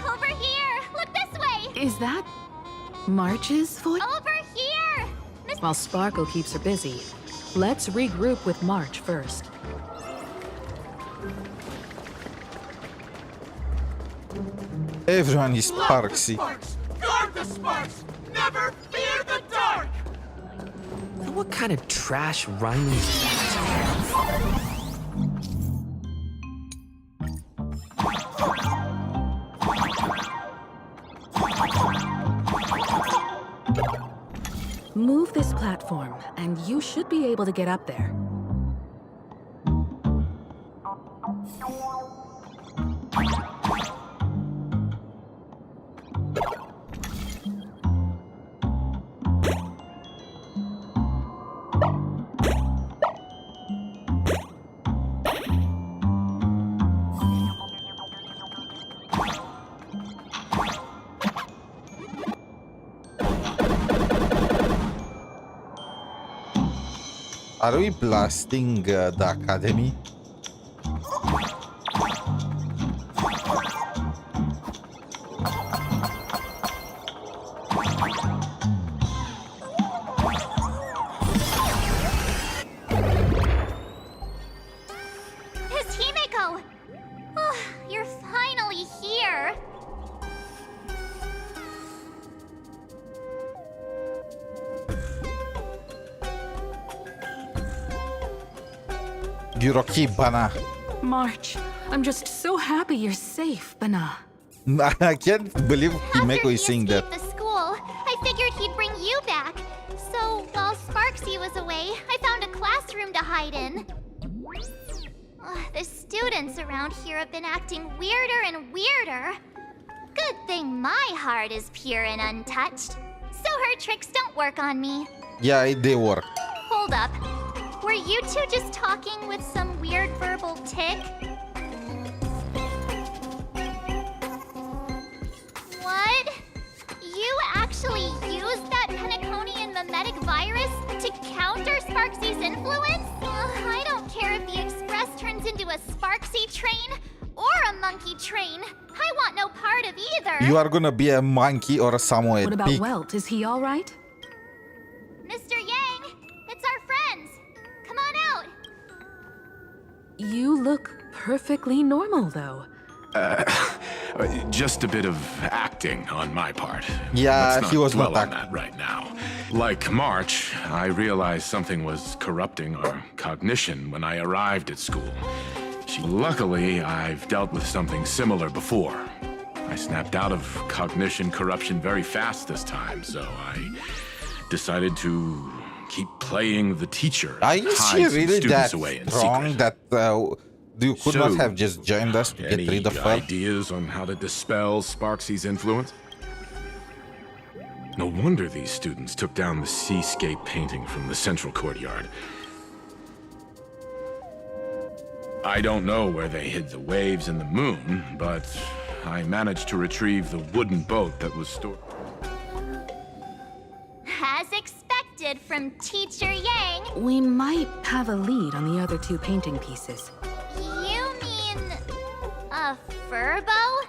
Over here! Look this way! Is that March's voice? Over here! While Sparkle keeps her busy, let's regroup with March first. Everyone is 𝗖cie. Guard the sparks! Never fear the dark! What kind of trash rhyming is that? Move this platform, and you should be able to get up there. Are we blasting the academy? It's Himeko! Oh, you're finally here! You're okay, Bana. March, I'm just so happy you're safe, Bana. I can't believe Himeko is saying that. The school, I figured he'd bring you back. So, while Sparksy was away, I found a classroom to hide in. The students around here have been acting weirder and weirder. Good thing my heart is pure and untouched. So her tricks don't work on me. Yeah, they work. Hold up. Were you two just talking with some weird verbal tick? What? You actually used that Penaconian mimetic virus to counter Sparksy's influence? I don't care if the Express turns into a Sparksy train or a monkey train. I want no part of either. You are gonna be a monkey or a Samoyed What about pig. Welt? Is he all right? Mr. Yang, it's our friends. Come on out. You look perfectly normal, though. Just a bit of acting on my part. Yeah, Let's he was dwell not on that right now. Like March, I realized something was corrupting our cognition when I arrived at school. Luckily, I've dealt with something similar before. I snapped out of cognition corruption very fast this time, so I decided to keep playing the teacher. Are you hide some really students that away in strong secret. that you could not have just joined us to get Any rid of her? ideas on how to dispel Sparksy's influence? No wonder these students took down the seascape painting from the central courtyard. I don't know where they hid the waves and the moon, but I managed to retrieve the wooden boat that was stored. As expected from Teacher Yang. We might have a lead on the other two painting pieces. You mean a Furbo?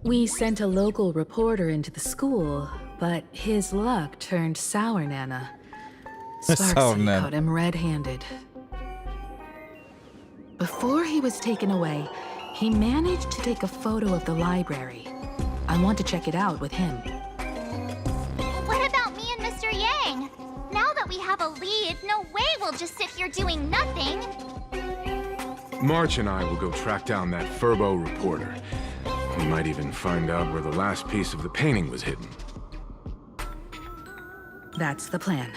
We sent a local reporter into the school, but his luck turned sour, Nana. Sour Sparksy Nana. caught him red-handed. Before he was taken away, he managed to take a photo of the library. I want to check it out with him. What about me and Mr. Yang? Now that we have a lead, no way we'll just sit here doing nothing. March and I will go track down that Furbo reporter. We might even find out where the last piece of the painting was hidden. That's the plan.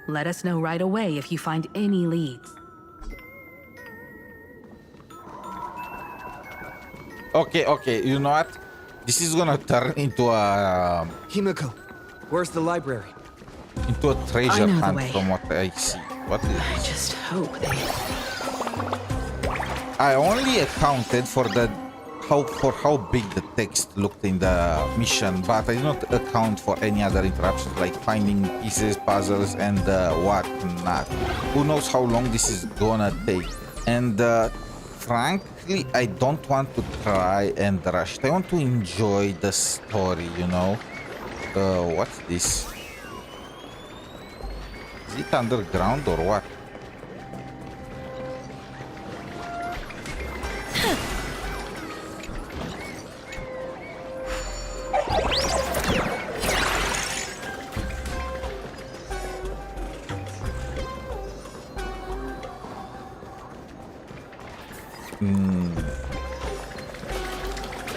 Let us know right away if you find any leads. Okay, you know what? This is gonna turn into a... Himeko, where's the library? Into a I treasure know the hunt way. from what I see. What is I this? just hope they... I only accounted for how big the text looked in the mission, but I did not account for any other interruptions like finding pieces, puzzles, and whatnot. Who knows how long this is gonna take? And frankly, I don't want to try and rush. I want to enjoy the story, you know? What's this? Is it underground or what?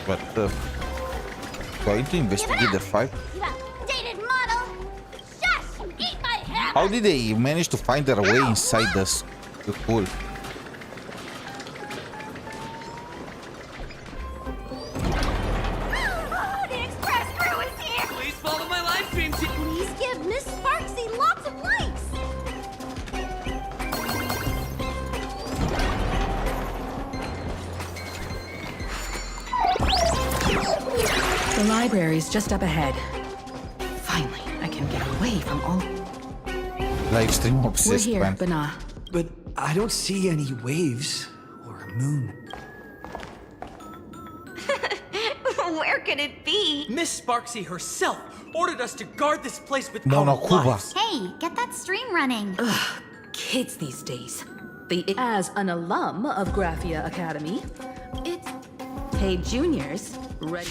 But going to investigate the fight. You outdated model! Shush! Eat my hammer! How did they manage to find their way inside the school? The express crew is here! Please follow my live stream. Please give Miss Sparksy lots of likes! The library's just up ahead. Finally, I can get away from all... Live stream We're obsessed, here, man. Bana. But I don't see any waves or a moon. Where could it be? Miss Sparksy herself ordered us to guard this place with No, our no, Cuba. lives. Hey, get that stream running. Ugh, kids these days. As an alum of Graphia Academy, it's... Hey, juniors, ready...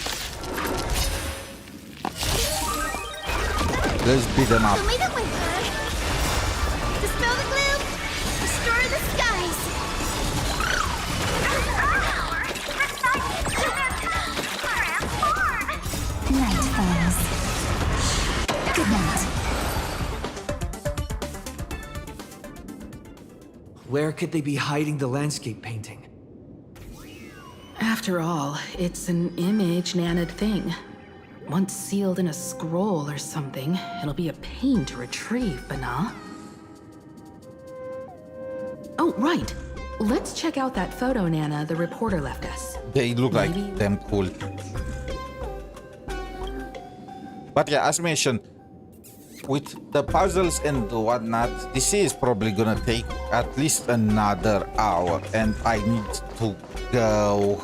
Let's beat them up. Show me the wizard! Dispel the gloom! Destroy the skies! Night falls. Good night. Where could they be hiding the landscape painting? After all, it's an image Nana'd thing. Once sealed in a scroll or something, it'll be a pain to retrieve, Bana. Oh, right. Let's check out that photo Nana the reporter left us. They look like damn cool. But yeah, as mentioned, with the puzzles and whatnot, this is probably gonna take at least another hour, and I need to go.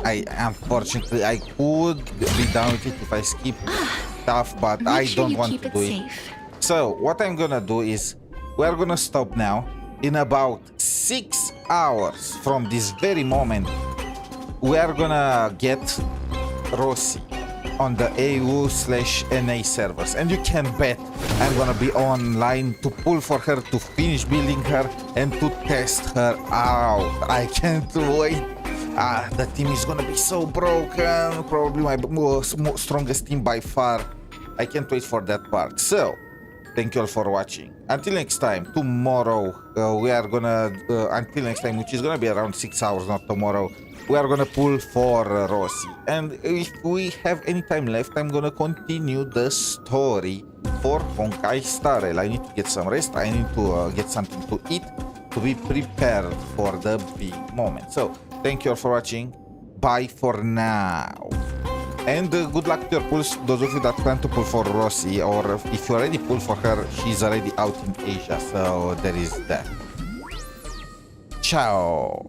Unfortunately, I could be done with it if I skip stuff, but I don't want to do it. So what I'm gonna do is we're gonna stop now. In about 6 hours from this very moment, we are gonna get ROSSI on the AU/NA servers, and you can bet I'm gonna be online to pull for her, to finish building her, and to test her out. I can't wait. The team is gonna be so broken. Probably my strongest team by far. I can't wait for that part. So, thank you all for watching. Until next time, tomorrow we are gonna, until next time, which is gonna be around 6 hours, not tomorrow, we are gonna pull for ROSSI. And if we have any time left, I'm gonna continue the story for Honkai Star Rail. I need to get some rest. I need to get something to eat to be prepared for the big moment. So, thank you all for watching. Bye for now. And good luck to your pulls, those of you that plan to pull for ROSSI, or if you already pulled for her, she's already out in Asia, so there is that. Ciao.